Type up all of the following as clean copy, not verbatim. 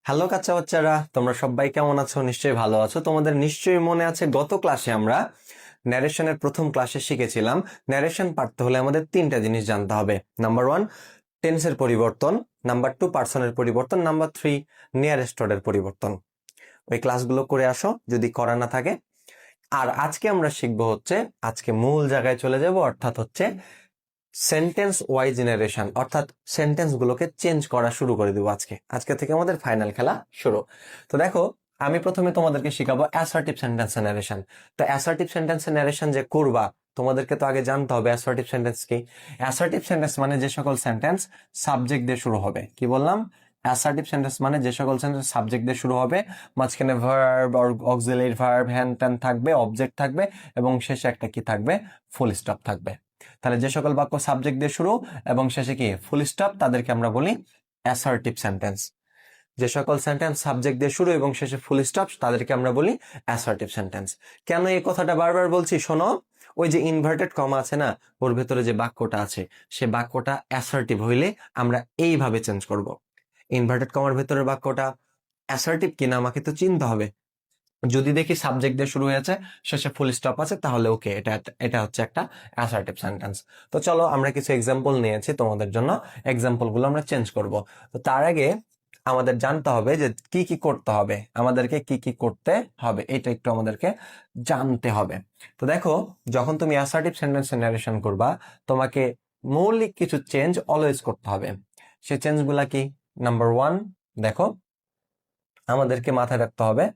Hello কাচ্চা বাচ্চারা, তোমরা সবাই কেমন আছো? নিশ্চয়ই ভালো আছো। তোমাদের নিশ্চয়ই মনে আছে গত ক্লাসে আমরা ন্যারেশনের প্রথম ক্লাসে শিখেছিলাম ন্যারেশন পারতে হলে আমাদের তিনটা জিনিস জানতে হবে। নাম্বার 1 টেন্সের পরিবর্তন, নাম্বার 2 পার্সনের পরিবর্তন, নাম্বার 3 নিয়ারেস্ট ওয়ার্ডের পরিবর্তন। ওই ক্লাসগুলো করে আসো যদি করা না থাকে। আর আজকে আমরা শিখবো হচ্ছে, আজকে মূল জায়গায় চলে যাব, অর্থাৎ হচ্ছে সেন্টেন্স ওয়াইজ জেনারেশন, অর্থাৎ সেন্টেন্স গুলোকে চেঞ্জ করা শুরু করে দিব। আজকে থেকে আমাদের ফাইনাল খেলা শুরু। তো দেখো, আমি প্রথমে তোমাদেরকে শিখাবো অ্যাসার্টিভ সেন্টেন্স নারেশন। তো অ্যাসার্টিভ সেন্টেন্স নারেশন যে করবা, তোমাদেরকে তো আগে জানতে হবে অ্যাসার্টিভ সেন্টেন্স কি। অ্যাসার্টিভ সেন্টেন্স মানে যে সকল সেন্টেন্স সাবজেক্ট দিয়ে শুরু হবে। কি বললাম? অ্যাসার্টিভ সেন্টেন্স মানে যে সকল সেন্টেন্স সাবজেক্ট দিয়ে শুরু হবে, মাঝখানে ভার্ব অর অক্সিলারি ভার্ব হ্যান ত্যান থাকবে, অবজেক্ট থাকবে, এবং শেষে একটা কি থাকবে? ফুল স্টপ থাকবে। তাহলে যে সকল বাক্য সাবজেক্ট দিয়ে শুরু এবং শেষে কি ফুল স্টপ, তাদেরকে আমরা বলি অ্যাসার্টিভ সেন্টেন্স। যে সকল সেন্টেন্স সাবজেক্ট দিয়ে শুরু এবং শেষে ফুল স্টপ, তাদেরকে আমরা বলি অ্যাসার্টিভ সেন্টেন্স। কেন এই কথাটা বারবার বলছি শোনো, ওই যে ইনভার্টেড কমা আছে না, ওর ভেতরে যে বাক্যটা আছে, সে বাক্যটা অ্যাসার্টিভ হইলে আমরা এইভাবে চেঞ্জ করব। ইনভার্টেড কমার ভেতরের বাক্যটা অ্যাসার্টিভ কিনা আমাকে তো চিনতে হবে। যদি দেখি সাবজেক্ট দিয়ে শুরু হয়েছে, শেষে ফুল স্টপ আছে, তাহলে ওকে, এটা হচ্ছে একটা অ্যাসার্টিভ সেন্টেন্স। তো চলো আমরা কিছু এক্সাম্পল নিয়েছি তোমাদের জন্য, এক্সাম্পল গুলো আমরা চেঞ্জ করব। তো তার আগে আমাদের জানতে হবে যে কি কি করতে হবে, আমাদেরকে কি কি করতে হবে, এটা একটু আমাদেরকে জানতে হবে। তো দেখো, যখন তুমি অ্যাসার্টিভ সেন্টেন্স নারেশন করবা, তোমাকে মৌলিক কিছু চেঞ্জ অলওয়েজ করতে হবে। সে চেঞ্জ গুলা কি? নাম্বার 1, দেখো, আমাদেরকে মাথায় রাখতে হবে,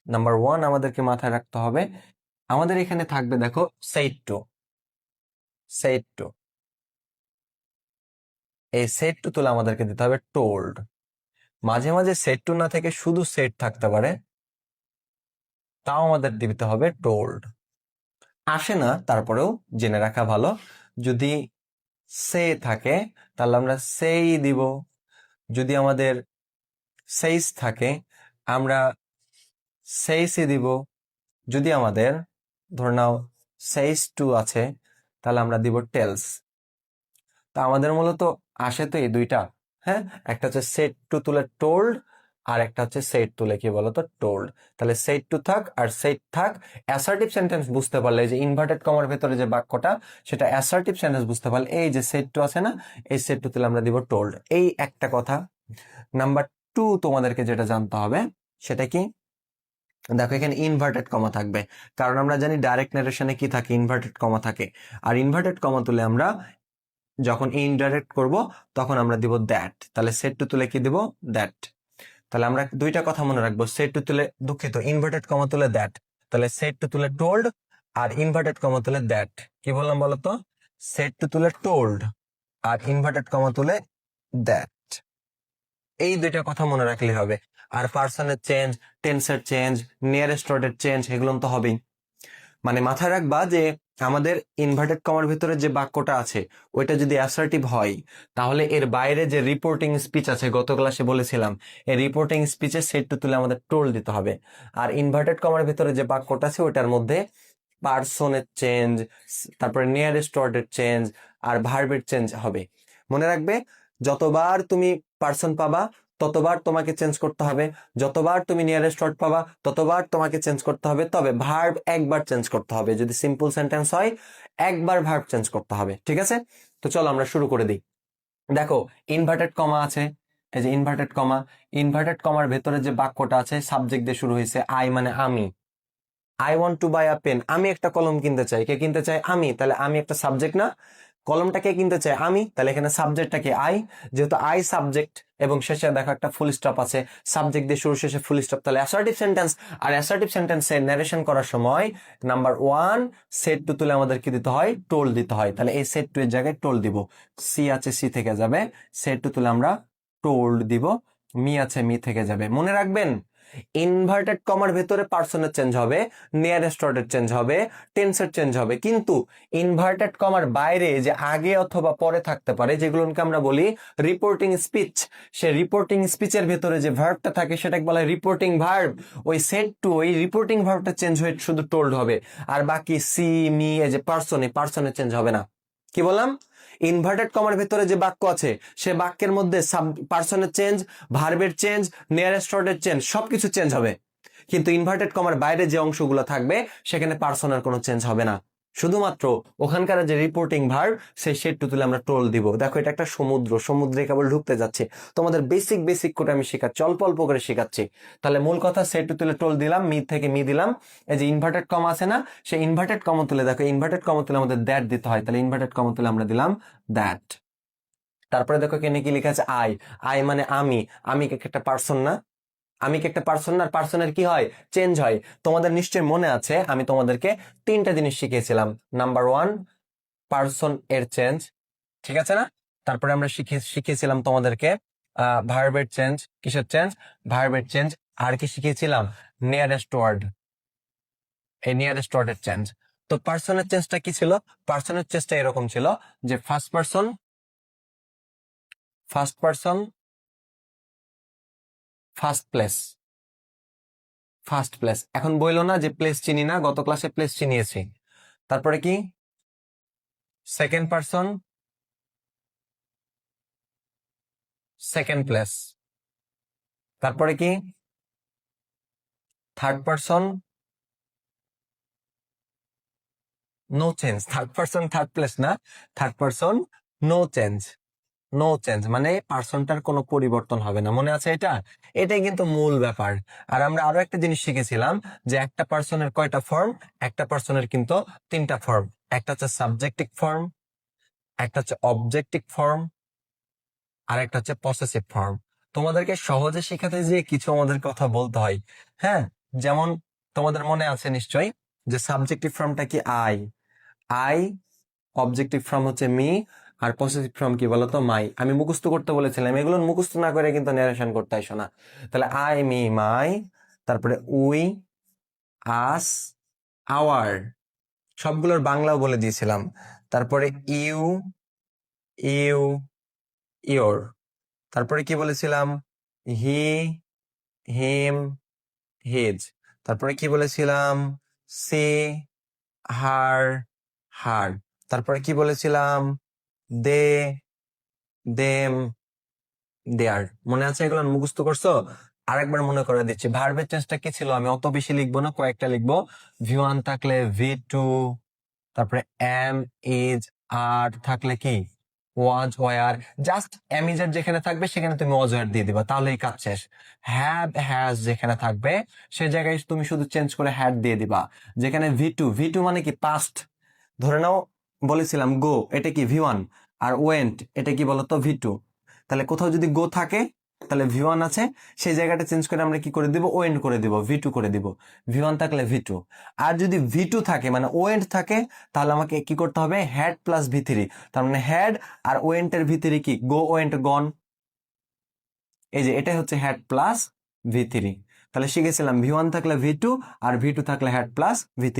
নাম্বার 1 আমাদেরকে মাথায় রাখতে হবে, আমাদের এখানে থাকবে, দেখো, said to, said to, এই said to তুলে আমাদেরকে দিতে হবে told। মাঝে মাঝে said to না থেকে শুধু said থাকতে পারে, তাও আমাদের দিতে হবে told। আসে না, তারপরেও জেনে রাখা ভালো। যদি সে থাকে তাহলে আমরা সেই দিব। যদি আমাদের সেইস থাকে আমরা সেইসই দিব। যদি আমাদের ধরে নাও সেইস টু আছে, তাহলে আমরা দিব টেলস। তা আমাদের মূলত আসে তো এই দুইটা, হ্যাঁ, একটা হচ্ছে সেট টু তুলে টোল্ড, আর একটা হচ্ছে সেট তুলে কি বলতো টোল্ড। তাহলে সেট টু থাক আর সেট থাক। অ্যাসার্টিভ সেন্টেন্স বুঝতে পারলে, যে ইনভার্টেড কমার ভেতরে যে বাক্যটা, সেটা অ্যাসার্টিভ সেন্টেন্স বুঝতে পারলে, এই যে সেট টু আছে না, এই সেট টু তুলে আমরা দিব টোল্ড। এই একটা কথা। নাম্বার 2 তোমাদেরকে যেটা জানতে হবে সেটা কি? দেখো, এখানে ইনভার্টেড কমা থাকবে, কারণ আমরা জানি ডাইরেক্ট নারেশনে কি থাকে, ইনভার্টেড কমা থাকে। আর ইনভার্টেড কমা তুলে আমরা যখন ইনডাইরেক্ট করব, তখন আমরা দিব দ্যাট। তাহলে সেট টু তুলে কি দিব? দ্যাট। তাহলে আমরা দুইটা কথা মনে রাখবো, সেট টু তুলে, দুঃখিত, ইনভার্টেড কমা তুলে দ্যাট। তাহলে সেট টু তুলে টোল্ড, আর ইনভার্টেড কমা তুলে দ্যাট। কি বললাম বলতো? সেট টু তুলে টোল্ড, আর ইনভার্টেড কমা তুলে দ্যাট। এই দুইটা কথা মনে রাখলে হবে। আর পার্সনের চেঞ্জ, টেন্সের চেঞ্জ, নিয়ারেস্ট ওয়ার্ডের চেঞ্জ, এগুলো তো হবেই। মানে মাথায় রাখবা যে আমাদের ইনভার্টেড কমার ভিতরে যে বাক্যটা আছে, ওইটা যদি অ্যাসার্টিভ হয়, তাহলে এর বাইরে যে রিপোর্টিং স্পিচ আছে, গত ক্লাসে বলেছিলাম, এই রিপোর্টিং স্পিচে সেট টু তুলে আমাদের টোল দিতে হবে। আর ইনভার্টেড কমার ভিতরে যে বাক্যটা আছে, ওইটার মধ্যে পার্সনের চেঞ্জ, তারপরে নিয়ারেস্ট ওয়ার্ডের চেঞ্জ, আর ভার্বের চেঞ্জ হবে। মনে রাখবে, যতবার তুমি পার্সন পাবা ততবার তোমাকে চেঞ্জ করতে হবে, যতবার তুমি নিয়ারেস্ট ওয়ার্ড পাবা ততবার তোমাকে চেঞ্জ করতে হবে। তবে ভার্ব একবার চেঞ্জ করতে হবে। যদি সিম্পল সেন্টেন্স হয়, একবার ভার্ব চেঞ্জ করতে হবে। ঠিক আছে? তো চলো আমরা শুরু করে দিই। দেখো, ইনভার্টেড কমা আছে, এই যে ইনভার্টেড কমা, ইনভার্টেড কমার ভেতরে যে বাক্যটা আছে সাবজেক্ট দিয়ে শুরু হয়েছে, আই মানে আমি। I want to buy a pen, আমি একটা কলম কিনতে চাই। কে কিনতে চাই? আমি। তাহলে আমি একটা সাবজেক্ট না? কলমটা কে কিনতে চাই? আমি। তাহলে এখানে সাবজেক্টটা কি? আই। যেহেতু আই সাবজেক্ট এবং শেষে দেখো একটা ফুল স্টপ আছে, সাবজেক্ট দিয়ে শুরু, শেষে ফুল স্টপ, তাহলে অ্যাসার্টিভ সেন্টেন্স। আর অ্যাসার্টিভ সেন্টেন্সে ন্যারেশন করার সময় নাম্বার 1 সেট টু তুলে আমাদের কি দিতে হয়? টোল দিতে হয়। তাহলে এই সেট টু এর জায়গায় টোল দিব। সি আছে, সি থেকে যাবে, সেট টু তুলে আমরা টোল্ড দিব। মি আছে, মি থেকে যাবে। মনে রাখবেন, ইনভার্টেড কমার ভেতরে পার্সনের চেঞ্জ হবে, নিয়ারেস্ট ওয়ার্ডের চেঞ্জ হবে, টেন্সের চেঞ্জ হবে। কিন্তু ইনভার্টেড কমার বাইরে যে আগে অথবা পরে থাকতে পারে, যেগুলোকে আমরা বলি রিপোর্টিং স্পিচ, সে রিপোর্টিং স্পিচের ভেতরে যে ভার্বটা থাকে সেটাকে বলা হয় রিপোর্টিং ভার্ব। ওই সেট টু, ওই রিপোর্টিং ভার্বটা চেঞ্জ হয়ে শুধু টোল্ড হবে। আর বাকি সি, মি, এই যে পার্সন, এই পার্সনের চেঞ্জ হবে না। কি বললাম? ইনভার্টেড কমার ভিতরে যে বাক্য আছে সে বাক্যের মধ্যে পার্সনের চেঞ্জ, ভার্বের চেঞ্জ, নিয়ারেস্ট ওয়ার্ডের চেঞ্জ সবকিছু চেঞ্জ হবে, কিন্তু ইনভার্টেড কমার বাইরে যে অংশগুলো থাকবে সেখানে পার্সনের কোনো চেঞ্জ হবে না। শুধুমাত্র ওখানকার যে রিপোর্টিং ভার্ব সেই সেটটু তুলে আমরা টোল দিব। দেখো এটা একটা সমুদ্রে কেবল ঢুকতে যাচ্ছে, তোমাদের বেসিক করে আমি শেখাচ্ছি, অল্প অল্প করে শেখাচ্ছি। তাহলে মূল কথা সেটটু তুলে টোল দিলাম, মি থেকে মি দিলাম। এই যে ইনভার্টেড কমা আছে না, সেই ইনভার্টেড কমা তুলে দেখো, ইনভার্টেড কমা তুলে আমাদের দ্যাট দিতে হয়, তাহলে ইনভার্টেড কমা তুলে আমরা দিলাম দ্যাট। তারপরে দেখো এখানে কি লেখা আছে, আই মানে আমি কি একটা পার্সন না, আমি কি একটা পার্সন না, পার্সনের কি হয়, চেঞ্জ হয়। তোমাদের নিশ্চয়ই মনে আছে আমি তোমাদেরকে 3টা জিনিস শিখিয়েছিলাম। নাম্বার 1 পার্সন এর চেঞ্জ, ঠিক আছে না? তারপরে আমরা শিখিয়েছিলাম তোমাদেরকে ভার্বের চেঞ্জ, কিসের চেঞ্জ, ভার্বের চেঞ্জ। আর কি শিখিয়েছিলাম, নিয়ারেস্ট ওয়ার্ড, এই নিয়ারেস্ট ওয়ার্ডের চেঞ্জ। তো পার্সনের চেঞ্জটা কি ছিল, পার্সনের চেঞ্জটা এরকম ছিল যে ফার্স্ট পার্সন ফার্স্ট প্লেস। এখন বললো না যে প্লেস চিনি না, গত ক্লাসে প্লেস চিনিয়েছি। তারপরে কি সেকেন্ড পার্সন সেকেন্ড প্লেস। তারপরে কি third person no change. Third person third place না, থার্ড পার্সন নো চেঞ্জ মানে পার্সনটার কোনো পরিবর্তন হবে না। মনে আছে এটা? এটাই কিন্তু মূল ব্যাপার। আর আমরা আরো একটা জিনিস শিখেছিলাম যে একটা পার্সনের কয়টা ফর্ম, একটা পার্সনের কিন্তু 3টা ফর্ম। একটা হচ্ছে সাবজেক্টিভ ফর্ম, একটা হচ্ছে অবজেক্টিভ ফর্ম, আর একটা হচ্ছে পসেসিভ ফর্ম। তোমাদেরকে সহজে শেখাতে যে কিছু আমাদের কথা বলতে হয়। হ্যাঁ, যেমন তোমাদের মনে আছে নিশ্চয়ই যে সাবজেক্টিভ ফর্মটা কি আই, অবজেক্টিভ ফর্ম হচ্ছে মি, আর পসেসিভ ফর্ম কি বলতো, মাই। আমি মুখস্থ করতে বলেছিলাম, এগুলো মুখস্থ না করে কিন্তু ন্যারেশন করতে আইসো না। তাহলে আই, মি, মাই, তারপরে উই, আস, আওয়ার, সবগুলোর বাংলাও বলে দিয়েছিলাম। তারপরে ইউ, ইওর, তারপরে কি বলেছিলাম, হি, হিম, হিজ, তারপরে কি বলেছিলাম, সে, হার, তারপরে কি বলেছিলাম, দে, দেম, দেয়ার। মনে আছে এগুলো, মুখস্থ করছো? আরেকবার মনে করে দিচ্ছি, ভার্বের চেঞ্জটা কি ছিল, আমি অত বেশি লিখবো না, কয়েকটা লিখবো। V1 থাকলে V2, তারপরে এম, ইজ, আর থাকলে কি ওয়াজ, ওয়ার। জাস্ট এম ইজ যেখানে থাকবে সেখানে তুমি ওয়াজ, ওয়ার দিয়ে দিবা, তাহলেই কাজ শেষ। হ্যাভ, হ্যাজ যেখানে থাকবে সে জায়গায় তুমি শুধু চেঞ্জ করে হ্যাড দিয়ে দিবা। যেখানে V2 মানে কি পাস্ট, ধরে নাও বলেছিলাম গো, এটা কি V1, আর ওয়েন্ট এটা কি বলতো V2। তাহলে কোথাও যদি গো থাকে তাহলে V1 আছে, সেই জায়গাটা চেঞ্জ করে আমরা কি করে দিব, ওয়েন্ট করে দিব, V2 করে দিব। V1 থাকলে V2। আর যদি V2 থাকে মানে ওয়েন্ট থাকে, তাহলে আমাকে কি করতে হবে, হ্যাড প্লাস V3। তার মানে হ্যাড আর ওয়েন্টের ভিতরে কি, গো, ওয়েন্ট, গন। এই যে এটাই হচ্ছে হ্যাড প্লাস V3। তাহলে শিখেছিলাম V1 থাকলে V2, আর V2 থাকলে হ্যাড প্লাস V3।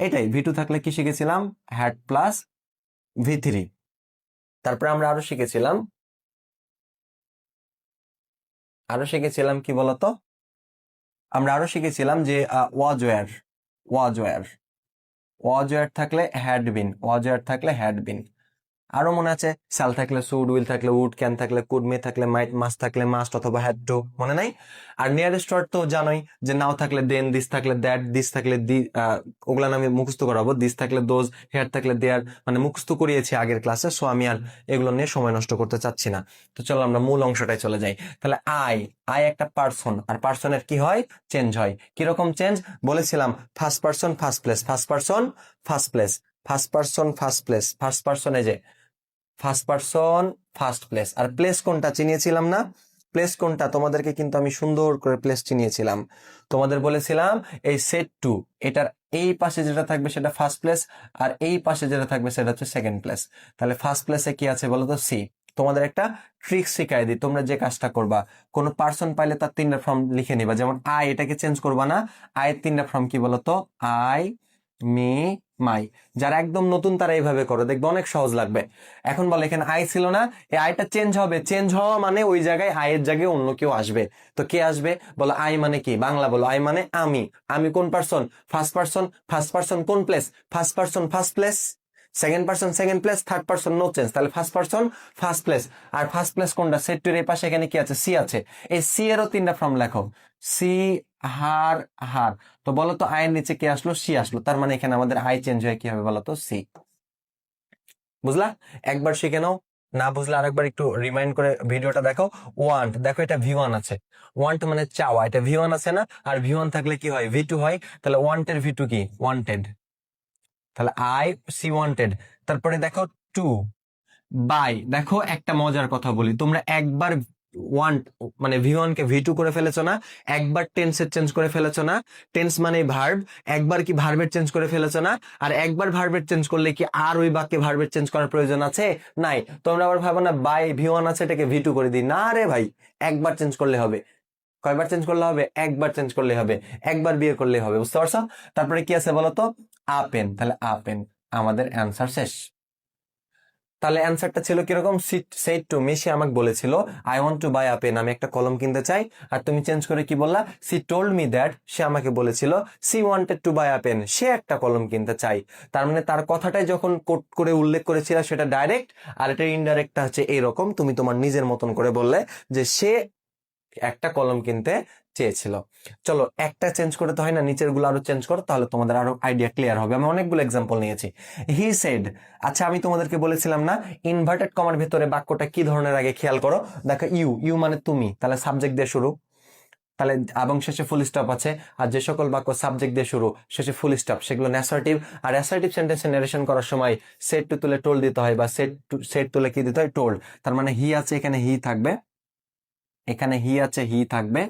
এটাই V2 থাকলে কি শিখেছিলাম, হ্যাড প্লাস V3। তারপরে আমরা আরো শিখেছিলাম কি বলতো, আমরা আরো শিখেছিলাম যে ওয়াজ, ওয়ার থাকলে হ্যাড বিন। আরো মনে আছে, স্যাল থাকলে শুড, উইল থাকলে উড, ক্যান থাকলে কুড, মে থাকলে মাইট, মাস্ট থাকলে মাস্ট অথবা হ্যাড টু, মনে নাই? আর নিয়ারেস্ট ওয়ার্ড তো জানোই যে নাও থাকলে দেন, দিস থাকলে দ্যাট, দিস থাকলে ওগুলা আমি মুখস্থ করাবো। দিস থাকলে দোজ, হেয়ার থাকলে দেয়ার, মানে মুখস্থ করিয়েছি আগের ক্লাসে, সো আমি আর এগুলো নিয়ে সময় নষ্ট করতে চাচ্ছি না। তো চলো আমরা মূল অংশটায় চলে যাই। তাহলে আই একটা পার্সন, আর পার্সনের কি হয়, চেঞ্জ হয়। কিরকম চেঞ্জ বলেছিলাম, first person first place, first person first place, first person first place, first পার্সনে যে ফার্স্ট পার্সন ফার্স্ট প্লেস। আর প্লেস কোনটা চিনিয়েছিলাম না, প্লেস কোনটা তোমাদেরকে কিন্তু আমি সুন্দর করে প্লেস চিনিয়েছিলাম। তোমাদের বলেছিলাম এই সেট টু, এটার এই পাশে যেটা থাকবে সেটা ফার্স্ট প্লেস, আর এই পাশে যেটা থাকবে সেটা হচ্ছে সেকেন্ড প্লেস। তাহলে ফার্স্ট প্লেসে কি আছে বলো তো, সি। তোমাদের একটা ট্রিক শিখাই দিই, তোমরা যে কাজটা করবা, কোনো পার্সন পাইলে তার 3টা ফর্ম লিখে নিবা। যেমন আই, এটাকে চেঞ্জ করবা না, আয়ের 3টা ফর্ম কি বলতো, আই, মি, মাই। যারা একদম নতুন তারা এইভাবে করো, দেখবে অনেক সহজ লাগবে। এখন বলো এখানে আই ছিল না, এই আইটা চেঞ্জ হবে, চেঞ্জ হওয়া মানে ওই জায়গায় আয়ের জায়গায় অন্য কেউ আসবে। তো কে আসবে বলো, আই মানে কি, বাংলা বলো, আই মানে আমি। আমি কোন পার্সন, ফার্স্ট পার্সন কোন place, first person first place. Second person second place, third person no change, তাহলে ফার্স্ট পার্সন ফার্স্ট প্লেস। আর ফার্স্ট প্লেস কোনটা? সেট টু এর পাশে এখানে কি আছে? সি আছে। এই সি এরও 3টা ফর্ম লেখো। সি, হার, হার। তো বলো তো আয়ের নিচে কি আসলো? সি আসলো। তার মানে এখানে আমাদের আই চেঞ্জ হয়ে কি হবে বলো তো? সি। বুঝলা? একবার শিখে নাও, না বুঝলে আরেকবার একটু রিমাইন্ড করে ভিডিওটা দেখো। ওয়ান্ট, দেখো এটা ভি1 আছে। ওয়ান্ট মানে চাওয়া, এটা ভি1 আছে না? আর ভি1 থাকলে কি হয়? ভি2 হয়। তাহলে ওয়ান্টের ভি2 কি? ওয়ান্টেড। তাহলে আই সি ওয়ান্টেড। তারপরে দেখো টু বাই। দেখো একটা মজার কথা বলি, তোমরা একবার ওয়ান মানে ভি1 কে ভি2 করে ফেলেছো না? একবার টেন্সের চেঞ্জ করে ফেলেছো না? টেন্স মানে ভার্ব। একবার কি ভার্বের চেঞ্জ করে ফেলেছো না? আর একবার ভার্বের চেঞ্জ করলে কি আর ওই বাক্যে ভার্বের চেঞ্জ করার প্রয়োজন আছে? নাই। তোমরা আবার ভাবো না বাই ভি1 আছে এটাকে ভি2 করে দিই, না রে ভাই, একবার চেঞ্জ করলে হবে। কয়বার চেঞ্জ করলে হবে? একবার চেঞ্জ করলে হবে। একবার বিয়ে করলে হবে। বুঝতে পারছো? তারপরে কি আছে বলতো? আপেন। তাহলে আপেন আমাদের অ্যান্সার শেষ। তাহলে অ্যান্সারটা ছিল কিরকম? সেড টু মি, সে আমাকে বলেছিল I want to buy a pen, আমি একটা কলম কিনতে চাই। আর তুমি চেঞ্জ করে কি বললা? সি টোল্ড মি দ্যাট, সে আমাকে বলেছিল she wanted to buy a pen, সে একটা কলম কিনতে চাই। তার মানে তার কথাটাই যখন কোট করে উল্লেখ করেছিল সেটা ডাইরেক্ট, আর এটা ইনডাইরেক্টটা হচ্ছে এইরকম, তুমি তোমার নিজের মতন করে বললে যে সে একটা কলম কিনতে চেয়েছিল। চলো একটা চেঞ্জ করতে হয় না, নিচের গুলো আরো চেঞ্জ করো, তাহলে তোমাদের আরো আইডিয়া ক্লিয়ার হবে। আমি অনেকগুলো এক্সাম্পল নিয়েছি। হি সেড, আচ্ছা আমি তোমাদেরকে বলেছিলাম না ইনভার্টেড কমার ভিতরে বাক্যটা কি ধরনের? আগে খেয়াল করো। দেখো ইউ, ইউ মানে তুমি, তাহলে সাবজেক্ট দিয়ে শুরু, তাহলে এবং শেষে ফুল স্টপ আছে। আর যে সকল বাক্য সাবজেক্ট দিয়ে শুরু শেষে ফুল স্টপ সেগুলো অ্যাসার্টিভ। আর অ্যাসার্টিভ সেন্টেন্সে নারেশন করার সময় সেট টু তুলে টোল্ড দিতে হয়, বা সেট তুলে কি দিতে হয়? টোল্ড। তার মানে হি আছে, এখানে হি থাকবে, এখানে হি আছে, হি থাকবে।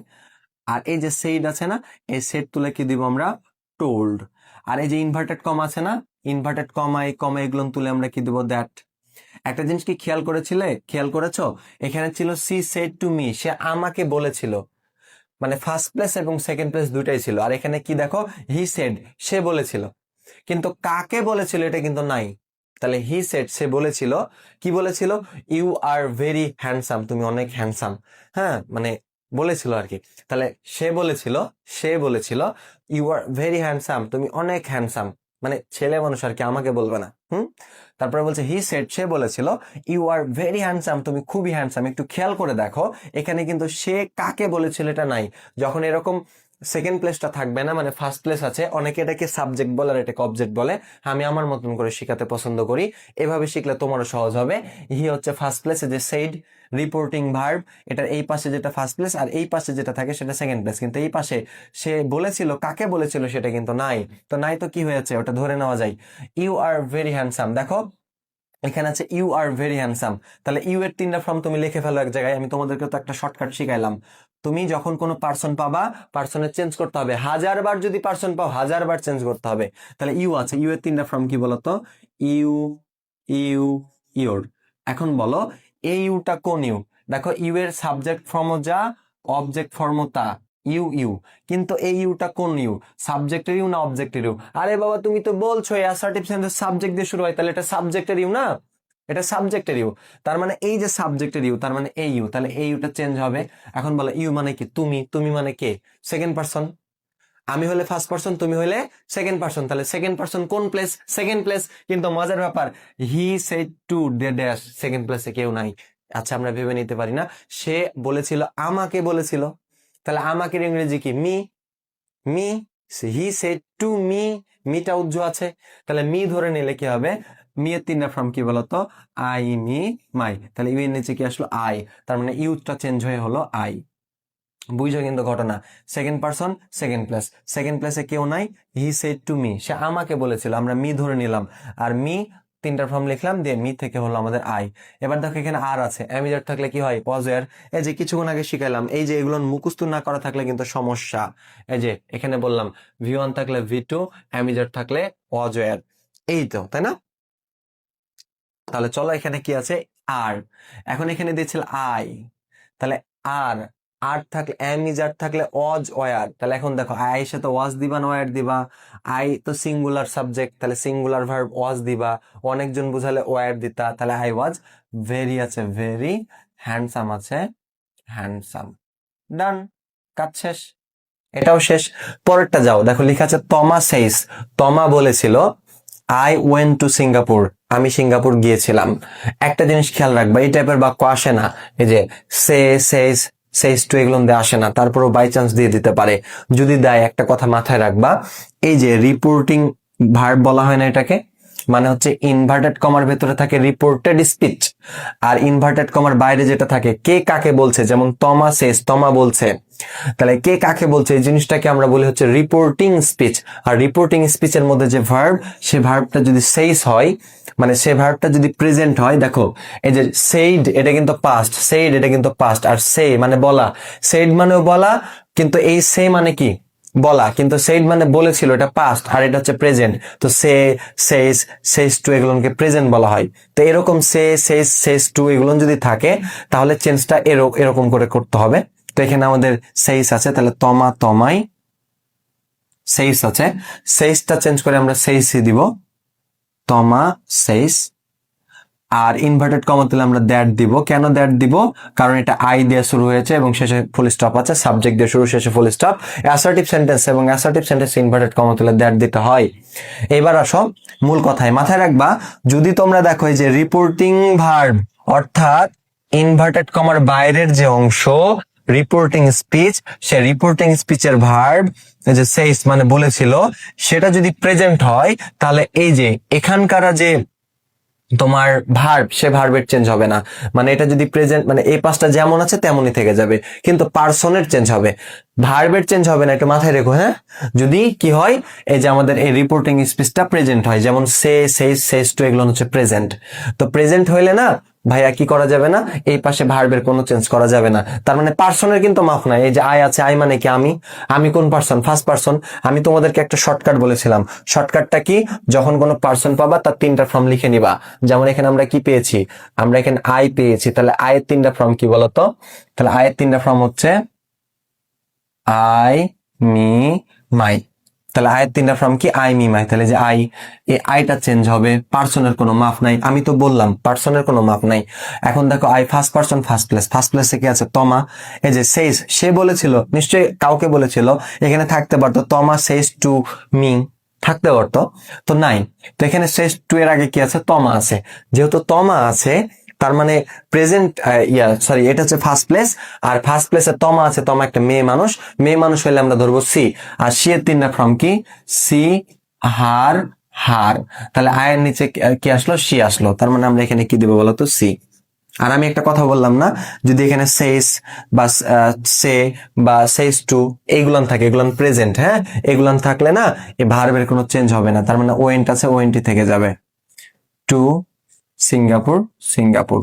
আর এই যে সেড আছে না, এই সেট তুলে কি দিব আমরা? টোল্ড। আর এই যে ইনভার্টেড কম আছে না, ইনভার্টেড কমা, এই কমা এগুলো তুলে আমরা কি দিব? দ্যাট। একটা জিনিস কি খেয়াল করেছিলে? খেয়াল করেছো? এখানে ছিল সি সেড টু মি, সে আমাকে বলেছিল, মানে ফার্স্ট প্লেস এবং সেকেন্ড প্লেস দুইটাই ছিল। আর এখানে কি দেখো? হি সেড, সে বলেছিল, কিন্তু কাকে বলেছিল এটা কিন্তু নাই। তাহলে হি সেড, সে বলেছিল, কি বলেছিল? ইউ আর ভেরি হ্যান্ডসাম, তুমি অনেক হ্যান্ডসাম। হ্যাঁ, মানে বলেছিল আর কি। তাহলে সে বলেছিল, সে বলেছিল ইউ আর ভেরি হ্যান্ডসাম, তুমি অনেক হ্যান্ডসাম, মানে ছেলে মানুষ আর কি, আমাকে বলবে না। তারপরে বলছে হি সেড, সে বলেছিল ইউ আর ভেরি হ্যান্ডসাম, তুমি খুবই হ্যান্ডসাম। একটু খেয়াল করে দেখো, এখানে কিন্তু সে কাকে বলেছিল এটা নাই। যখন এরকম সেকেন্ড প্লেসটা থাকবে না, মানে ফার্স্ট প্লেস আছে, অনেকে এটাকে সাবজেক্ট বলে আর এটাকে অবজেক্ট বলে। আমি আমার মতন করে শিখাতে পছন্দ করি, এভাবে শিখলে তোমারও সহজ হবে। হি হচ্ছে ফার্স্ট প্লেসে, যে সেইড রিপোর্টিং ভার্ব, এটার এই পাশে যেটা ফার্স্ট প্লেস আর এই পাশে যেটা থাকে সেটা সেকেন্ড প্লেস। কিন্তু এই পাশে সে বলেছিল, কাকে বলেছিল সেটা কিন্তু নাই। তো নাই তো কি হয়েছে? ওটা ধরে নেওয়া যায়। ইউ আর ভেরি হ্যান্ডসাম, দেখো এখানে আছে ইউ আর ভেরি হ্যান্ডসাম। তাহলে ইউ এর 3টা ফর্ম তুমি লিখে ফেলো এক জায়গায়। আমি তোমাদেরকে তো একটা শর্টকাট শিখাইলাম। তুমি যখন কোনো পার্সন পাবা, পার্সনের চেঞ্জ করতে হবে 1000 বার, যদি পার্সন পাও 1000 বার চেঞ্জ করতে হবে। তাহলে ইউ আছে, ইউ এর 3টা ফর্ম কি বলতো? You, you, your. এখন বলো এই ইউটা কোন ইউ? দেখো ইউ এর সাবজেক্ট ফর্মও যা, অবজেক্ট ফর্মও তা, ইউ ইউ। কিন্তু এই ইউটা কোন ইউ? সাবজেক্টের ইউ না অবজেক্টের ইউ? আরে বাবা তুমি তো বলছো অ্যাসার্টিভ সেন্টেন্স সাবজেক্ট দিয়ে শুরু হয়, তাহলে এটা সাবজেক্টের ইউ না? এটা সাবজেক্টের ইউ। তার মানে এই যে সাবজেক্টের ইউ, তার মানে এই ইউ, তাহলে এই ইউটা চেঞ্জ হবে। এখন বলো ইউ মানে কি? তুমি, তুমি মানে কে? Second person. আমি হলে ফার্স্ট পারসন, তুমি হলে সেকেন্ড পারসন, তাহলে সেকেন্ড পারসন কোন প্লেস? Second place. কিন্তু মজার ব্যাপার, হি সেড টু ড্যাশ, সেকেন্ড প্লেসে কেউ নাই। আচ্ছা আমরা ভেবে নিতে পারি না? সে বলেছিল, আমাকে বলেছিল, তাহলে আমাকে ইংরেজি কি? Me, me. He said to me, মিটা উজ্জ্ব আছে, তাহলে মি ধরে নিলে কি হবে? মি এর 3টা ফর্ম কি বলতো? আই, মি, মাই। তাহলে ইউ এর নিচে কি আসলো? আই। তার মানে ইউটা চেঞ্জ হয়ে হলো আই। বুঝছো কিন্তু ঘটনা? Second person second place, second প্লেসে কেউ নাই। হি সেড টু মি, সে আমাকে বলেছিল, আমরা মি ধরে নিলাম। আর মি 3টা ফর্ম লিখলাম, দিয়ে মি থেকে হলো আমাদের আই। এবার দেখো এখানে আর আছে, অ্যামিজার থাকলে কি হয়? ওয়াজ ওয়্যার। এই যে কিছুক্ষণ আগে শিখাইলাম, এই যে এগুলো মুখস্থ না করা থাকলে কিন্তু সমস্যা। এই যে এখানে বললাম ভি1 থাকলে ভি2, অ্যামিজার থাকলে ওয়াজ ওয়্যার। এই তো, তাই না? তাহলে চলো এখানে কি আছে? আর। এখন এখানে দিয়েছিল আই, তাহলে আর, আর থাকলে অ্যামিজার থাকলে ওয়াজ ওয়্যার। তাহলে এখন দেখো আই এর সাথে ওয়াজ দিবা না ওয়্যার দিবা? আই তো সিঙ্গুলার সাবজেক্ট, তাহলে সিঙ্গুলার ভার্ব ওয়াজ দিবা। অনেকজন বুঝালে ওয়্যার দিতা, তাহলে আই ওয়াজ ভেরি আছে, ভেরি। হ্যান্ডসাম আছে, হ্যান্ডসাম। ডান, কাজ শেষ। এটাও শেষ। পরেরটা যাও, দেখো লেখা আছে তমা সেইস, তমা বলেছিল আই ওয়েন্ট টু সিঙ্গাপুর, আমি সিঙ্গাপুর গিয়েছিলাম। একটা জিনিস খেয়াল রাখবা, এই টাইপের বাক্য আসে না, এই যে সে, সেজ, সেজ টু এগুলো দিয়ে আসে না, তারপরও বাই চান্স দিয়ে দিতে পারে। যদি দেয় একটা কথা মাথায় রাখবা, এই যে রিপোর্টিং ভার্ব বলা হয় না এটাকে, মানে হচ্ছে ইনভার্টেড কমার ভেতরে থাকে রিপোর্টেড স্পিচ, আর ইনভার্টেড কমার বাইরে যেটা থাকে কে কাকে বলছে, যেমন তমা সেজ, তমা বলছে, তাহলে কে কাকে বলছে এই জিনিসটাকে আমরা বলি হচ্ছে রিপোর্টিং স্পিচ। আর রিপোর্টিং স্পিচের মধ্যে যে ভার্ব, সে ভার্বটা যদি সেইস হয়, মানে সে ভার্বটা যদি প্রেজেন্ট হয়, দেখো এই যে সেইড এটা কিন্তু পাস্ট, সেইড এটা কিন্তু পাস্ট, আর সে মানে বলা, সেইড মানেও বলা, কিন্তু এই সে মানে কি বলা, কিন্তু সেইড মানে বলেছিল, এটা পাস্ট, আর এটা হচ্ছে প্রেজেন্ট। তো সে, সেজ, সেজ টু এগুলোকে প্রেজেন্ট বলা হয়। তো এরকম সে, সেজ, সেজ টু এগুলো যদি থাকে, তাহলে চেঞ্জটা এরকম করে করতে হবে। তো এখানে আমাদের সেইস আছে, তাহলে তমা, তমাই, সেইস আছে, সেইসটা চেঞ্জ করে আমরা সেইসই দিব, তমা সেইস। আর ইনভার্টেড কমা দিলে আমরা দ্যাট দিব। কেন দ্যাট দিব? কারণ এটা আই দিয়ে শুরু হয়েছে এবং শেষে ফুল স্টপ আছে, সাবজেক্ট দিয়ে শুরু, শেষে ফুল স্টপ। অ্যাসার্টিভ সেন্টেন্স এবং অ্যাসার্টিভ সেন্টেন্স ইনভার্টেড কমা দিলে দ্যাট দিতে হয়। এবার আসো মূল কথায়, মাথায় রাখবা, যদি তোমরা দেখো এই যে রিপোর্টিং ভার্ব, অর্থাৎ ইনভার্টেড কমার বাইরের যে অংশ রিপোর্টিং স্পিচ, সে রিপোর্টিং স্পিচের ভার্ব যে সেইস মানে বলেছিল, সেটা যদি প্রেজেন্ট হয়, তাহলে এই যে এখানকার যে তোমার ভার্ব, সে ভার্বের চেঞ্জ হবে না। মানে এটা যদি প্রেজেন্ট, মানে এই পাঁচটা যেমন আছে তেমনই থেকে যাবে, কিন্তু পার্সনের চেঞ্জ হবে, ভার্বের চেঞ্জ হবে না, একটু মাথায় রেখো। হ্যাঁ, যদি কি হয়, এই যে আমাদের এই রিপোর্টিং স্পিচটা প্রেজেন্ট হয়, যেমন সে, সেজ, সেজ টু এগুলো হচ্ছে প্রেজেন্ট। তো প্রেজেন্ট হইলে না ভাইয়া কি করা যাবে না, এই পাশে ভার্বের কোনো চেঞ্জ করা যাবে না। তার মানে পার্সনের কিন্তু মাফ নাই। এই যে আই আছে, আই মানে কি আমি, আমি কোন পার্সন? First person. আমি তোমাদেরকে একটা শর্টকাট বলেছিলাম, শর্টকাটটা কি, যখন কোনো পার্সন পাবা তার তিনটা ফর্ম লিখে নিবা। যেমন এখানে আমরা কি পেয়েছি, আমরা এখানে আই পেয়েছি, তাহলে আয়ের তিনটা ফর্ম কি বলতো? তাহলে আয়ের তিনটা ফর্ম হচ্ছে আই, মি, মাই। তাহলে আয়ের তিনটা ফর্ম কি? আই, মি, মাই। তাহলে যে আই, এই আইটা চেঞ্জ হবে, পার্সনের কোনো মাপ নাই। আমি তো বললাম পার্সনের কোনো মাপ নাই। এখন দেখো I first person first place, first প্লেসে কি আছে? তমা। এই যে সেইস, সে বলেছিল, নিশ্চয়ই কাউকে বলেছিল, এখানে থাকতে পারতো তমা সেইস টু মি, থাকতে পারতো, তো নাই। তো এখানে সেইস টু এর আগে কি আছে? তমা আছে। যেহেতু তমা আছে, তার মানে প্রেজেন্ট, সরি, এটা হচ্ছে ফার্স্ট প্লেস, আর ফার্স্ট প্লেসে তমা আছে, তমা একটা মেয়ে মানুষ, মেয়ে মানুষ হলে আমরা ধরবো সি। আর সি এর তিনটা ফর্ম কি? সি, হার, হার। তাহলে আয়ের নিচে কি আসলো? সি আসলো। তার মানে আমরা এখানে কি দেবো বলতো? সি। আর আমি একটা কথা বললাম না, যদি এখানে সেইস বা সে বা সেইস টু এইগুলান থাকে, এগুলান প্রেজেন্ট, হ্যাঁ, এগুলান থাকলে না এই ভার্বের কোনো চেঞ্জ হবে না। তার মানে ওয়েন্ট আছে, ওয়েন্টই থেকে যাবে। To Singapore, Singapore.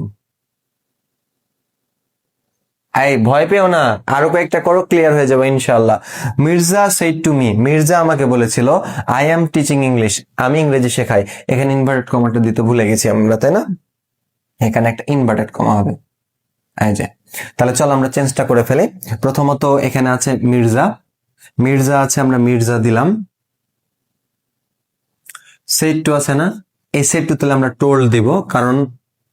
এই ভয় পেও না, আরো কয়েকটা করো, ক্লিয়ার হয়ে যাবে ইনশাআল্লাহ। Mirza shed to me, Mirza আমাকে বলেছিল, আই এম টিচিং ইংলিশ, আমি ইংরেজি শেখাই। এখানে ইনভার্টেড কমাটা দিতে ভুলে গেছি আমরা, তাই না? এখানে একটা ইনভার্টেড কমা হবে, এই যে। তাহলে চলো আমরা চেঞ্জটা করে ফেলি। প্রথমত এখানে আছে মির্জা, মির্জা আছে, আমরা মির্জা দিলাম। সেড টু আছে না, এই সেড টু তাহলে আমরা টোল্ড দিব, কারণ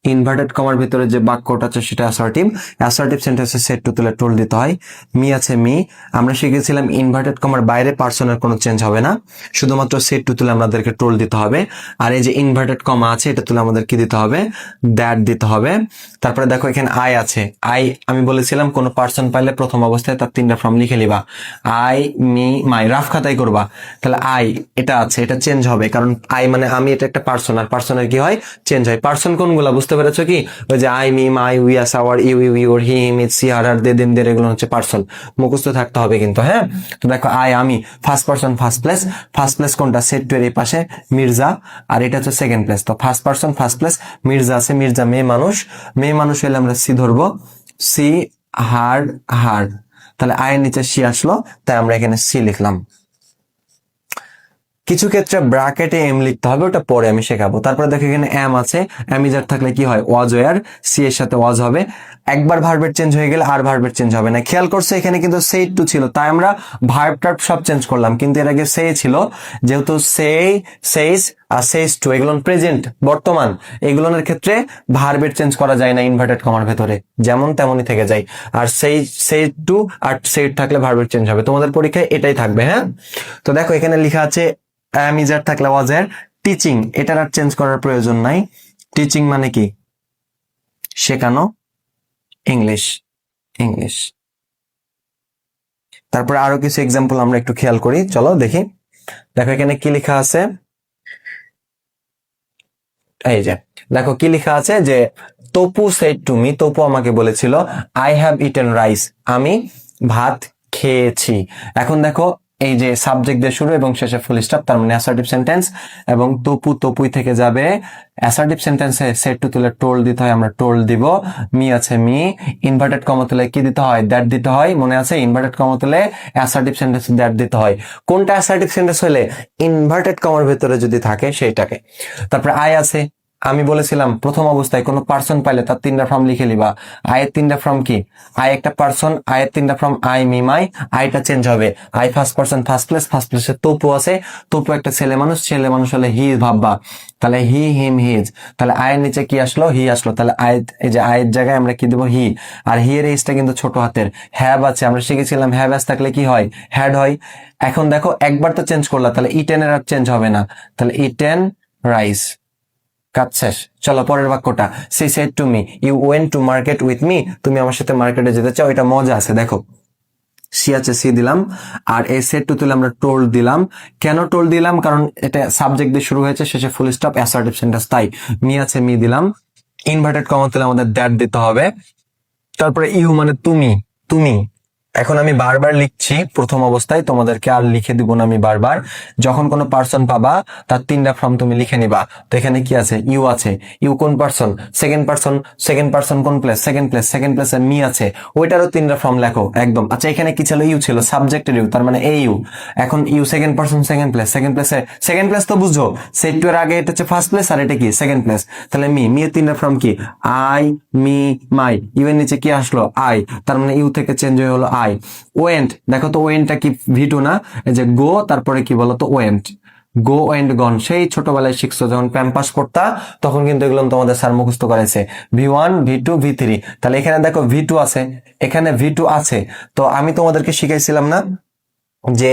ইনভার্টেড কমার ভিতরে যে বাক্যটা আছে সেটা অ্যাসার্টিভ, অ্যাসার্টিভ সেন্টেন্সে সেড টু তুলে টোল দিতে হয়। মি আছে, মি। আমরা শিখেছিলাম ইনভার্টেড কমার বাইরে পার্সনের কোনো চেঞ্জ হবে না, শুধুমাত্র সেড টু তুলে আমাদেরকে টোল দিতে হবে। আর এই যে ইনভার্টেড কমা আছে, এটা তুলে আমাদের কি দিতে হবে? দ্যাট দিতে হবে। তারপরে দেখো এখানে আই আছে, আই আমি বলেছিলাম কোনো পার্সন পাইলে প্রথম অবস্থায় তার তিনটা ফর্ম লিখে নিবা, আই, মি, মাই, রাফ খাতায় করবা। তাহলে আই এটা আছে, এটা চেঞ্জ হবে, কারণ আই মানে আমি, এটা একটা পার্সন, আর পার্সনের কি হয়? চেঞ্জ হয়। পার্সন কোনগুলা বুঝতে পেরেছো কি? ওই যে I, me, my, we, us, our, you, you, your, he, him, it, she, her, they, them, their, এগুলো হচ্ছে পার্সন, মুখস্থ থাকতে হবে কিন্তু, হ্যাঁ। তো দেখো আই আমি, first person first place, first place কোনটা? সেট টু এর এই পাশে মির্জা, আর এটা হচ্ছে সেকেন্ড প্লেস। তো first person first place, Mirza আছে, মির্জা মেয়ে মানুষ, মেয়ে মানুষ হলে আমরা সি ধরবো, সি, হার, হার। তাহলে আয়ের নিচে সি আসলো, তাই আমরা এখানে সি লিখলাম। কিছু ক্ষেত্রে ব্র্যাকেটে এম লিখতে হবে, ওটা পরে আমি শেখাবো। তারপরে দেখো এখানে এম আছে, অ্যামিজার থাকলে কি হয়? ওয়াজ ওয়ার, সি এর সাথে ওয়াজ হবে। একবার ভার্বের চেঞ্জ হয়ে গেলে আর ভার্বের চেঞ্জ হবে না। খেয়াল করছে এখানে কিন্তু সেইড টু ছিল, তাই আমরা ভার্ব টার্ব সব চেঞ্জ করলাম, কিন্তু এর আগে সে ছিল, যেহেতু সে, সেইস আর সেইস টু এগুলো প্রেজেন্ট, বর্তমান, এগুলোর ক্ষেত্রে ভার্বের চেঞ্জ করা যায় না ইনভার্টেড কমার ভেতরে, যেমন তেমনই থেকে যায়। আর সেই টু আর সেইড থাকলে ভার্বের চেঞ্জ হবে। তোমাদের পরীক্ষায় এটাই থাকবে, হ্যাঁ। তো দেখো এখানে লেখা আছে অ্যামিজার থাকলে ওয়াজের, টিচিং, এটার আর চেঞ্জ করার প্রয়োজন নাই। টিচিং মানে কি? শেখানো, ইংলিশ, ইংলিশ। তারপরে আরো কিছু এক্সাম্পল আমরা একটু খেয়াল করি, চলো দেখি। দেখো এখানে কি লেখা আছে, এই যে দেখো কি লেখা আছে যে Tapu said to me, Tapu আমাকে বলেছিল আই হ্যাভ ইটেন রাইস, আমি ভাত খেয়েছি। এখন দেখো এই যে সাবজেক্ট দিয়ে শুরু এবং শেষে ফুল স্টপ, তার মানে অ্যাসার্টিভ সেন্টেন্স। এবং তপু তপুই থেকে যাবে, অ্যাসার্টিভ সেন্টেন্সে সেড টু তুলে টোল্ড দিতে হয়, আমরা টোল্ড দিব। মি আছে মি, ইনভার্টেড কমা তুলে কি দিতে হয়? দ্যাট দিতে হয়, মনে আছে? ইনভার্টেড কমা তুলে অ্যাসার্টিভ সেন্টেন্স দ্যাট দিতে হয়। কোনটা অ্যাসার্টিভ সেন্টেন্স হলে? ইনভার্টেড কমার ভেতরে যদি থাকে সেইটাকে। তারপরে আই আছে, আমি বলেছিলাম প্রথম অবস্থায় কোনো পার্সন পাইলে তার 3টা ফর্ম লিখে লিবা। আয়ের 3টা ফর্ম কি? আই একটা পার্সন, আয়ের 3টা ফর্ম আই মি মাই, আইটা চেঞ্জ হবে। I first person first place, first প্লেসে তপু আছে, তপু একটা ছেলে মানুষ, ছেলে মানুষ হলে হি ভাববা, তাহলে হি হিম হিজ। তাহলে আয়ের নিচে কি আসলো? হি আসলো। তাহলে আই, এই যে আয়ের জায়গায় আমরা কি দেবো? হি। আর হি এর এইজটা কিন্তু ছোট হাতের। হ্যাভ আছে, আমরা শিখেছিলাম হ্যাভ অ্যাজ থাকলে কি হয়? হ্যাড হয়। এখন দেখো একবার তো চেঞ্জ করলা, তাহলে ইটেনের আর চেঞ্জ হবে না, তাহলে ইটেন রাইস। কাজ শেষ। চলো পরের বাক্যটা, she said to me you went to market with me, তুমি আমার সাথে মার্কেটে যেতে চাও। এটা মজা আছে, দেখো সি আছে, সি দিলাম, আর এই সেড টু তুলে আমরা টোল্ড দিলাম। কেন টোল্ড দিলাম? কারণ এটা সাবজেক্ট দিয়ে শুরু হয়েছে, শেষে ফুল স্টপ, অ্যাসার্টিভ সেন্টেন্স, তাই। মি আছে, মি দিলাম। ইনভার্টেড কমা তুলে আমাদের দ্যাট দিতে হবে। তারপরে ইউ মানে তুমি, তুমি। এখন আমি বারবার লিখছি প্রথম অবস্থায়, তোমাদেরকে আর লিখে দিব না আমি বারবার। যখন কোনো পার্সন পাবা তার 3টা ফর্ম তুমি লিখে নিবা। তো এখানে কি আছে? ইউ আছে, ইউ কোন person? Second person, second person কোন প্লেস? সেকেন্ড প্লেস, সেকেন্ড প্লেসে মি আছে, ওইটারও 3টা ফর্ম লেখো একদম। আচ্ছা এখানে কি ছিল? ইউ ছিল, সাবজেক্টের ইউ, তার মানে এই ইউ। এখন you second person second place, second প্লেসে, সেকেন্ড প্লেস তো বুঝো, সেট টু এর আগে এটা হচ্ছে ফার্স্ট প্লেস আর এটা কি? Second place. তাহলে মি, মি এর 3টা ফর্ম কি? আই মি মাই, ইউ এর নিচে কি আসলো? আই, তার মানে ইউ থেকে চেঞ্জ হয়ে হলো আই। ওয়েন্ট, দেখো তো ওয়েন্টটা কি? ভিটু না? এই যে গো, তারপরে কি বলতো? ওয়েন্ট। গো এন্ড গন, সেই ছোটবেলায় শিখছো যখন প্যাম্পাস পড়তা, তখন কিন্তু এগুলো তোমাদের স্যার মুখস্থ করাইছে। ভি1, ভি2, ভি3। তাহলে এখানে দেখো ভি2 আছে, এখানে ভি2 আছে। তো আমি তোমাদেরকে শিখাইছিলাম না যে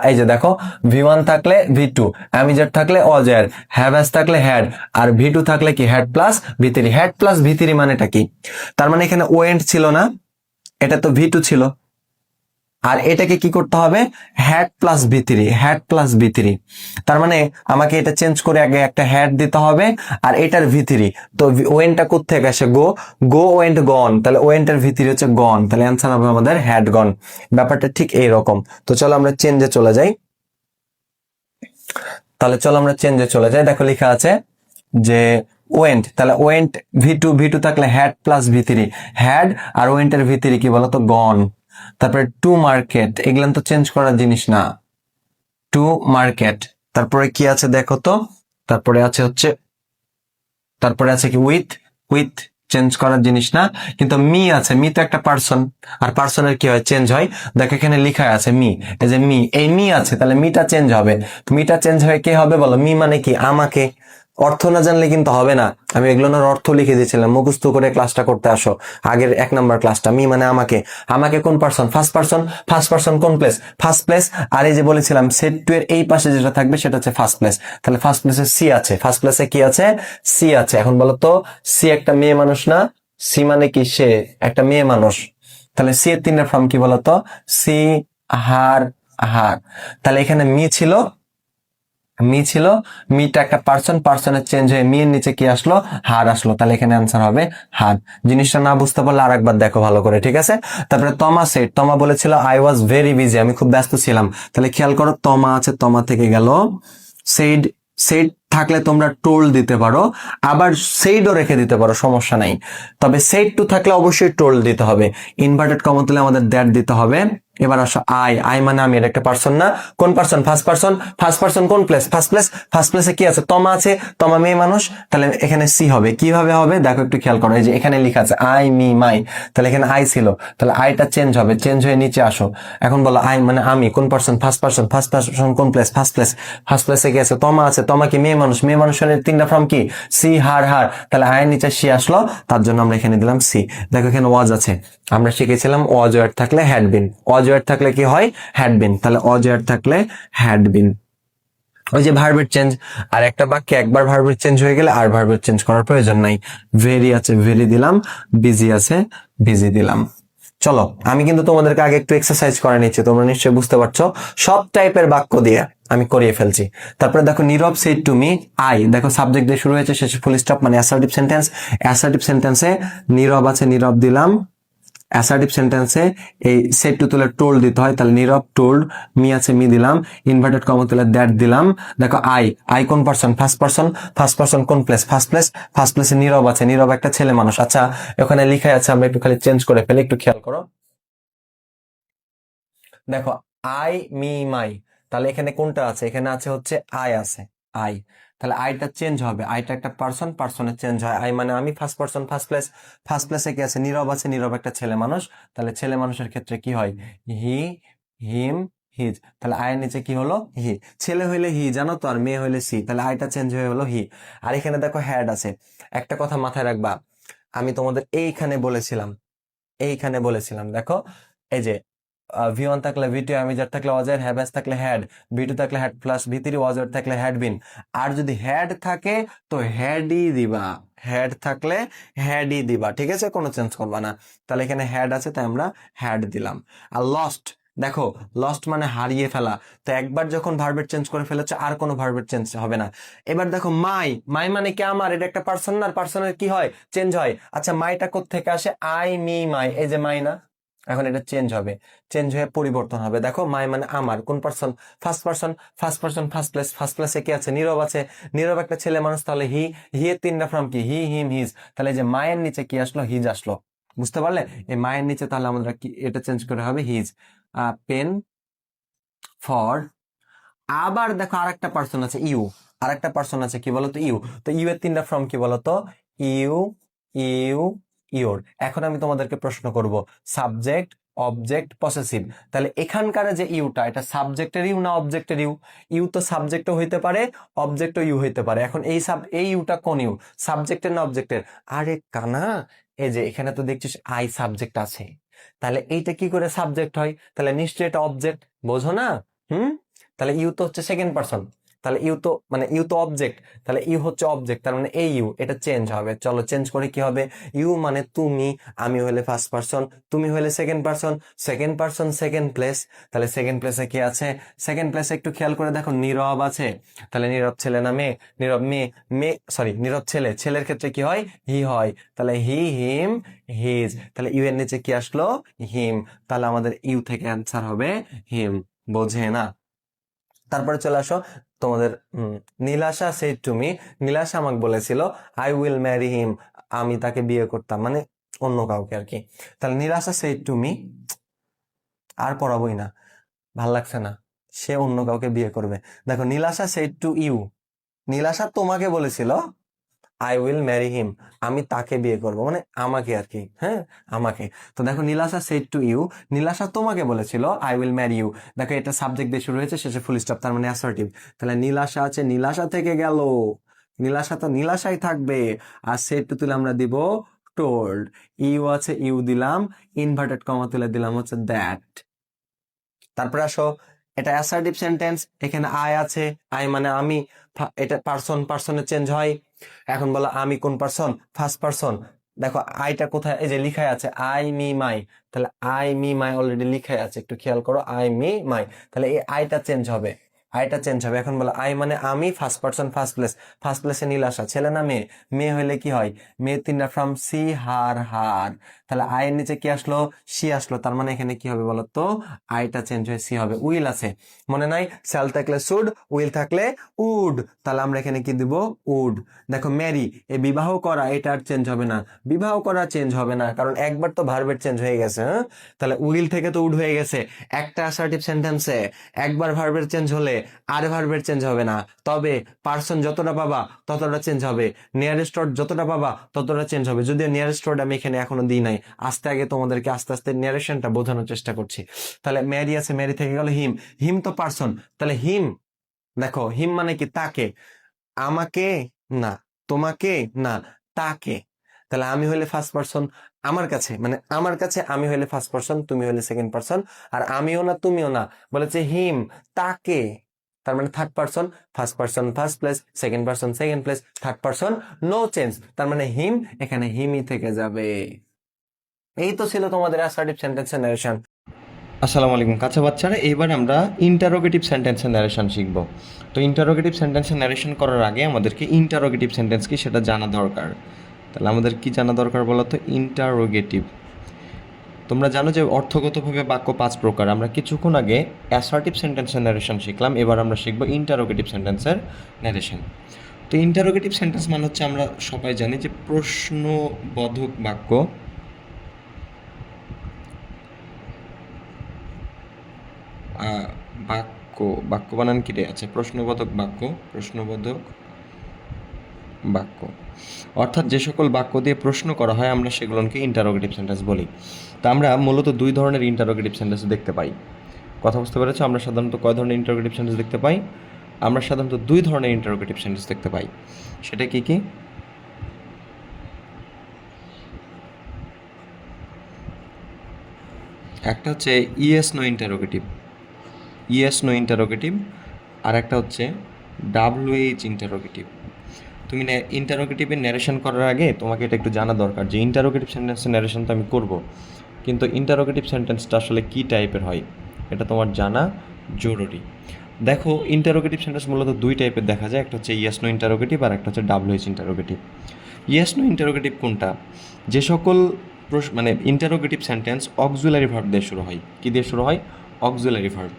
এই যে দেখো ভি1 থাকলে ভি2, অ্যামিজার থাকলে অজার, হ্যাভ হ্যাজ থাকলে হ্যাড, আর ভি2 থাকলে কি? হ্যাড প্লাস ভি3। হ্যাড প্লাস ভি3 মানেটা কি? তার মানে এখানে ওয়েন্ট ছিল না, এটা তো ভি2 ছিল, আর এটাকে কি করতে হবে? হ্যাড প্লাস ভি3, হ্যাড প্লাস ভি3। তার মানে আমাকে এটা চেঞ্জ করে আগে একটা হ্যাড দিতে হবে, আর এটার ভি3। তো ওয়েনটা কোথেকে আসে? গো, গো ওয়েন্ট গন, তাহলে ওয়েন্টের ভি3 হচ্ছে গন, তাহলে অ্যান্সার হবে আমাদের হ্যাড গন। ব্যাপারটা ঠিক এইরকম। তো চলো আমরা চেঞ্জে চলে যাই। তাহলে চলো আমরা চেঞ্জে চলে যাই। দেখো লেখা আছে যে ওয়েন্ট, তাহলে ওয়েন্ট ভি2, ভি2 থাকলে হ্যাড প্লাস ভি3, হ্যাড, আর ওয়েন্টের ভি3 কি বলতো? গন। তারপরে টু মার্কেট, এগুলো তো চেঞ্জ করার জিনিস না, টু মার্কেট। তারপরে কি আছে দেখো তো? তারপরে আছে হচ্ছে, তারপরে আছে কি? উইথ, উইথ চেঞ্জ করার জিনিস না, কিন্তু মি আছে, মি তো একটা পার্সন, আর পার্সনের কি হয়? চেঞ্জ হয়। দেখো এখানে লেখা আছে মি, এই যে মি, এই মি আছে, তাহলে মিটা চেঞ্জ হবে। মিটা চেঞ্জ হয়ে কে হবে বলো? মি মানে কি? আমাকে। অর্থ না জানলে কিন্তু হবে না, আমি এগুলোর অর্থ লিখে দিয়েছিলাম, মুখস্থ করে ক্লাসটা করতে আসো। আগের 1 নাম্বার ক্লাসটা। মি মানে আমাকে, আমাকে কোন person? First person, first person কোন প্লেস? First place. আর এই যে বলেছিলাম সেট টু এর এই পাশে যেটা থাকবে সেটা হচ্ছে ফার্স্ট প্লেস, তাহলে ফার্স্ট প্লেসে সি আছে, ফার্স্ট প্লেসে কি আছে? সি আছে। এখন বলো তো, সি একটা মেয়ে মানুষ না? সি মানে কি? সে একটা মেয়ে মানুষ। তাহলে সি এর 3টা ফর্ম কি বলতো? সি, হার, হার। তাহলে এখানে মি ছিল, মি ছিল, মিটা একটা পার্সন, পার্সনের চেঞ্জ হয়ে মি এর নিচে কি আসলো? হার আসলো। তাহলে এখানে আনসার হবে হার। জিনিসটা না বুঝতে পারলে আরেকবার দেখো ভালো করে, ঠিক আছে? তারপরে তমা সেড, তমা বলেছিল আই ওয়াজ ভেরি বিজি, আমি খুব ব্যস্ত ছিলাম। তাহলে খেয়াল করো, তমা আছে, তমা থেকে গেল সেড। সেড থাকলে তোমরা টোল্ড দিতে পারো, আবার সেইডও রেখে দিতে পারো, সমস্যা নাই। তবে সেড টু থাকলে অবশ্যই টোল্ড দিতে হবে। ইনভার্টেড কমা তুলে আমাদের দ্যাট দিতে হবে। এবার আসো আই, আই মানে আমি, এটা একটা পার্সন না? কোন person? First person, first person কোন প্লেস? ফার্স্ট প্লেস, ফার্স্ট প্লেসে কি আছে? তমা আছে, তমা মেয়ে মানুষ, তাহলে এখানে সি হবে। কিভাবে হবে দেখো একটু খেয়াল করো, এই যে এখানে লেখা আছে আই মি মাই, তাহলে এখানে আই ছিল, তাহলে আইটা চেঞ্জ হবে, চেঞ্জ হয়ে নিচে আসো। এখন বলো আই মানে আমি, কোন person? First person, first person কোন প্লেস? ফার্স্ট প্লেস, ফার্স্ট প্লেসে কি আছে? তমা আছে, তমা কি? মেয়ে মানুষ, মেয়ে মানুষের 3টা ফর্ম কি? সি, হার, হার। তাহলে আয়ের নিচে সি আসলো, তার জন্য আমরা এখানে দিলাম সি। দেখো এখানে ওয়াজ আছে, আমরা শিখেছিলাম ওয়াজ ওয়ার থাকলে হ্যাড বিন, ওয়াজ ওয়ার থাকলে কি হয়? Had been. তাহলে ওয়াজ ওয়ার থাকলে হ্যাড বিন। ওই যে ভার্বের চেঞ্জ, আর একটা বাক্যে একবার ভার্বের চেঞ্জ হয়ে গেলে আর ভার্বের চেঞ্জ করার প্রয়োজন নাই। ভেরি আছে ভেরি দিলাম, বিজি আছে বিজি দিলাম। চলো আমি কিন্তু তোমাদেরকে আগে একটু এক্সারসাইজ করে নিচ্ছি, তোমরা নিশ্চয়ই বুঝতে পারছো। সব টাইপের বাক্য দিয়ে আমি করিয়ে ফেলছি। তারপরে দেখো নীরব সেড টু মি আই, দেখো সাবজেক্ট দিয়ে শুরু হয়েছে, শেষে ফুল স্টপ মানে অ্যাসার্টিভ সেন্টেন্স। অ্যাসার্টিভ সেন্টেন্সে নীরব আছে নীরব দিলাম, অ্যাসার্টিভ সেন্টেন্সে এই সেড টু তুলে টোল্ড দিতে হয়, তাহলে নীরব টোল্ড, মি আছে মি দিলাম, ইনভার্টেড কমা তুলে দ্যাট দিলাম। দেখো আই, আই কোন person? First person. First person কোন প্লেস? First place. ফার্স্ট প্লেসে নীরব আছে, নীরব একটা ছেলে মানুষ। আচ্ছা ওখানে লিখা আছে, আমরা একটু খালি চেঞ্জ করে ফেলি, একটু খেয়াল করো। দেখো আই মি মাই, তাহলে এখানে কোনটা আছে? এখানে আছে হচ্ছে আই আছে, আই। তাহলে আইটা চেঞ্জ হবে, আইটা একটা পার্সন, পার্সনের চেঞ্জ হয়। আই মানে আমি, first person first place. First প্লেসে কি আছে? নীরব আছে, নীরব একটা ছেলে মানুষ। তাহলে ছেলে মানুষের ক্ষেত্রে কি হয়? হি, হিম, হিজ। তাহলে আয়ের নিচে কি হলো? হি। ছেলে হইলে হি জানো তো, আর মেয়ে হইলে সি, তাহলে আইটা চেঞ্জ হয়ে হলো হি। আর এখানে দেখো হ্যাড আছে। একটা কথা মাথায় রাখবা, আমি তোমাদের এইখানে বলেছিলাম দেখো, এই যে ভি ওয়ান থাকলে ভি টু, অ্যামিজার থাকলে ওয়াজার, হ্যাভ থাকলে হ্যাড, ভি টু থাকলে হ্যাড প্লাস ভি থ্রি, ওয়াজার থাকলে হ্যাড বিন। আর যদি হ্যাড থাকে তো হ্যাডই দিবা, হ্যাড থাকলে হ্যাডই দিবা, ঠিক আছে, কোনো চেঞ্জ করবা না। তাহলে এখানে হ্যাড আছে তাই আমরা হ্যাড দিলাম। আর লস্ট, দেখো লস্ট মানে হারিয়ে ফেলা, তো একবার যখন ভার্বের চেঞ্জ করে ফেলেছে আর কোনো ভার্বের চেঞ্জ হবে না। এবার দেখো মাই, মাই মানে কি আমার, এটা একটা পার্সন না, পার্সনের কি হয়? চেঞ্জ হয়। আচ্ছা মাইটা কোত্থেকে আসে? আই মি মাই, এই যে মাই না, এখন এটা চেঞ্জ হবে, চেঞ্জ হয়ে পরিবর্তন হবে। দেখো মাই মানে আমার, কোন person? First person. First person first place, first প্লেসে কি আছে? নীরব আছে, নীরব একটা ছেলে মানুষ, তাহলে হি, হি এর তিনটা ফর্ম কি? হি হিম হিজ। তাহলে এই যে মায়ের নিচে কি আসলো? হিজ আসলো। বুঝতে পারলে? এই মায়ের নিচে তাহলে আমরা কি এটা চেঞ্জ করে হবে হিজ। Pen for. আবার দেখো আরেকটা পার্সন আছে ইউ, আরেকটা পার্সন আছে কি বলতো? ইউ। তো ইউ এর তিনটা ফর্ম কি বলতো? You, you, your. এখন আমি তোমাদেরকে প্রশ্ন করব, সাবজেক্ট, অবজেক্ট, পসেসিভ। তাহলে এখানকার যে ইউটা, এটা সাবজেক্টের ইউ না অবজেক্টের ইউ? ইউ তো সাবজেক্টও হইতে পারে, অবজেক্টও ইউ হইতে পারে। এখন এই ইউটা কোন ইউ? সাবজেক্টের না অবজেক্টের? আরে কানা, এই যে এখানে তো দেখছিস আই সাবজেক্ট আছে, তাহলে এইটা কি করে সাবজেক্ট হয়? তাহলে নিশ্চয়ই এটা অবজেক্ট, বোঝো না? হুম। তাহলে ইউ তো হচ্ছে সেকেন্ড পারসন, তাহলে ইউ তো অবজেক্ট, তাহলে ইউ হচ্ছে অবজেক্ট, তার মানে এই ইউ, এটা চেঞ্জ হবে। চলো চেঞ্জ করে কি হবে? ইউ মানে তুমি, আমি হলে ফার্স্ট পারসন, তুমি হলে second person, second person second place. তাহলে সেকেন্ড প্লেসে কি আছে? সেকেন্ড প্লেসে একটু খেয়াল করে দেখো, নীরব আছে, তাহলে নীরব ছেলে না মেয়ে? নীরব মেয়ে, সরি নীরব ছেলে, ছেলের ক্ষেত্রে কি হয়? হি হয়, তাহলে হি হিম হিজ। তাহলে ইউ এর নিচে কি আসলো? হিম। তাহলে আমাদের ইউ থেকে অ্যান্সার হবে হিম। বোঝে না? তারপরে চলে আসো তোমাদের Nilasha said to me, Nilasha আমাকে বলেছিল আই উইল ম্যারি হিম, আমি তাকে বিয়ে করতাম, মানে অন্য কাউকে আর কি। তাহলে নীলাশা সেড টু মি, আর পড়াবোই না, ভাল লাগছে না, সে অন্য কাউকে বিয়ে করবে। দেখো Nilasha said to you, Nilasha তোমাকে বলেছিল আই উইল ম্যারি হিম, আমি তাকে বিয়ে করব, মানে আমাকে আর কি, হ্যাঁ আমাকে। তো দেখো Nilasha said to you, Nilasha তোমাকে বলেছিল আই উইল ম্যারি ইউ। দেখো এটা সাবজেক্ট দিয়ে শুরু হয়েছে, শেষে ফুল স্টপ, তার মানে অ্যাসার্টিভ। তাহলে নীলাশা আছে, নীলাশা থেকে গেল, নীলাশা তো নীলাশাই থাকবে। আর সেড টু তুলে আমরা দিব টোল্ড, ইউ আছে ইউ দিলাম, ইনভার্টেড কমা তুলে দিলাম হচ্ছে দ্যাট। তারপরে আসো, এটা অ্যাসার্টিভ সেন্টেন্স, এখানে আই আছে, আই মানে আমি, এটা পার্সন, পার্সনের চেঞ্জ হয়। এখন বলো আমি কোন পার্সন? First person. দেখো আইটা কোথায়? এই যে লিখাই আছে আই মি মাই, তাহলে আই মি মাই অলরেডি লিখাই আছে, একটু খেয়াল করো আই মি মাই। তাহলে এই আইটা চেঞ্জ হবে, আইটা চেঞ্জ হবে। এখন বলো আই মানে আমি, first person first place, first প্লেসে নীলাশা, ছেলে না মেয়ে? মেয়ে হইলে কি হয়? মেয়ে তিনটা ফ্রম সি হার হার, তাহলে আয়ের নিচে কি আসলো? সি আসলো, তার মানে এখানে কি হবে বলো তো? আইটা চেঞ্জ হয়ে সি হবে। উইল আছে, মনে নাই? স্যাল থাকলে শুড, উইল থাকলে উড, তাহলে আমরা এখানে কি দিব? উড। দেখো ম্যারি, এ বিবাহ করা, এটা আর চেঞ্জ হবে না, বিবাহ করা চেঞ্জ হবে না, কারণ একবার তো ভার্বের চেঞ্জ হয়ে গেছে, হ্যাঁ। তাহলে উইল থেকে তো উড হয়ে গেছে। একটা অ্যাসার্টিভ সেন্টেন্সে একবার ভার্বের চেঞ্জ হলে আর ভার্বের চেঞ্জ হবে না, তবে পার্সন যতটা পাবা ততটা চেঞ্জ হবে, নিয়ারেস্ট ওয়ার্ড যতটা পাবা ততটা চেঞ্জ হবে। যদিও নিয়ারেস্ট ওয়ার্ড আমি এখানে এখনো দিই নাই, আগে তোমাদেরকে আস্তে আস্তে ন্যারেশনটা বোঝানোর চেষ্টা করছি। তাহলে ম্যারি আছে, ম্যারি থেকে গেল হিম, হিম তো পার্সন, তাহলে হিম, দেখো হিম মানে কি? তাকে, আমাকে না, তোমাকে না, তাকে। তাহলে আমি হইলে ফার্স্ট পার্সন, আমার কাছে মানে আমার কাছে আমি হইলে ফার্স্ট পার্সন, তুমি হইলে সেকেন্ড পার্সন, আর আমিও না তুমিও না, বলেছে হিম, তাকে, তার মানে third person first place, second person second place, third person no change, তার মানে হিম, এখানে হিমই থেকে যাবে। এই তো ছিল তোমাদের অ্যাসার্টিভ সেন্টেন্সের নারেশন। আসসালামু আলাইকুম কাঁচা বাচ্চারা, এবার আমরা ইন্টারোগেটিভ সেন্টেন্সের ন্যারেশন শিখব। তো ইন্টারোগেটিভ সেন্টেন্সের ন্যারেশন করার আগে আমাদেরকে ইন্টারোগেটিভ সেন্টেন্স কি সেটা জানা দরকার। তাহলে আমাদের কি জানা দরকার বলো তো? ইন্টারোগেটিভ। তোমরা জানো যে অর্থগতভাবে বাক্য 5 প্রকার। আমরা কিছুক্ষণ আগে অ্যাসার্টিভ সেন্টেন্সের ন্যারেশন শিখলাম, এবার আমরা শিখব ইন্টারোগেটিভ সেন্টেন্সের ন্যারেশন। তো ইন্টারোগেটিভ সেন্টেন্স মানে হচ্ছে, আমরা সবাই জানি যে প্রশ্নবোধক বাক্য, বাক্য বাক্য বানান কি রে? আচ্ছা, প্রশ্নবোধক বাক্য, প্রশ্নবোধক বাক্য অর্থাৎ যে সকল বাক্য দিয়ে প্রশ্ন করা হয় আমরা সেগুলোকে ইন্টারোগেটিভ সেন্টেন্স বলি। তা আমরা মূলত 2 ধরনের ইন্টারোগেটিভ সেন্টেন্স দেখতে পাই। কথা বুঝতে পেরেছো? আমরা সাধারণত কয় ধরনের ইন্টারোগেটিভ সেন্টেন্স দেখতে পাই? আমরা সাধারণত 2 ধরনের ইন্টারোগেটিভ সেন্টেন্স দেখতে পাই। সেটা কি কি? একটা হচ্ছে yes no interrogative, yes no interrogative, আর একটা হচ্ছে WH ইন্টারোগেটিভ। তুমি ইন্টারোগেটিভের ন্যারেশন করার আগে তোমাকে এটা একটু জানা দরকার যে ইন্টারোগেটিভ সেন্টেন্সের ন্যারেশন তো আমি করব, কিন্তু ইন্টারোগেটিভ সেন্টেন্সটা আসলে কী টাইপের হয় এটা তোমার জানা জরুরি। দেখো, ইন্টারোগেটিভ সেন্টেন্স মূলত 2 টাইপের দেখা যায়, একটা হচ্ছে ইয়েস নো ইন্টারোগেটিভ আর একটা হচ্ছে WH interrogative. Yes no interrogative কোনটা? যে সকল মানে ইন্টারোগেটিভ সেন্টেন্স অক্সিলারি ভার্ব দিয়ে শুরু হয়। কী দিয়ে শুরু হয়? Auxiliary verb.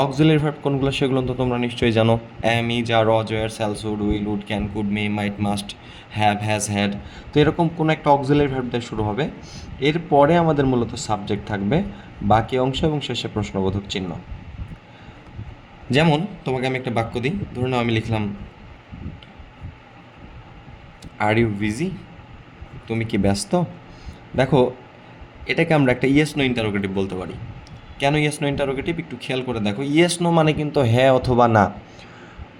অক্সিলারি ভার্ব কোনগুলো সেগুলো তো তোমরা নিশ্চয়ই জানো। Am, is, are, was, were, shall, should, will, would, can, could, may, might, must, have, has, had. তো এরকম কোনো একটা অক্সিলারি ভার্ব দিয়ে শুরু হবে, এরপরে আমাদের মূলত সাবজেক্ট থাকবে, বাকি অংশ এবং শেষে প্রশ্নবোধক চিহ্ন। যেমন তোমাকে আমি একটা বাক্য দিই, ধরে নাও আমি লিখলাম আর ইউ বিজি, তুমি কি ব্যস্ত? দেখো, এটাকে আমরা একটা ইয়েস নো ইন্টারোগেটিভ বলতে পারি। কেন ইয়েস নো ইন্টারোগেটিভ একটু খেয়াল করে দেখো। ইয়েস নো মানে কিন্তু হ্যাঁ অথবা না।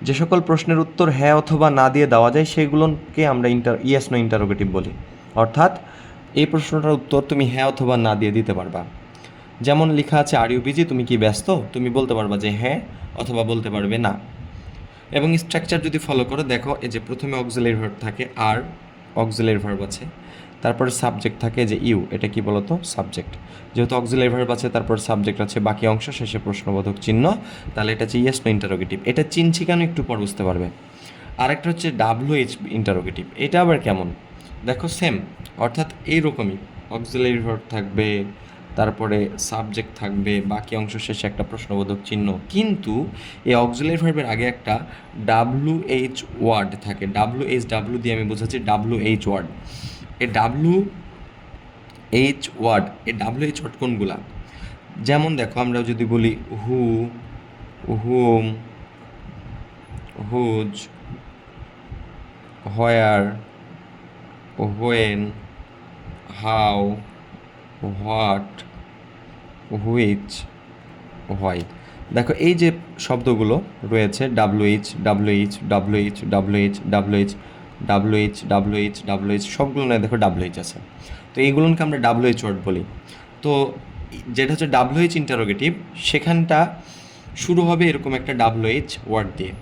যে সকল প্রশ্নের উত্তর হ্যাঁ অথবা না দিয়ে দেওয়া যায় সেগুলোকে আমরা ইয়েস নো ইন্টারোগেটিভ বলি। অর্থাৎ এই প্রশ্নটার উত্তর তুমি হ্যাঁ অথবা না দিয়ে দিতে পারবা। যেমন লেখা আছে আর ইউ বিজি, তুমি কি ব্যস্ত? তুমি বলতে পারবা যে হ্যাঁ, অথবা বলতে পারবে না। এবং স্ট্রাকচার যদি ফলো করো, দেখো এই যে প্রথমে অক্সিলারি ভার্ব থাকে, আর অক্সিলারি ভার্ব আছে, তারপরে সাবজেক্ট থাকে যে ইউ, এটা কি বলতো? সাবজেক্ট। যেহেতু অক্সিলারি ভার্ব আছে, তারপর সাবজেক্ট আছে, বাকি অংশ, শেষে প্রশ্নবোধক চিহ্ন, তাহলে এটা হচ্ছে ইয়েস নো ইন্টারোগেটিভ। এটা চিনছি কেন একটু পর বুঝতে পারবে। আরেকটা হচ্ছে WH ইন্টারোগেটিভ। এটা আবার কেমন? দেখো সেম, অর্থাৎ এইরকমই অক্সিলারি ভার্ব থাকবে, তারপরে সাবজেক্ট থাকবে, বাকি অংশ শেষে একটা প্রশ্নবোধক চিহ্ন, কিন্তু এই অক্সিলারি ভার্বের আগে একটা WH ওয়ার্ড থাকে। W দিয়ে আমি বোঝাচ্ছি WH ওয়ার্ড। এই WH ওয়ার্ড, এই WH ওয়ার্ড কোনগুলা? যেমন দেখো, আমরা যদি বলি who, whom, whose, where, when, how, what, which, why. দেখো এই যে শব্দগুলো রয়েছে WH সবগুলো না, দেখো WH আছে। তো এইগুলোকে আমরা WH ওয়ার্ড বলি। তো যেটা হচ্ছে WH ইন্টারোগেটিভ, সেখানটা শুরু হবে এরকম একটা WH ওয়ার্ড দিয়ে।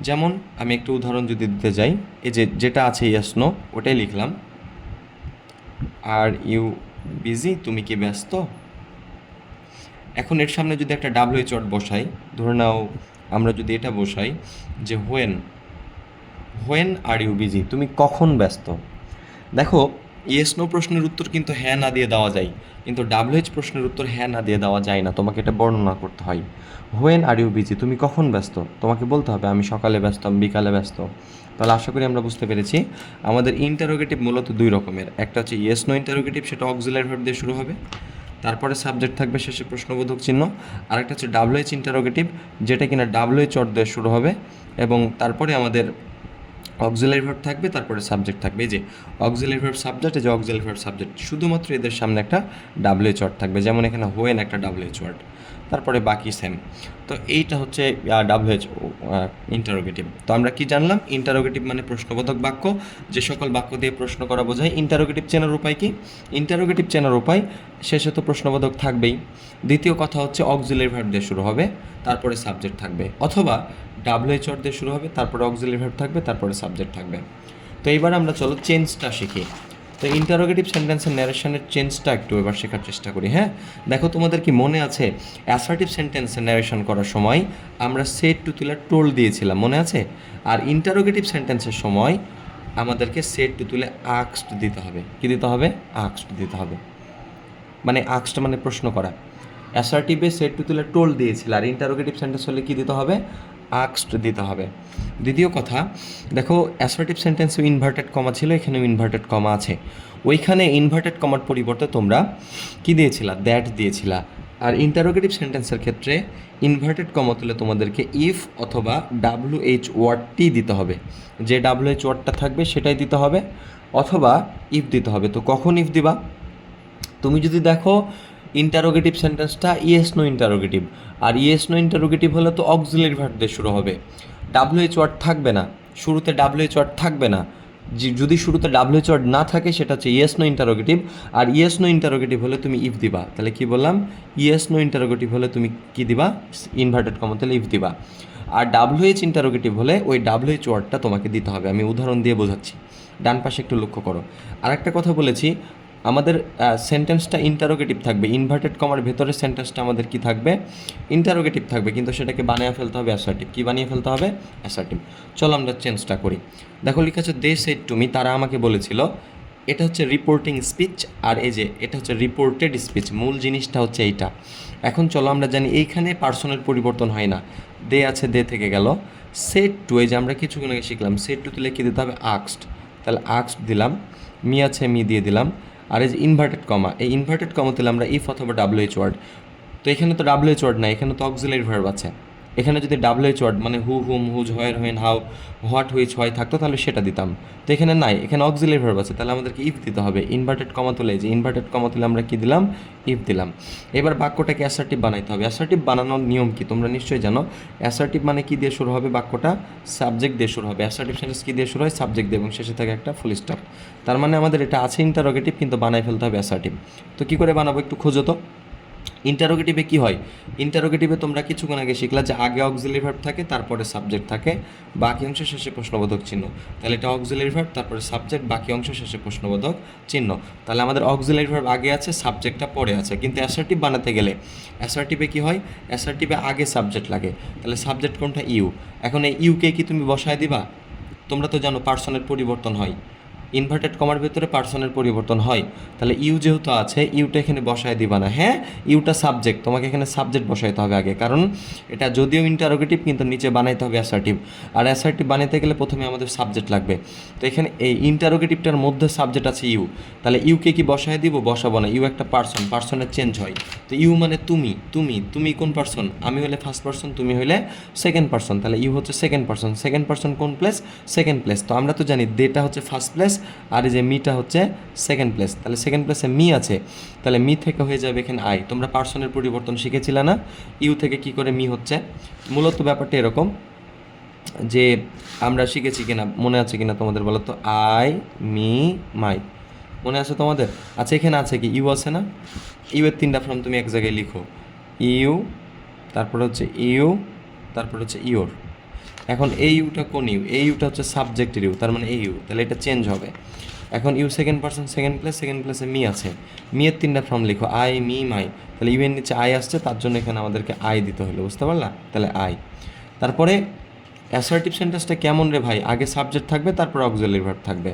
যেমন আমি একটু উদাহরণ যদি দিতে যাই, এই যে যেটা আছে ইয়েস নো, ওটাই লিখলাম আর ইউ বিজি, তুমি কি ব্যস্ত? এখন এর সামনে যদি একটা WH ওয়ার্ড বসাই, ধরে নাও আমরা যদি এটা বসাই যে হোয়েন আর ইউ বিজি, তুমি কখন ব্যস্ত? দেখো, ইয়েস নো প্রশ্নের উত্তর কিন্তু হ্যাঁ না দিয়ে দেওয়া যায়, কিন্তু WH প্রশ্নের উত্তর হ্যাঁ না দিয়ে দেওয়া যায় না, তোমাকে এটা বর্ণনা করতে হয়। হোয়েন আর ইউ বিজি, তুমি কখন ব্যস্ত? তোমাকে বলতে হবে আমি সকালে ব্যস্ত, আমি বিকালে ব্যস্ত। তাহলে আশা করি আমরা বুঝতে পেরেছি আমাদের ইন্টারোগেটিভ মূলত 2 রকমের। একটা হচ্ছে ইয়েস নো ইন্টারোগেটিভ, সেটা অক্সিলারি ভার্ব দিয়ে শুরু হবে, তারপরে সাবজেক্ট থাকবে, শেষে প্রশ্নবোধক চিহ্ন। আরেকটা হচ্ছে WH ইন্টারোগেটিভ, যেটা কিনা WH ওয়ার্ড দিয়ে শুরু হবে এবং তারপরে আমাদের অক্সিলারি ভার্ব থাকবে, তারপরে সাবজেক্ট থাকবে। এই যে অক্সিলারি ভার্ব সাবজেক্ট, এই যে অক্সিলারি ভার্ব সাবজেক্ট, শুধুমাত্র এদের সামনে একটা WH ওয়ার্ড থাকবে। যেমন এখানে হোয়েন একটা WH ওয়ার্ড, তারপরে বাকি সেম। তো এইটা হচ্ছে WH ইন্টারোগেটিভ। তো আমরা কি জানলাম? ইন্টারোগেটিভ মানে প্রশ্নবোধক বাক্য, যে সকল বাক্য দিয়ে প্রশ্ন করা বোঝায়। ইন্টারোগেটিভ চেনার উপায় কি? ইন্টারোগেটিভ চেনার উপায়, শেষে তো প্রশ্নবোধক থাকবেই। দ্বিতীয় কথা হচ্ছে অক্সিলারি ভার্ব দিয়ে শুরু হবে, তারপরে সাবজেক্ট থাকবে, অথবা WH ওয়ার্ড দিয়ে শুরু হবে, তারপরে অক্সিলারি ভার্ব থাকবে, তারপরে সাবজেক্ট থাকবে। তো এইবার আমরা চলো চেঞ্জটা শিখি। তো ইন্টারোগেটিভ সেন্টেন্সের ন্যারেশনের চেঞ্জটা একটু এবার শেখার চেষ্টা করি। হ্যাঁ, দেখো তোমাদের কি মনে আছে অ্যাসার্টিভ সেন্টেন্সের ন্যারেশন করার সময় আমরা সেড টু তুলে টোল দিয়েছিলাম, মনে আছে? আর ইন্টারোগেটিভ সেন্টেন্সের সময় আমাদেরকে সেড টু তুলে আক্সড দিতে হবে। কি দিতে হবে? আক্সড দিতে হবে। মানে আক্সড মানে প্রশ্ন করা। অ্যাসার্টিভে সেড টু তুলে টোল দিয়েছিল, আর ইন্টারোগেটিভ সেন্টেন্স হলে কি দিতে হবে? আক্সড দিতে হবে। দ্বিতীয় কথা, দেখো অ্যাসার্টিভ সেন্টেন্সে ইনভার্টেড কমা ছিল, এখানেও ইনভার্টেড কমা আছে। ওইখানে ইনভার্টেড কমার পরিবর্তে তোমরা কি দিয়েছিলা? দ্যাট দিয়েছিলা। আর ইন্টারোগেটিভ সেন্টেন্সের ক্ষেত্রে ইনভার্টেড কমা তুলে তোমাদেরকে ইফ অথবা WH ওয়ার্ডটি দিতে হবে। যে WH ওয়ার্ডটা থাকবে সেটাই দিতে হবে, অথবা ইফ দিতে হবে। তো কখন ইফ দিবা? তুমি যদি দেখো ইন্টারোগেটিভ সেন্টেন্সটা ইয়েস নো ইন্টারোগেটিভ, আর ইয়েস নো ইন্টারোগেটিভ হলে তো অক্সিলারি ভার্ব দিয়ে শুরু হবে, WH ওয়ার্ড থাকবে না, শুরুতে WH ওয়ার্ড থাকবে না। যদি শুরুতে WH ওয়ার্ড না থাকে সেটা হচ্ছে ইয়েস নো ইন্টারোগেটিভ, আর ইয়েস নো ইন্টারোগেটিভ হলে তুমি ইফ দিবা। তাহলে কি বললাম? ইয়েস নো ইন্টারোগেটিভ হলে তুমি কি দিবা? ইনভার্টেড কমা তাহলে ইফ দিবা। আর WH ইন্টারোগেটিভ হলে ওই WH ওয়ার্ডটা তোমাকে দিতে হবে। আমি উদাহরণ দিয়ে বোঝাচ্ছি, ডান পাশে একটু লক্ষ্য করো। আর একটা কথা বলেছি, আমাদের সেন্টেন্সটা ইন্টারোগেটিভ থাকবে, ইনভার্টেড কমার ভেতরে সেন্টেন্সটা আমাদের কি থাকবে? ইন্টারোগেটিভ থাকবে, কিন্তু সেটাকে বানিয়ে ফেলতে হবে অ্যাসার্টিভ। কি বানিয়ে ফেলতে হবে? অ্যাসার্টিভ। চলো আমরা চেঞ্জটা করি। দেখো লিখা আছে দে সেড টু মি, তারা আমাকে বলেছিল। এটা হচ্ছে রিপোর্টিং স্পিচ, আর এই যে এটা হচ্ছে রিপোর্টেড স্পিচ। মূল জিনিসটা হচ্ছে এইটা। এখন চলো আমরা জানি এইখানে পার্সনের পরিবর্তন হয় না, দে আছে, দে থেকে গেল। সেড টু, এই যে আমরা কিছুক্ষণ আগে শিখলাম, সেড টু তুলে কী দিতে হবে? আক্সড। তাহলে আক্সড দিলাম, মি আছে, মি দিয়ে দিলাম। আর এই যে ইনভার্টেড কমা, এই ইনভার্টেড কমা দিলে আমরা ইফ অথবা WH ওয়ার্ড। তো এখানে তো WH ওয়ার্ড নাই, এখানে তো অক্সিলারি ভার্ব আছে। এখানে যদি WH ওয়ার্ড মানে who, whom, whose, where, when, how, what, which, হয় থাকতো তাহলে সেটা দিতাম। তো এখানে নাই, এখানে অক্সিলারি ভার্ব আছে, তাহলে আমাদেরকে ইফ দিতে হবে। ইনভার্টেড কমা তুলে, যে ইনভার্টেড কমা তুলে আমরা কি দিলাম? ইফ দিলাম। এবার বাক্যটাকে অ্যাসার্টিভ বানাইতে হবে। অ্যাসার্টিভ বানানোর নিয়ম কি তোমরা নিশ্চয়ই জানো। অ্যাসার্টিভ মানে কি দিয়ে শুরু হবে? বাক্যটা সাবজেক্ট দিয়ে শুরু হবে। অ্যাসার্টিভ সেন্টেন্স কি দিয়ে শুরু হয়? সাবজেক্ট দিয়ে, এবং শেষে থাকে একটা ফুল স্টপ। তার মানে আমাদের এটা আছে ইন্টারোগেটিভ, কিন্তু বানাই ফেলতে হবে অ্যাসার্টিভ। তো কী করে বানাবো একটু খোঁজো তো। ইন্টারোগেটিভে কী হয়? ইন্টারোগেটিভে তোমরা কিছুক্ষণ আগে শিখলা যে আগে অক্সিলারি ভার্ব থাকে, তারপরে সাবজেক্ট থাকে, বাকি অংশ শেষে প্রশ্নবোধক চিহ্ন। তাহলে এটা অক্সিলারি ভার্ব, তারপরে সাবজেক্ট, বাকি অংশ শেষে প্রশ্নবোধক চিহ্ন। তাহলে আমাদের অক্সিলারি ভার্ব আগে আছে, সাবজেক্টটা পরে আছে। কিন্তু অ্যাসার্টিভ বানাতে গেলে অ্যাসার্টিভে কী হয়? অ্যাসার্টিভে আগে সাবজেক্ট লাগে। তাহলে সাবজেক্ট কোনটা? ইউ। এখন এই ইউকে কি তুমি বসায় দিবা? তোমরা তো জানো পার্সনের পরিবর্তন হয়, ইনভার্টেড কমার ভেতরে পার্সনের পরিবর্তন হয়। তাহলে ইউ যেহেতু আছে, ইউটা এখানে বসায় দিবা না। হ্যাঁ, ইউটা সাবজেক্ট, তোমাকে এখানে সাবজেক্ট বসাইতে হবে আগে, কারণ এটা যদিও ইন্টারোগেটিভ কিন্তু নিচে বানাইতে হবে অ্যাসার্টিভ। আর অ্যাসার্টিভ বানাইতে গেলে প্রথমে আমাদের সাবজেক্ট লাগবে। তো এখানে এই ইন্টারোগেটিভটার মধ্যে সাবজেক্ট আছে ইউ, তাহলে ইউকে কি বসায় দিব? বসাবো না। ইউ একটা পার্সন, পার্সনের চেঞ্জ হয়। তো ইউ মানে তুমি, তুমি তুমি কোন পার্সন? আমি হলে ফার্স্ট পার্সন, তুমি হলে সেকেন্ড পার্সন। তাহলে ইউ হচ্ছে সেকেন্ড পার্সন। সেকেন্ড পার্সন কোন প্লেস? Second place. তো আমরা তো জানি দেটা হচ্ছে ফার্স্ট প্লেস, আর এই যে মিটা হচ্ছে সেকেন্ড প্লেস। তাহলে সেকেন্ড প্লেসে মি আছে, তাহলে মি থেকে হয়ে যাবে এখানে আই। তোমরা পার্সনের পরিবর্তন শিখেছিলে না? ইউ থেকে কি করে মি হচ্ছে। মূলত ব্যাপারটা এরকম যে আমরা শিখেছি কিনা, মনে আছে কিনা তোমাদের বলো তো? আই, মি, মাই, মনে আছে তোমাদের? আচ্ছা, এখানে আছে কি? ইউ আছে না? ইউ এর 3টা ফর্ম তুমি এক জায়গায় লিখো, ইউ, তারপরে হচ্ছে ইউ, তারপরে হচ্ছে ইউর। এখন এই ইউটা কোন ইউ? এই ইউটা হচ্ছে সাবজেক্টের ইউ, তার মানে এই ইউ, তাহলে এটা চেঞ্জ হবে। এখন you second person, second place, second প্লেসে মি আছে, মি এর 3টা ফর্ম লিখো, আই, মি, মাই। তাহলে ইউ এর নিচে আই আসছে, তার জন্য এখানে আমাদেরকে আই দিতে হলো, বুঝতে পারলা? তাহলে আই। তারপরে অ্যাসার্টিভ সেন্টেন্সটা কেমন রে ভাই? আগে সাবজেক্ট থাকবে, তারপর অক্সিলারি ভার্ব থাকবে।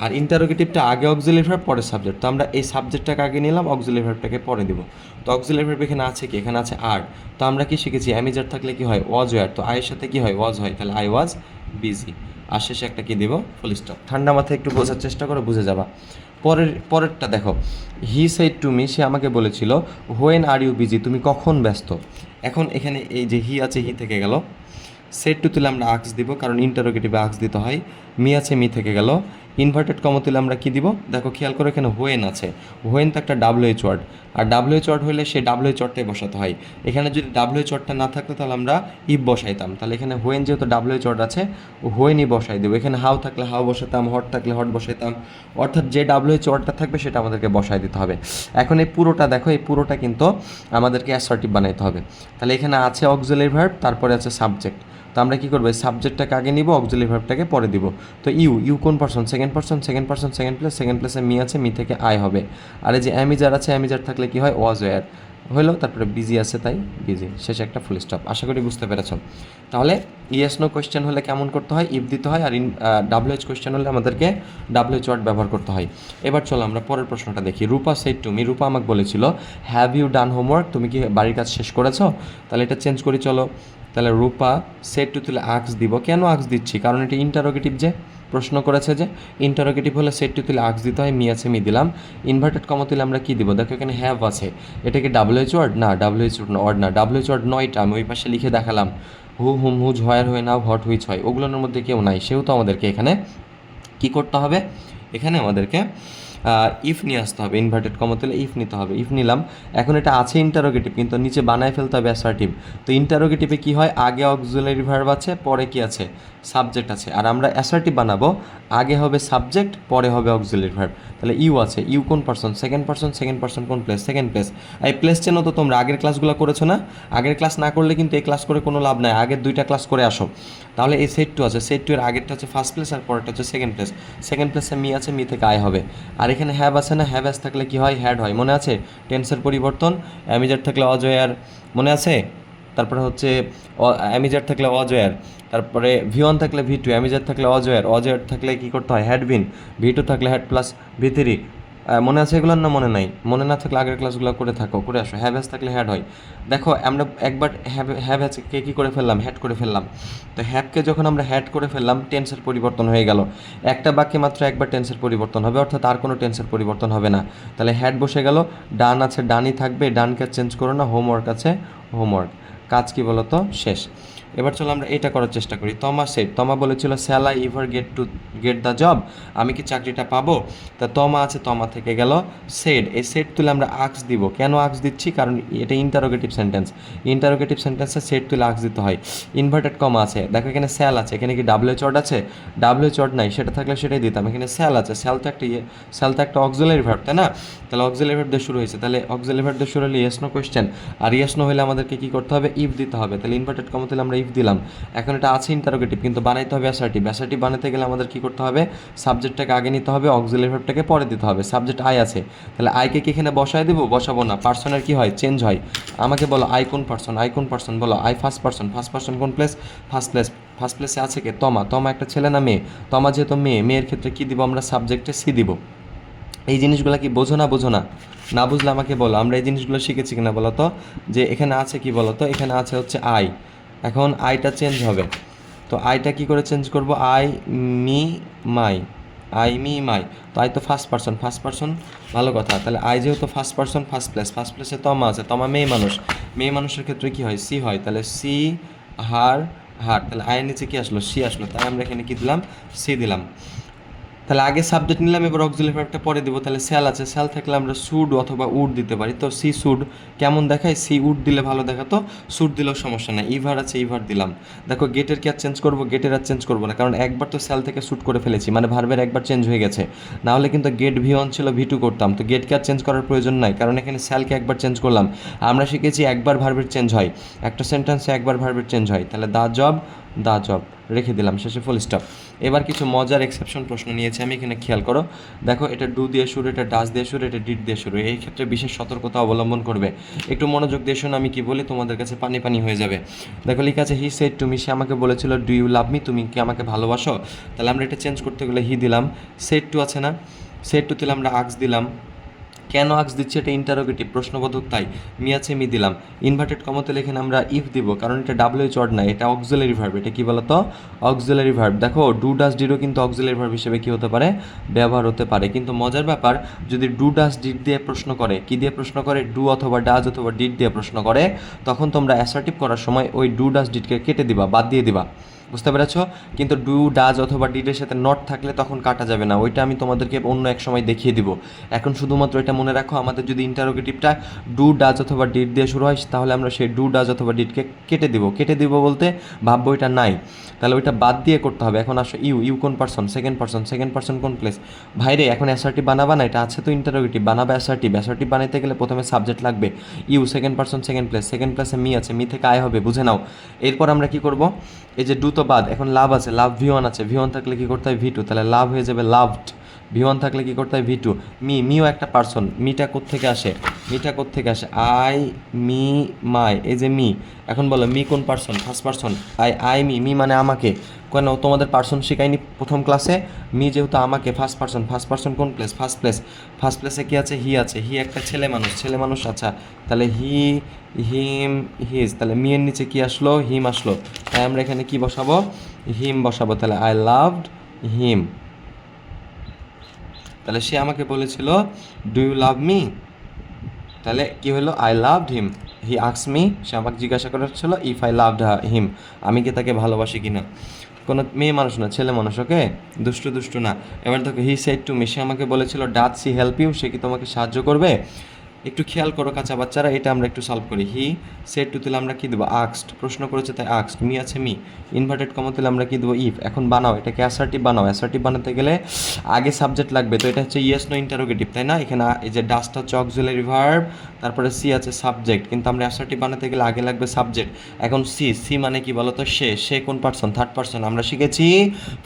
আর ইন্টারোগেটিভটা আগে অক্সিলারি ভার্ব, পরে সাবজেক্ট। তো আমরা এই সাবজেক্টটাকে আগে নিলাম, অক্সিলারি ভার্বটাকে পরে দিব। তো অক্সিলারি ভার্ব এখানে আছে কি? এখানে আছে আর। তো আমরা কি শিখেছি? অ্যামিজার থাকলে কি হয়? Was were. তো আয়ের সাথে কি হয়? ওয়াজ হয়। তাহলে আই ওয়াজ বিজি। আর শেষে একটা কি দিব? Full stop. ঠান্ডা মাথায় একটু বোঝার চেষ্টা করো, বুঝে যাবা। পরেরটা দেখো, হি সেড টু মি, সে আমাকে বলেছিল, হোয়েন আর ইউ বিজি, তুমি কখন ব্যস্ত। এখন এখানে এই যে হি আছে, হি থেকে গেল। সেড টু তুলে আমরা আক্স দিব, কারণ ইন্টারোগেটিভে আক্স দিতে হয়। মি আছে, মি থেকে গেল। ইনভার্টেড কমা তুলে আমরা কি দিব, দেখো খেয়াল করে এখানে হোয়েন আছে, হোয়েন তো একটা ডাব্লিউএইচ ওয়ার্ড, আর ডাব্লিউএইচ ওয়ার্ড হলে সেই ডাব্লিউএইচ ওয়ার্ডটাই বসাতে হয়। এখানে যদি ডাব্লিউএইচ ওয়ার্ডটা না থাকতো তাহলে আমরা ইফ বসাইতাম, তাহলে এখানে হোয়েন যেহেতু ডাব্লিউএইচ ওয়ার্ড আছে হোয়েনই বসাই দেবো। এখানে হাউ থাকলে হাউ বসাতাম, হট থাকলে হট বসাইতাম, অর্থাৎ যে ডাব্লিউএইচ ওয়ার্ডটা থাকবে সেটা আমাদেরকে বসাই দিতে হবে। এখন এই পুরোটা দেখো, এই পুরোটা কিন্তু আমাদেরকে অ্যাসার্টিভ বানাইতে হবে। তাহলে এখানে আছে অক্সিলারি ভার্ব, তারপরে আছে সাবজেক্ট। তো আমরা কী করবো, সাবজেক্টটাকে আগে নিব, অক্সিলারি ভার্বটাকে পরে দিব। তো ইউ কোন পারসন, সেকেন্ড পারসন, সেকেন্ড প্লেসে মি আছে, মি থেকে আই হবে। আর এই যে অ্যামিজার আছে, অ্যামিজার থাকলে কি হয়, ওয়াজ ওয়্যার হলো, তারপরে বিজি আছে তাই বিজি, শেষে একটা ফুল স্টপ। আশা করি বুঝতে পেরেছ। তাহলে ইয়েস নো কোয়েশ্চেন হলে কেমন করতে হয়, ইফ দিতে হয়, আর ডাব্লিউএইচ কোয়েশ্চেন হলে আমাদেরকে ডাব্লিউএইচ ওয়ার্ড ব্যবহার করতে হয়। এবার চলো আমরা পরের প্রশ্নটা দেখি। রূপা সেড টু মি, রূপা আমাকে বলেছিল হ্যাভ ইউ ডান হোমওয়ার্ক, তুমি কি বাড়ির কাজ শেষ করেছো? তাহলে এটা চেঞ্জ করি চলো। তাহলে রূপা সেড টু তুলে আক্স দিব, কেন আক্স দিচ্ছি, কারণ এটা ইন্টারোগেটিভ, যে প্রশ্ন করেছে, যে ইন্টারোগেটিভ হলে সেড টু তুলে আক্স দিতে হয়, মি আছে মি দিলাম। ইনভার্টেড কমা তুলে আমরা কী দিব, দেখো এখানে হ্যাভ আছে, এটা কি ডাব্লিউএইচ ওয়ার্ড না, ডাব্লিউএইচ ওয়ার্ড না, ডাব্লিউএইচ ওয়ার্ড নয়টা, আমি ওই পাশে লিখে দেখালাম, হু হুম হুজ হোয়ার হয়ে নাও হট হুইচ হয়, ওগুলোর মধ্যে কেউ নাই, সেহেতু আমাদেরকে এখানে কী করতে হবে, এখানে আমাদেরকে ইফ নিয়ে আসতে হবে, ইনভার্টেড কমা তুলে ইফ নিতে হবে, ইফ নিলাম। এখন এটা আছে ইন্টারোগেটিভ, কিন্তু নিচে বানায় ফেলতে হবে অ্যাসার্টিভ। তো ইন্টারোগেটিভে কী হয়, আগে অক্সিলারি ভার্ব আছে, পরে কি আছে, সাবজেক্ট আছে। আর আমরা অ্যাসার্টিভ বানাবো, আগে হবে সাবজেক্ট, পরে হবে অক্সিলারি ভার্ব। তাহলে ইউ আছে, ইউ কোন পারসন, সেকেন্ড পারসন কোন প্লেস, সেকেন্ড প্লেস। এই প্লেস চেনো তো তোমরা, আগের ক্লাসগুলো করেছো না? আগের ক্লাস না করলে কিন্তু এই ক্লাস করে কোনো লাভ নাই, আগের দুইটা ক্লাস করে আসো। তাহলে এই সেট টু আছে, সেট টু এর আগেরটা হচ্ছে ফার্স্ট প্লেস আর পরেরটা হচ্ছে সেকেন্ড প্লেস। সেকেন্ড প্লেসে মি আছে, মি থেকে আয় হবে। আর এখানে হ্যাভ আছে না, হ্যাভ অ্যাজ থাকলে কি হয়, হ্যাড হয়, মনে আছে? টেন্সের পরিবর্তন, অ্যামিজার থাকলে অজয়ার, মনে আছে? তারপরে হচ্ছে অ্যামিজার থাকলে অজয়ার, তারপরে ভি ওয়ান থাকলে ভি টু, অ্যামিজার থাকলে অজয়ার থাকলে কী করতে হয়, হ্যাড বিন, ভি টু থাকলে হ্যাড প্লাস ভি থ্রি। মনে আছে এগুলোর না মনে নাই? মনে না থাকলে আগের ক্লাসগুলো করে থাকো, করে আসো। হ্যাভ হ্যাজ থাকলে হ্যাড হয়। দেখো আমরা একবার হ্যাভ হ্যাজকে কী করে ফেললাম, হ্যাড করে ফেললাম। তো হ্যাভকে যখন আমরা হ্যাড করে ফেললাম, টেন্সের পরিবর্তন হয়ে গেল। একটা বাক্যে মাত্র একবার টেন্সের পরিবর্তন হবে, অর্থাৎ আর কোনো টেন্সের পরিবর্তন হবে না। তাহলে হ্যাড বসে গেল, ডান আছে ডানই থাকবে, ডানকে চেঞ্জ করো না, হোমওয়ার্ক আছে হোমওয়ার্ক। কাজ কি বলো তো, শেষ। এবার চলো আমরা এটা করার চেষ্টা করি। তমা সেড, তমা বলেছিল shall I ever get the job, আমি কি চাকরিটা পাবো? তা তমা আছে, তমা থেকে গেল সেড, এই সেড তুলে আমরা আক্স দিব। কেন আক্স দিচ্ছি, কারণ এটা ইন্টারোগেটিভ সেন্টেন্স, ইন্টারোগেটিভ সেন্টেন্সে সেড তুলে আক্স দিতে হয়। ইনভার্টেড কমা আছে, দেখো এখানে স্যাল আছে, এখানে কি ডাব্লিউএইচ ওয়ার্ড আছে? ডাব্লিউএইচ ওয়ার্ড নাই, সেটা থাকলে সেটাই দিতাম। এখানে স্যাল আছে, স্যাল তো একটা অক্সিলারি ভার্ব, তাই না? তাহলে অক্সিলারি ভার্ব দিয়ে শুরু হয়েছে, তাহলে অক্সিলারি ভার্ব দিয়ে শুরু হলে ইয়েস নো কোয়েশ্চেন, আর ইয়েস নো হলে আমাদেরকে কী করতে হবে, ইফ দিতে হবে। তাহলে ইনভার্টেড কমা তুলে আমরা ইফ দিলাম। এখন এটা আছে ইন্টারোগেটিভ, কিন্তু বানাইতে হবে অ্যাসার্টিভ। অ্যাসার্টিভ বানাতে গেলে আমাদের কী করতে হবে, সাবজেক্টটাকে আগে নিতে হবে, অক্সিলারি ভার্বটাকে পরে দিতে হবে। সাবজেক্ট আই আছে, তাহলে আইকে কি এখানে বসায় দেবো? বসাবো না। পার্সনের কি হয়, চেঞ্জ হয়। আমাকে বলো আই কোন পার্সন, বলো আই ফার্স্ট পার্সন কোন প্লেস, ফার্স্ট প্লেসে আছে কে, তমা একটা ছেলে না মেয়ে? তমা যেহেতু মেয়ের ক্ষেত্রে কী দিব আমরা, সাবজেক্টে সি দিব। এই জিনিসগুলো কি বোঝো না? না বুঝলে আমাকে বলো, আমরা এই জিনিসগুলো শিখেছি কিনা বলো তো। যে এখানে আছে কি বলো তো, এখানে আছে হচ্ছে আই, এখন আইটা চেঞ্জ হবে। তো আইটা কি করে চেঞ্জ করব, আই মি মাই, তো আই তো ফার্স্ট পার্সন, ভালো কথা। তাহলে আই যেহেতু ফার্স্ট পার্সন, ফার্স্ট প্লেসে তমা আছে, তমা মেয়ে মানুষের ক্ষেত্রে কি হয়, সি হয়। তাহলে সি হার, তাহলে আয়ের নিচে কি আসলো, সি আসলো, তাই আমরা এখানে কি দিলাম, সি দিলাম। তাহলে আগে সাবজেক্ট নিলাম, এবার অক্সিলারি ভার্বটা পরে দিব। তাহলে স্যাল আছে, স্যাল থাকলে আমরা সুড অথবা উড দিতে পারি। তো সি সুড কেমন দেখায়, সি উড দিলে ভালো দেখাতো, সুড দিলেও সমস্যা নাই। ইভার আছে, ইভার দিলাম। দেখো গেটের কি আর চেঞ্জ করবো, গেটের আর চেঞ্জ করবো না, কারণ একবার তো স্যাল থেকে সুট করে ফেলেছি, মানে ভার্বের একবার চেঞ্জ হয়ে গেছে। না হলে কিন্তু গেট ভি ওয়ান ছিল, ভি টু করতাম। তো গেটকে আর চেঞ্জ করার প্রয়োজন নাই, কারণ এখানে স্যালকে একবার চেঞ্জ করলাম। আমরা শিখেছি একবার ভার্বের চেঞ্জ হয়, একটা সেন্টেন্সে একবার ভার্বের চেঞ্জ হয়। তাহলে দা জব রেখে দিলাম, শেষে ফুল স্টপ। এবার কিছু মজার এক্সেপশন প্রশ্ন নিয়েছি আমি, এখানে খেয়াল করো। দেখো এটা ডু দিয়ে শুরু, এটা ডাস দিয়ে শুরু, এটা ডিড দিয়ে শুরু। এই ক্ষেত্রে বিশেষ সতর্কতা অবলম্বন করবে। একটু মনোযোগ দিয়ে শোনো আমি কি বলি, তোমাদের কাছে পানি হয়ে যাবে। দেখো লেখা আছে হি সেড টু মি, সে আমাকে বলেছিল ডু ইউ লাভ মি, তুমি কি আমাকে ভালোবাসো? তাহলে আমরা এটা চেঞ্জ করতে গেলে হি দিলাম, সেড টু আছে না, সেড টু দিলে আমরা আক্স দিলাম। কেন আক্স দিচ্ছি, এটা ইন্টারোগেটিভ, প্রশ্নবোধক, তাই মি আছে মি দিলাম। ইনভার্টেড কমাতে এখানে আমরা ইফ দিব, কারণ এটা ডাব্লিউএইচ ওয়ার্ড না, এটা অক্সিলারি ভার্ব। এটা কি বলতো, অক্সিলারি ভার্ব। দেখো ডু ডাস ডিডও কিন্তু অক্সিলারি ভার্ব হিসেবে কি হতে পারে, ব্যবহার হতে পারে। কিন্তু মজার ব্যাপার, যদি ডু ডাস ডিড দিয়ে প্রশ্ন করে, কি দিয়ে প্রশ্ন করে, ডু অথবা ডাজ অথবা ডিড দিয়ে প্রশ্ন করে, তখন তোমরা অ্যাসার্টিভ করার সময় ওই ডু ডাস ডিডকে কেটে দিবা, বাদ দিয়ে দিবা। বুঝতে পেরেছো? কিন্তু ডু ডাজ অথবা ডিডের সাথে নট থাকলে তখন কাটা যাবে না, ওইটা আমি তোমাদেরকে অন্য এক সময় দেখিয়ে দিব। এখন শুধুমাত্র এটা মনে রাখো, আমাদের যদি ইন্টারোগেটিভটা ডু ডাজ অথবা ডিড দিয়ে শুরু হয় তাহলে আমরা সেই ডু ডাজ অথবা ডিডকে কেটে দিব বলতে ভাববো এটা নাই, তাহলে ওইটা বাদ দিয়ে করতে হবে। এখন আসো ইউ কোন পার্সন, সেকেন্ড পার্সন কোন প্লেস। ভাইরে এখন অ্যাসার্টিভ বানাবা না, এটা আছে তো ইন্টারোগেটিভ, বানাবে অ্যাসার্টিভ বানাইতে গেলে প্রথমে সাবজেক্ট লাগবে। ইউ সেকেন্ড পার্সন সেকেন্ড প্লেসে মি আছে, মি থেকে আয় হবে, বুঝে নাও। এরপর আমরা কি করব, এই যে ডু তো বাদ, এখন লাভ আছে, লাভ ভি1 আছে, ভি1 থাকলে কি করতে হয় ভি2, তাহলে লাভ হয়ে যাবে লাভড। ভি1 থাকলে কি করতে হয় ভি2। মিও একটা পার্সন, মিটা কোত্থেকে আসে, আই মি মাই, এই যে মি। এখন বলো মি কোন person, first person. I me মানে আমাকে, কেন তোমাদের পার্সন শেখায়নি প্রথম ক্লাসে? মি যেহেতু আমাকে, ফার্স্ট পার্সন কোন প্লেস, ফার্স্ট প্লেসে কি আছে, হি আছে, হি একটা ছেলে মানুষ, আচ্ছা তাহলে হিম হিজ, তাহলে মি এর নিচে কি আসলো, হিম আসলো, তাই আমরা এখানে কি বসাবো, হিম বসাবো। তাহলে আই লাভড হিম, তাহলে সে আমাকে বলেছিল ডু ইউ লাভ মি, তাহলে কি হলো, আই লাভড হিম। হি আক্স মি, সে আমাকে জিজ্ঞাসা করেছিল ইফ আই লাভড হিম, আমি কি তাকে ভালোবাসি কিনা। কোনো মেয়ে মানুষ না, ছেলে মানুষ, ওকে, দুষ্টু না। এবার দেখো হি সেড টু মি, সে আমাকে বলেছিল ডাজ সি হেল্প ইউ, সে কি তোমাকে সাহায্য করবে। একটু খেয়াল করো কাঁচা বাচ্চারা, এটা আমরা একটু সলভ করি। হি সেড টু দিলে আমরা কি দেবো, আক্সড, প্রশ্ন করেছে তাই আক্সড, মি আছে মি, ইনভার্টেড কমা দিলে আমরা কি দেবো ইফ। এখন বানাও এটাকে অ্যাসার্টিভ বানাতে গেলে আগে সাবজেক্ট লাগবে, তো এটা হচ্ছে ইয়েস নো ইন্টারোগেটিভ, তাই না। এখানে এই যে ডাসটা হচ্ছে অক্সিলারি ভার্ব, তারপরে সি আছে সাবজেক্ট, কিন্তু আমরা অ্যাসার্টিভ বানাতে গেলে আগে লাগবে সাবজেক্ট। এখন সি মানে কি বলো তো, সে কোন পার্সন, থার্ড পার্সন। আমরা শিখেছি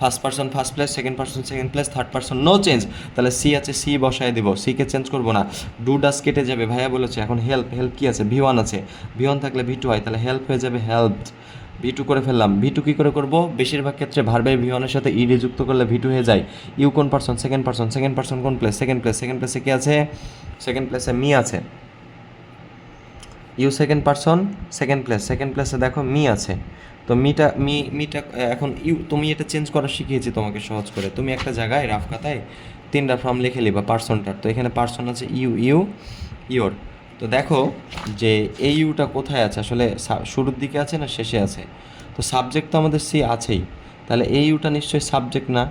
first person first place, second place, third person no change, তাহলে সি আছে সি বসায় দিব, সিকে চেঞ্জ করবো না। ডু ডাস কেটে যাবে, ভাইয়া বলেছে। এখন হেল্প কি আছে, ভি1 আছে, ভি1 থাকলে ভি2 হয়, তাহলে হেল্প হয়ে যাবে হেল্পড। ভি2 করে ফেললাম, ভি2 কী করে করবো, বেশিরভাগ ক্ষেত্রে ভার্বের ভি1 সাথে ইডি যুক্ত করলে ভি2 হয়ে যায়। ইউ কোন পার্সন, সেকেন্ড পার্সন কোন প্লেস, সেকেন্ড প্লেসে কি আছে, সেকেন্ড প্লেসে মি আছে। ইউ সেকেন্ড পার্সন সেকেন্ড প্লেসে দেখো মি আছে, তো মিটা এখন তুমি এটা চেঞ্জ করা শিখিয়েছি তোমাকে সহজ করে। তুমি একটা জায়গায় রাফ খাতায় 3টা ফর্ম লিখে নিবা পার্সনটার, তো এখানে পার্সন আছে ইউর, তো দেখো যে এই ইউটা কোথায় আছে, আসলে শুরুর দিকে আছে না শেষে আছে, তো সাবজেক্ট তো আমাদের সি আছেই, তাহলে এই ইউটা নিশ্চয়ই সাবজেক্ট না,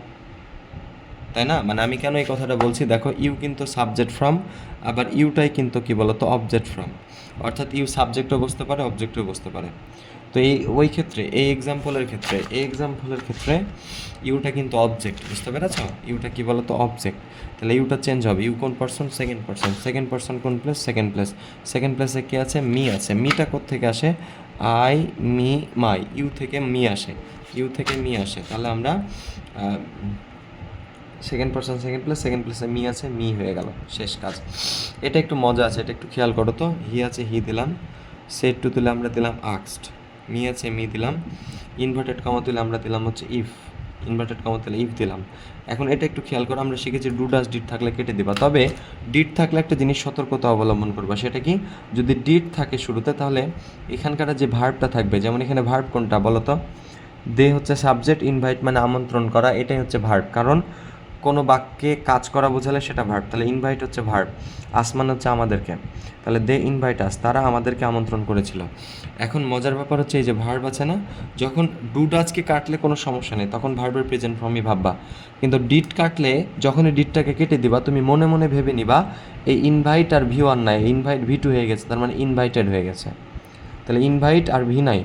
তাই না। মানে আমি কেন এই কথাটা বলছি, দেখো ইউ কিন্তু সাবজেক্ট ফ্রম, আবার ইউটাই কিন্তু কি বলতো অবজেক্ট ফ্রম, অর্থাৎ ইউ সাবজেক্টও বসতে পারে অবজেক্টও বসতে পারে। তো ওই ক্ষেত্রে এই এক্সাম্পলের ক্ষেত্রে ইউটা কিন্তু অবজেক্ট, বুঝতে পেরেছ, ইউটা কি বলতো অবজেক্ট, তাহলে ইউটা চেঞ্জ হবে। ইউ কোন পার্সন, সেকেন্ড পার্সন কোন প্লেস, সেকেন্ড প্লেসে কি আছে, মি আছে, মিটা কোত্থেকে আসে, আই মি মাই, ইউ থেকে মি আসে, তাহলে আমরা সেকেন্ড প্লেসে মি আছে, মি হয়ে গেল, শেষ কাজ। এটা একটু মজা আছে, এটা একটু খেয়াল করো তো। হি আছে হি দিলাম, সেড টু দিলে আমরা দিলাম আক্সড, মি আছে মি দিলাম, ইনভার্টেড কমা দিলে আমরা দিলাম হচ্ছে ইফ দিলাম। এখন এটা একটু খেয়াল করো, আমরা শিখেছি ডু ডাস ডিড থাকলে কেটে দিবা, তবে ডিড থাকলে একটা জিনিস সতর্কতা অবলম্বন করবা, সেটা কি, যদি ডিড থাকে শুরুতে তাহলে এখানকার যে ভার্বটা থাকবে, যেমন এখানে ভার্ব কোনটা বলো তো, দে হচ্ছে সাবজেক্ট, ইনভাইট মানে আমন্ত্রণ করা, এটাই হচ্ছে ভার্ব, কারণ কোনো বাক্যে কাজ করা বোঝালে সেটা ভার্ব, তাহলে ইনভাইট হচ্ছে ভার্ব, আসমান হচ্ছে আমাদেরকে, তাহলে দে ইনভাইট আস, তারা আমাদেরকে আমন্ত্রণ করেছিল। এখন মজার ব্যাপার হচ্ছে এই যে ভার্ব আছে না, যখন ডু ডাজকে কাটলে কোনো সমস্যা নেই, তখন ভার্বের প্রেজেন্ট ফর্মই ভাববা, কিন্তু ডিড কাটলে যখনই ডিডটাকে কেটে দিবা তুমি মনে মনে ভেবে নিবা এই ইনভাইট আর ভি1 নাই, ইনভাইট ভি2 হয়ে গেছে, তার মানে ইনভাইটেড হয়ে গেছে, তাহলে ইনভাইট আর ভি নাই,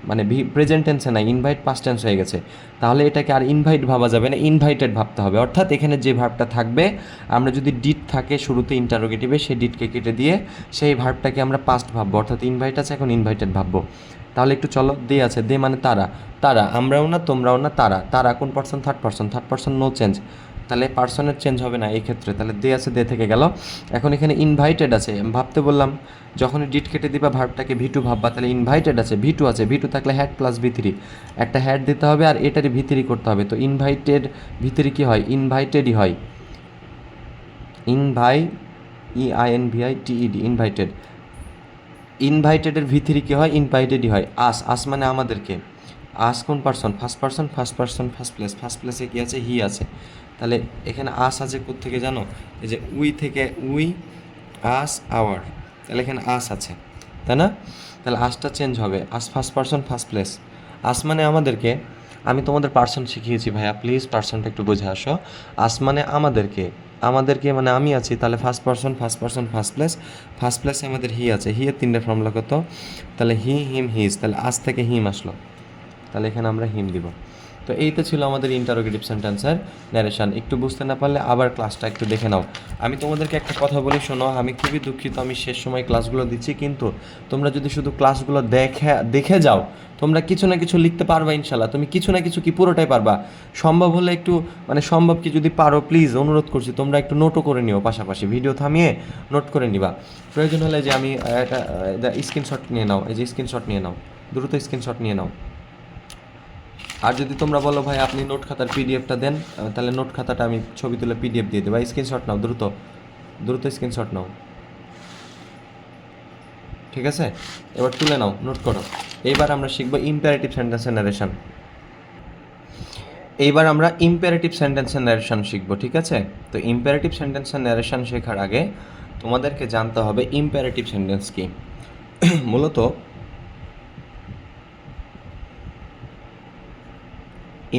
মানে প্রেজেন্ট টেন্সে নাই, ইনভাইট পাস্ট টেন্স হয়ে গেছে, তাহলে এটাকে আর ইনভাইট ভাবা যাবে না, ইনভাইটেড ভাবতে হবে। অর্থাৎ এখানে যে ভার্বটা থাকবে, আমরা যদি ডিড থাকে শুরুতে ইন্টারোগেটিভে, সেই ডিডকে কেটে দিয়ে সেই ভার্বটাকে আমরা পাস্ট ভাববো, অর্থাৎ ইনভাইট আছে এখন ইনভাইটেড ভাববো। তাহলে একটু চলো, দে আছে, দে মানে তারা, আমরাও না তোমরাও না, তারা কোন person, third person no change, তাহলে পার্সনের চেঞ্জ হবে না এই ক্ষেত্রে, তাহলে দে আছে দে থেকে গেল। এখন এখানে ইনভাইটেড আছে, ভাবতে বললাম যখনই ডিড কেটে দিবা ভার্বটাকে ভি2 ভাববা, তাহলে ইনভাইটেড আছে, ভি2 থাকলে হ্যাড প্লাস ভি3, একটা হ্যাড দিতে হবে আর এটারই ভি3 করতে হবে, তো ইনভাইটেড ভি3 কি হয়, ইনভাইটেডই হয়, ইনভাইটেডের ভি3 কি হয়, ইনভাইটেডই হয়। আস মানে আমাদেরকে, আস কোন পার্সন, ফার্স্ট প্লেসে কি আছে, হি আছে, তাহলে এখানে আস আছে কোত্থেকে জানো, এই যে উই আস আওয়ার, তাহলে এখানে আস আছে, তাই না, তাহলে আসটা চেঞ্জ হবে, আস ফার্স্ট প্লেস, আস মানে আমাদেরকে, আমি তোমাদের পার্সন শিখিয়েছি ভাইয়া, প্লিজ পার্সনটা একটু বুঝে আসো। আস মানে আমাদেরকে, মানে আমি আছি, তাহলে ফার্স্ট পার্সন ফার্স্ট প্লেসে আমাদের হি আছে, হি এর 3টে ফর্মুলা কত, তাহলে হি হিম হিজ, তাহলে আজ থেকে হিম আসলো, তাহলে এখানে আমরা হিম দিব। তো এই তো ছিল আমাদের ইন্টারোগেটিভ সেন্টেন্সের ন্যারেশন। একটু বুঝতে না পারলে আবার ক্লাসটা একটু দেখে নাও। আমি তোমাদেরকে একটা কথা বলি শোনো, আমি খুবই দুঃখিত আমি শেষ সময় ক্লাসগুলো দিচ্ছি, কিন্তু তোমরা যদি শুধু ক্লাসগুলো দেখে যাও, তোমরা কিছু না কিছু লিখতে পারবা ইনশাল্লাহ। তুমি কিছু না কিছু কি পুরোটাই পারবা, সম্ভব হলে একটু মানে সম্ভব কি যদি পারো প্লিজ অনুরোধ করছি তোমরা একটু নোটও করে নিও, পাশাপাশি ভিডিও থামিয়ে নোট করে নিবা। প্রয়োজন হলে যে আমি একটা স্ক্রিনশট নিয়ে নাও, এই যে স্ক্রিনশট নিয়ে নাও, দ্রুত স্ক্রিনশট নিয়ে নাও। আর যদি তোমরা বলো ভাই আপনি নোট খাতার পিডিএফটা দেন, তাহলে নোট খাতাটা আমি ছবি তুলে পিডিএফ দিয়ে দেবো। স্ক্রিনশট নাও, দ্রুত স্ক্রিনশট নাও, ঠিক আছে? এবার তুলে নাও, নোট করো। এইবার আমরা শিখবো ইম্পারেটিভ সেন্টেন্সের ন্যারেশন। এইবার আমরা ইম্পারেটিভ সেন্টেন্সের ন্যারেশন শিখবো, ঠিক আছে? তো ইম্পারেটিভ সেন্টেন্সের ন্যারেশন শেখার আগে তোমাদেরকে জানতে হবে ইম্পারেটিভ সেন্টেন্স কি। মূলত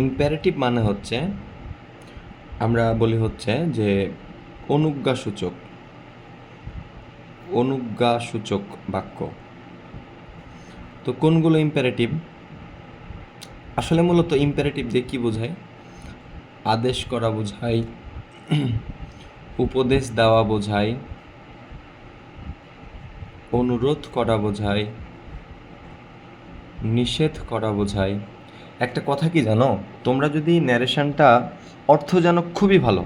ইম্পারেটিভ মানে হচ্ছে, আমরা বলি হচ্ছে যে অনুজ্ঞাসূচক বাক্য। তো কোনগুলো ইম্পারেটিভ? আসলে মূলত ইম্পারেটিভ দিয়ে কী বোঝায়? আদেশ করা বোঝায়, উপদেশ দেওয়া বোঝায়, অনুরোধ করা বোঝায়, নিষেধ করা বোঝায়। একটা কথা কি জানো, তোমরা যদি ন্যারেশনটা অর্থ জানো খুবই ভালো,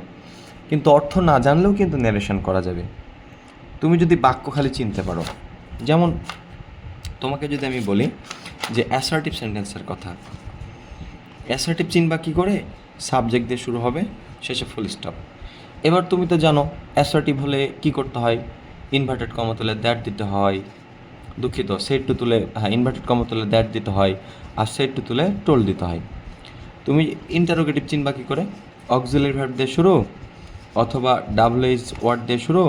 কিন্তু অর্থ না জানলেও কিন্তু ন্যারেশন করা যাবে, তুমি যদি বাক্য খালি চিনতে পারো। যেমন তোমাকে যদি আমি বলি যে অ্যাসার্টিভ সেন্টেন্সের কথা, অ্যাসার্টিভ চিনবা কী করে? সাবজেক্ট দিয়ে শুরু হবে, শেষে ফুল স্টপ। এবার তুমি তো জানো অ্যাসার্টিভ হলে কি করতে হয়, ইনভার্টেড কমা তুলে দ্যাট দিতে হয়, দুঃখিত সেট টু তুলে, হ্যাঁ ইনভার্টেড কমা তুলে দ্যাট দিতে হয়, আর সেট টু তুলে টোল দিতে হয়। তুমি ইন্টারোগেটিভ চিনবা কী করে? অক্সিলারি ভার্ব দিয়ে শুরু, অথবা ডাব্লিউএইচ ওয়ার্ড দিয়ে শুরু,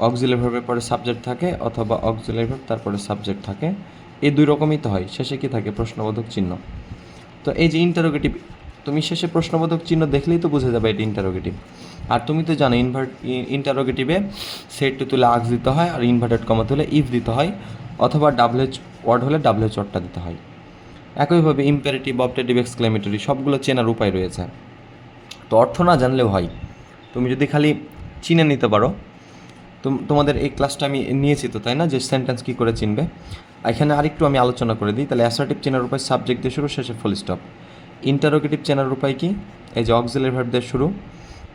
অক্সিলারি ভার্বের পরে সাবজেক্ট থাকে, অথবা অক্সিলারি ভার্ব তারপরে সাবজেক্ট থাকে, এই দুই রকমই তো হয়, শেষে কি থাকে? প্রশ্নবোধক চিহ্ন। তো এই যে ইন্টারোগেটিভ, তুমি শেষে প্রশ্নবোধক চিহ্ন দেখলেই তো বুঝে যাবে এটা ইন্টারোগেটিভ। আর তুমি তো জানো ইন্টারোগেটিভে সেট টু তুলে আক্স দিতে হয়, আর ইনভার্টেড কমা তুলে ইফ দিতে হয়, অথবা ডাব্লিউএইচ ওয়ার্ড হলে ডাব্লিউএইচ ওয়ার্ডটা দিতে হয়। একইভাবে ইম্পারেটিভ, অবজেক্টিভ, এক্সক্লেমেটরি সবগুলো চেনার উপায় রয়েছে। তো অর্থ না জানলেও হয়, তুমি যদি খালি চিনে নিতে পারো। তোমাদের এই ক্লাসটা আমি নিয়েছি তো, তাই না, যে সেন্টেন্স কী করে চিনবে। এখানে আরেকটু আমি আলোচনা করে দিই। তাহলে অ্যাসার্টিভ চেনার উপায় সাবজেক্ট দিয়ে শুরু, শেষে ফুল স্টপ। ইন্টারোগেটিভ চেনার উপায় কি? এই যে অক্সিলারি ভার্ব দিয়ে শুরু,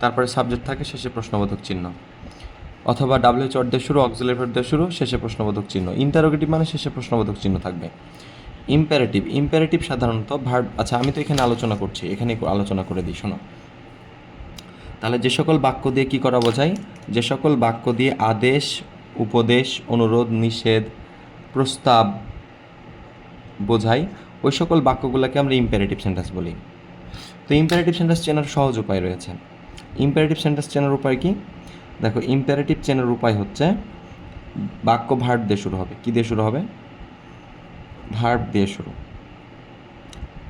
তারপরে সাবজেক্ট থাকে, শেষে প্রশ্নবোধক চিহ্ন, অথবা ডাব্লিউএইচ ওয়ার্ড দিয়ে শুরু, অক্সিলারি ভার্ব দিয়ে শুরু, শেষে প্রশ্নবোধক চিহ্ন। ইন্টারোগেটিভ মানে শেষে প্রশ্নবোধক চিহ্ন থাকবে। ইম্পারেটিভ সাধারণত ভার্ব, আচ্ছা আমি তো এখানে আলোচনা করছি, এখানে আলোচনা করে দিই শোনো। তাহলে যে সকল বাক্য দিয়ে কী করা বোঝায়? যে সকল বাক্য দিয়ে আদেশ, উপদেশ, অনুরোধ, নিষেধ, প্রস্তাব বোঝায়, ওই সকল বাক্যগুলোকে আমরা ইম্পারেটিভ সেন্টেন্স বলি। তো ইম্পারেটিভ সেন্টেন্স চেনার সহজ উপায় রয়েছে। ইম্পারেটিভ সেন্টেন্স চেনার উপায় কি? দেখো, ইম্পারেটিভ চেনার উপায় হচ্ছে বাক্য ভার্ব দিয়ে শুরু হবে। কী দিয়ে শুরু হবে? ভার্ব দিয়ে শুরু।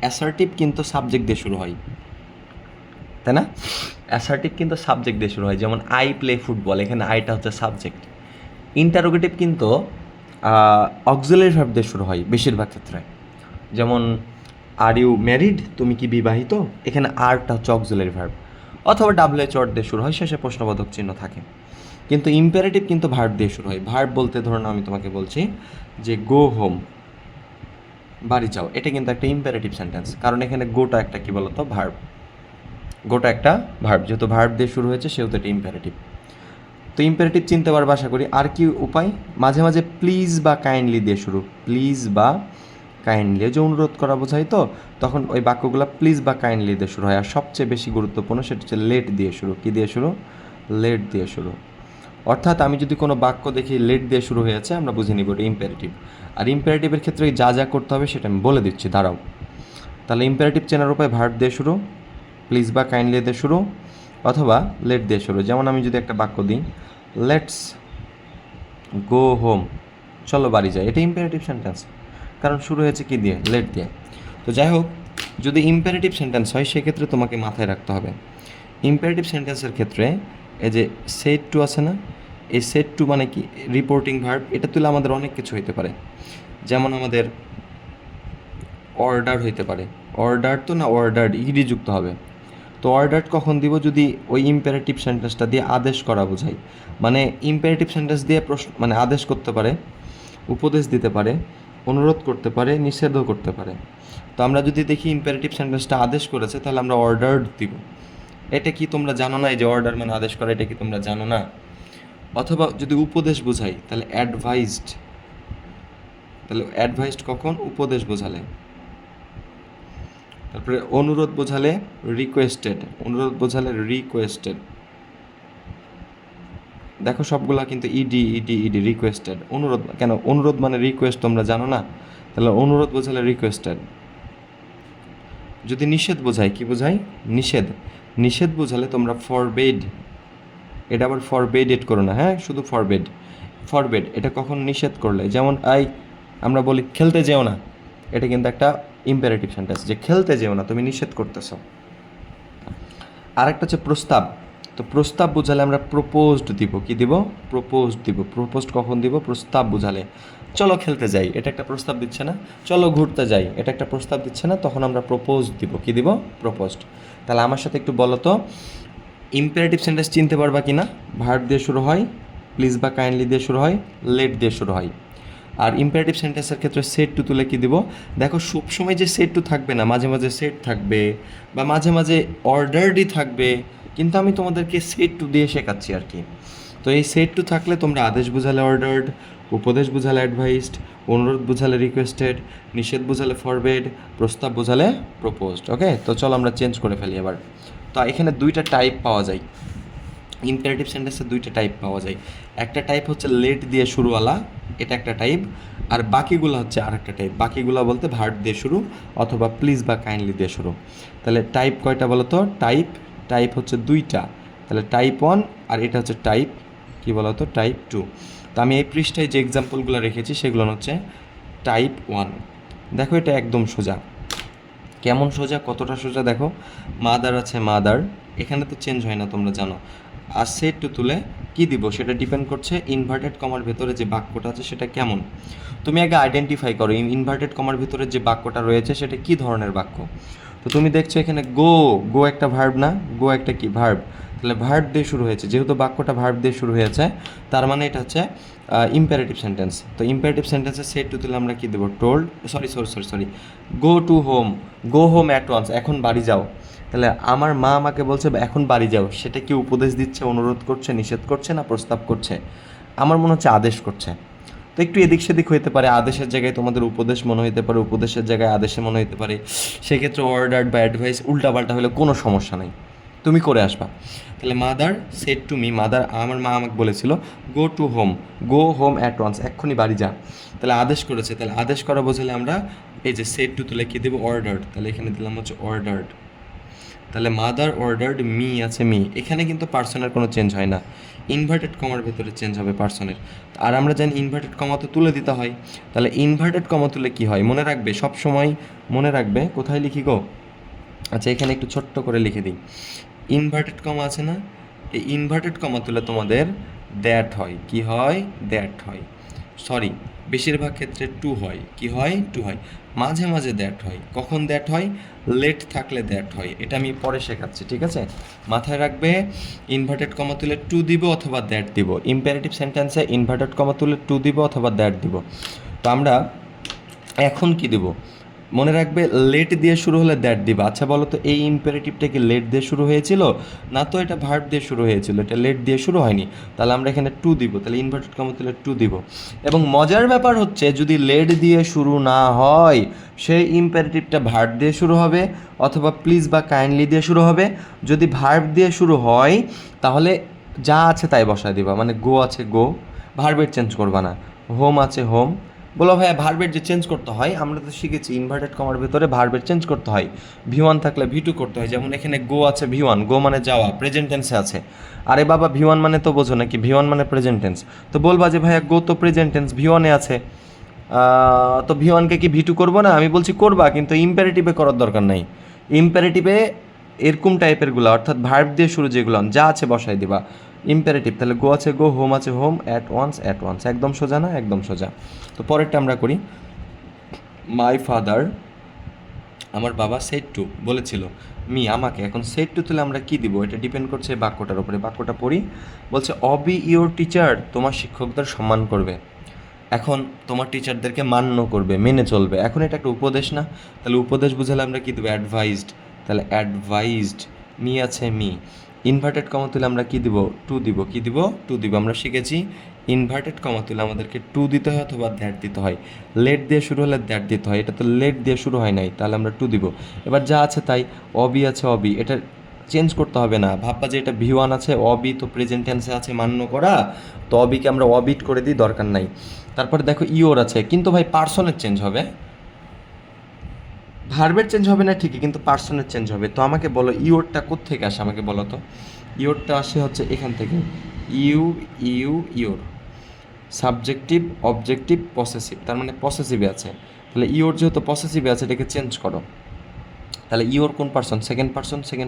অ্যাসার্টিভ কিন্তু সাবজেক্ট দিয়ে শুরু হয়, তাই না? অ্যাসার্টিভ কিন্তু সাবজেক্ট দিয়ে শুরু হয়, যেমন আই প্লে ফুটবল, এখানে আইটা হচ্ছে সাবজেক্ট। ইন্টারোগেটিভ কিন্তু অক্সিলারি ভার্ব দিয়ে শুরু হয় বেশিরভাগ ক্ষেত্রে, যেমন আর ইউ ম্যারিড, তুমি কি বিবাহিত, এখানে আরটা হচ্ছে অক্সিলারি ভার্ব, অথবা ডাব্লিউএইচ ওয়ার্ড দিয়ে শুরু হয়, শেষে প্রশ্নবোধক চিহ্ন থাকে। কিন্তু ইম্পারেটিভ কিন্তু ভার্ব দিয়ে শুরু হয়। ভার্ব বলতে ধরুন আমি তোমাকে বলছি যে গো হোম, বাড়ি যাও, এটা কিন্তু একটা ইম্পারেটিভ সেন্টেন্স, কারণ এখানে গোটা একটা কি বলতো ভার্ব, গোটা একটা ভার্ব, যেহেতু ভার্ব দিয়ে শুরু হয়েছে সেহেতু এটা ইম্পারেটিভ। তো ইম্পারেটিভ চিনতে পারবো আশা করি। আর কি উপায়? মাঝে মাঝে প্লিজ বা কাইন্ডলি দিয়ে শুরু, প্লিজ বা কাইন্ডলি, যে অনুরোধ করা বোঝাই, তো তখন ওই বাক্যগুলো প্লিজ বা কাইন্ডলি দিয়ে শুরু হয়। আর সবচেয়ে বেশি গুরুত্বপূর্ণ সেটা হচ্ছে লেট দিয়ে শুরু। কী দিয়ে শুরু? লেট দিয়ে শুরু। অর্থাৎ আমি যদি কোনো বাক্য দেখি লেট দিয়ে শুরু হয়েছে, আমরা বুঝে নিব এটা ইম্পারেটিভ। আর ইম্পারেটিভের ক্ষেত্রে যা যা করতে হবে সেটা আমি বলে দিচ্ছি, দাঁড়াও। তাহলে ইম্পারেটিভ চেনার উপায় ভার্ব দিয়ে শুরু, প্লিজ বা কাইন্ডলি দিয়ে শুরু, অথবা লেট দিয়ে শুরু। যেমন আমি যদি একটা বাক্য দিই, লেটস গো হোম, চলো বাড়ি যাই, এটা ইম্পারেটিভ সেন্টেন্স, কারণ শুরু হয়েছে কি দিয়ে? লেট দিয়ে। তো যাই হোক, যদি ইম্পারেটিভ সেন্টেন্স হয় সেক্ষেত্রে তোমাকে মাথায় রাখতে হবে ইম্পারেটিভ সেন্টেন্সের ক্ষেত্রে এই যে সেড টু আছে না, এই সেড টু মানে কি রিপোর্টিং ভার্ব, এটা তুলে আমাদের অনেক কিছু হইতে পারে। যেমন আমাদের অর্ডার হইতে পারে, অর্ডার তো না অর্ডার্ড ইডি যুক্ত হবে। তো অর্ডার্ড কখন দিব, যদি ওই ইম্পারেটিভ সেন্টেন্সটা দিয়ে আদেশ করা বোঝায়। মানে ইম্পারেটিভ সেন্টেন্স দিয়ে প্রশ্ন মানে আদেশ করতে পারে, উপদেশ দিতে পারে, অনুরোধ করতে পারে, নিষেধও করতে পারে। তো আমরা যদি দেখি ইম্পারেটিভ সেন্টেন্সটা আদেশ করেছে তাহলে আমরা অর্ডার্ড দিব। এটা কি তোমরা জানো না, এই যে অর্ডার মানে আদেশ করা, এটা কি তোমরা জানো না? অথবা যদি উপদেশ বোঝাই তাহলে অ্যাডভাইসড, তাহলে অ্যাডভাইসড কখন, উপদেশ বোঝালে। তারপরে অনুরোধ বোঝালে রিকোয়েস্টেড, অনুরোধ বোঝালে রিকোয়েস্টেড। দেখো সবগুলা কিন্তু ইডি ইডি ইডি রিকোয়েস্টেড। অনুরোধ কেন, অনুরোধ মানে রিকোয়েস্ট, তোমরা জানো না? তাহলে অনুরোধ বোঝালে রিকোয়েস্টেড। যদি নিষেধ বোঝায়, কি বোঝায়, নিষেধ, নিষেধ বোঝালে তোমরা ফরবেড, এটা আবার ফরবেডেড করো না, হ্যাঁ, শুধু ফরবেড, ফরবেড এটা কখন নিষেধ করলে, যেমন আমরা বলি খেলতে যেও না, এটা কিন্তু একটা ইম্পারেটিভ সেন্টেন্স, যে খেলতে যেও না, তুমি নিষেধ করতেছ। আরেকটা হচ্ছে প্রস্তাব। তো প্রস্তাব বোঝালে আমরা প্রপোজড দিব, কি দিব, প্রপোজড দিব। প্রপোজড কখন দিব, প্রস্তাব বোঝালে। চলো খেলতে যাই, এটা একটা প্রস্তাব দিচ্ছে না, চলো ঘুরতে যাই, এটা একটা প্রস্তাব দিচ্ছে না, তখন আমরা প্রপোজ দিব, কি দিব, প্রপোজড। তাহলে আমার সাথে একটু বলো তো, ইম্পারেটিভ সেন্টেন্স চিনতে পারবা কি না? ভার্ব দিয়ে শুরু হয়, প্লিজ বা কাইন্ডলি দিয়ে শুরু হয়, লেট দিয়ে শুরু হয়। আর ইম্পারেটিভ সেন্টেন্সের ক্ষেত্রে সেট টু তুলে কী দিব? দেখো সবসময় যে সেট টু থাকবে না, মাঝে মাঝে সেট থাকবে বা মাঝে মাঝে অর্ডারডই থাকবে, কিন্তু আমি তোমাদেরকে সেট টু দিয়ে শেখাচ্ছি আর কি। তো এই সেট টু থাকলে তোমরা আদেশ বুঝালে অর্ডার্ড, উপদেশ বুঝালে অ্যাডভাইসড, অনুরোধ বুঝালে রিকোয়েস্টেড, নিষেধ বুঝালে ফরবেড, প্রস্তাব বুঝালে প্রপোজড। ওকে, তো চলো আমরা চেঞ্জ করে ফেলি এবার। তো এখানে দুইটা টাইপ পাওয়া যায়, ইম্পারেটিভ সেন্টেন্সে দুইটা টাইপ পাওয়া যায়। একটা টাইপ হচ্ছে লেট দিয়ে শুরুওয়ালা, এটা একটা টাইপ, আর বাকিগুলো হচ্ছে আরেকটা টাইপ। বাকিগুলো বলতে ভার্ব দিয়ে শুরু অথবা প্লিজ বা কাইন্ডলি দিয়ে শুরু। তাহলে টাইপ কয়টা বলো তো? টাইপ হচ্ছে দুইটা। তাহলে টাইপ 1 আর এটা হচ্ছে টাইপ কি বলো তো, টাইপ 2। তো আমি এই পৃষ্ঠায় যে এক্সাম্পলগুলো রেখেছি সেগুলো হচ্ছে টাইপ 1। দেখো এটা একদম সোজা। কেমন সোজা, কতটা সোজা দেখো। মাদার আছে, মাদার, এখানে তো চেঞ্জ হয় না তোমরা জানো। আর সেট টু তুলে কি দিব সেটা ডিপেন্ড করছে ইনভার্টেড কমার ভেতরে যে বাক্যটা আছে সেটা কেমন। তুমি আগে আইডেন্টিফাই করো ইনভার্টেড কমার ভেতরে যে বাক্যটা রয়েছে সেটা কি ধরনের বাক্য। তো তুমি দেখছো এখানে গো, গো একটা ভার্ব না, গো একটা কি ভার্ব, তাহলে ভার্ব দিয়ে শুরু হয়েছে, যেহেতু বাক্যটা ভার্ব দিয়ে শুরু হয়েছে তার মানে এটা হচ্ছে ইম্পারেটিভ সেন্টেন্স। তো ইম্পারেটিভ সেন্টেন্সে সেট টু তুলে আমরা কী দেবো, told, sorry go to home, go home at once, এখন বাড়ি যাও। তাহলে আমার মা আমাকে বলছে এখন বাড়ি যাও, সেটা কি উপদেশ দিচ্ছে, অনুরোধ করছে, নিষেধ করছে, না প্রস্তাব করছে? আমার মনে হচ্ছে আদেশ করছে। তো একটু এদিক সেদিক হইতে পারে, আদেশের জায়গায় তোমাদের উপদেশ মনে হইতে পারে, উপদেশের জায়গায় আদেশে মনে হইতে পারে। সেক্ষেত্রে অর্ডার বা অ্যাডভাইস উল্টাপাল্টা হলে কোনো সমস্যা নেই, তুমি করে আসবা। তাহলে mother said to me, mother আমার মা আমাকে বলেছিল go to home, go home at once, এক্ষুনি বাড়ি যা। তাহলে আদেশ করেছে, তাহলে আদেশ করা বোঝালে আমরা এই যে সেড টু তুলে কী দেবো, অর্ডার্ড। তাহলে এখানে দিলাম হচ্ছে অর্ডার্ড। তাহলে মাদার অর্ডার্ড মি আছে মি, এখানে কিন্তু পার্সনের কোনো চেঞ্জ হয় না, ইনভার্টেড কমার ভেতরে চেঞ্জ হবে পার্সনের। আর আমরা জানি ইনভার্টেড কমা তো তুলে দিতে হয়, তাহলে ইনভার্টেড কমা তুলে কী হয় মনে রাখবে, সব সময় মনে রাখবে। কোথায় লিখি গো, আচ্ছা এখানে একটু ছোট্ট করে লিখে দিই, ইনভার্টেড কমা আছে না, এই ইনভার্টেড কমা তুলে তোমাদের দ্যাট হয়, কি হয়, দ্যাট হয়, সরি বেশিরভাগ ক্ষেত্রে টু হয়, কি হয়, টু হয়, মাঝে মাঝে দ্যাট হয়। কখন দ্যাট হয়, লেট থাকলে দ্যাট হয়, এটা আমি পরে শেখাচ্ছি, ঠিক আছে, মাথায় রাখবে। ইনভার্টেড কমা তুলে টু দিব অথবা দ্যাট দিব, ইম্পারেটিভ সেন্টেন্সে ইনভার্টেড কমা তুলে টু দিব অথবা দ্যাট দিব। তো আমরা এখন কি দিব মনে রাখবে, লেট দিয়ে শুরু হলে দ্যাট দিবা। আচ্ছা বলো তো এই ইম্পারেটিভটা কি লেট দিয়ে শুরু হয়েছিল না, তো এটা ভার্ব দিয়ে শুরু হয়েছিল, এটা লেট দিয়ে শুরু হয়নি, তাহলে আমরা এখানে টু দিব, তাহলে ইনভার্টেড কমা তুলে টু দিব। এবং মজার ব্যাপার হচ্ছে যদি লেট দিয়ে শুরু না হয় সেই ইম্পারেটিভটা ভার্ব দিয়ে শুরু হবে অথবা প্লিজ বা কাইন্ডলি দিয়ে শুরু হবে। যদি ভার্ব দিয়ে শুরু হয় তাহলে যা আছে তাই বসায় দিবা, মানে গো আছে গো, ভার্বের চেঞ্জ করবা না, হোম আছে হোম। বলো ভাইয়া ভার্বের যে চেঞ্জ করতে হয়, আমরা তো শিখেছি ইনভার্টেড কমার ভেতরে ভার্বের চেঞ্জ করতে হয়, ভি1 থাকলে ভি2 করতে হয়। যেমন এখানে গো আছে ভি1, গো মানে যাওয়া, প্রেজেন্ট টেন্সে আছে। আরে বাবা ভি1 মানে তো বোঝো নাকি, ভি1 মানে প্রেজেন্ট টেন্স, তো বলবা যে ভাইয়া গো তো প্রেজেন্ট টেন্স ভি1-এ আছে, তো ভি1কে কি ভি2 করবো না? আমি বলছি করবা, কিন্তু ইম্পারেটিভে করার দরকার নাই। ইম্পারেটিভে এরকম টাইপেরগুলো, অর্থাৎ ভার্ব দিয়ে শুরু যেগুলো যা আছে বসাই দিবা। ইম্পারেটিভ তাহলে গো আছে গো, হোম আছে হোম, অ্যাট ওয়ান্স, একদম সোজা না? একদম সোজা। তো পরেরটা আমরা করি। মাই ফাদার, আমার বাবা, সেড টু বলেছিল মি আমাকে। এখন সেড টু তুলে আমরা কি দিব? এটা ডিপেন্ড করছে বাক্যটার উপরে। বাক্যটা পড়ি, বলছে অবি ইউর টিচার, তোমার শিক্ষকদের সম্মান করবে। এখন তোমার টিচারদেরকে মান্য করবে, মেনে চলবে। এখন এটা একটা উপদেশ না? তাহলে উপদেশ বুঝালে আমরা কী দেবো? অ্যাডভাইসড। তাহলে অ্যাডভাইসড, মি আছে মি, ইনভার্টেড কমা তুলে আমরা কী দিব? টু দিব। কী দিব? টু দিব। আমরা শিখেছি ইনভার্টেড কমা তুলে আমাদেরকে টু দিতে হয় অথবা দ্যাট দিতে হয়। লেট দিয়ে শুরু হলে দ্যাট দিতে হয়, এটা তো লেট দিয়ে শুরু হয় নাই, তাহলে আমরা টু দিব। এবার যা আছে তাই, অবি আছে অবি, এটা চেঞ্জ করতে হবে না। ভাববা যে এটা ভি1 আছে, অবি তো প্রেজেন্ট টেন্সে আছে মান্য করা, তো অবিকে আমরা অবিট করে দিই, দরকার নাই। তারপরে দেখো ইওর আছে, কিন্তু ভাই পার্সনের চেঞ্জ হবে, ভার্বের চেঞ্জ হবে না ঠিকই, কিন্তু পার্সনের চেঞ্জ হবে। তো আমাকে বলো ইওরটা কোত্থেকে আসে, আমাকে বলো তো। ইওরটা আসে হচ্ছে এখান থেকে, you your, subjective objective possessive, তার মানে পসেসিভে আছে। তাহলে ইওর যেহেতু পসেসিভে আছে, এটাকে চেঞ্জ করো। তাহলে ইওর কোন পার্সন? সেকেন্ড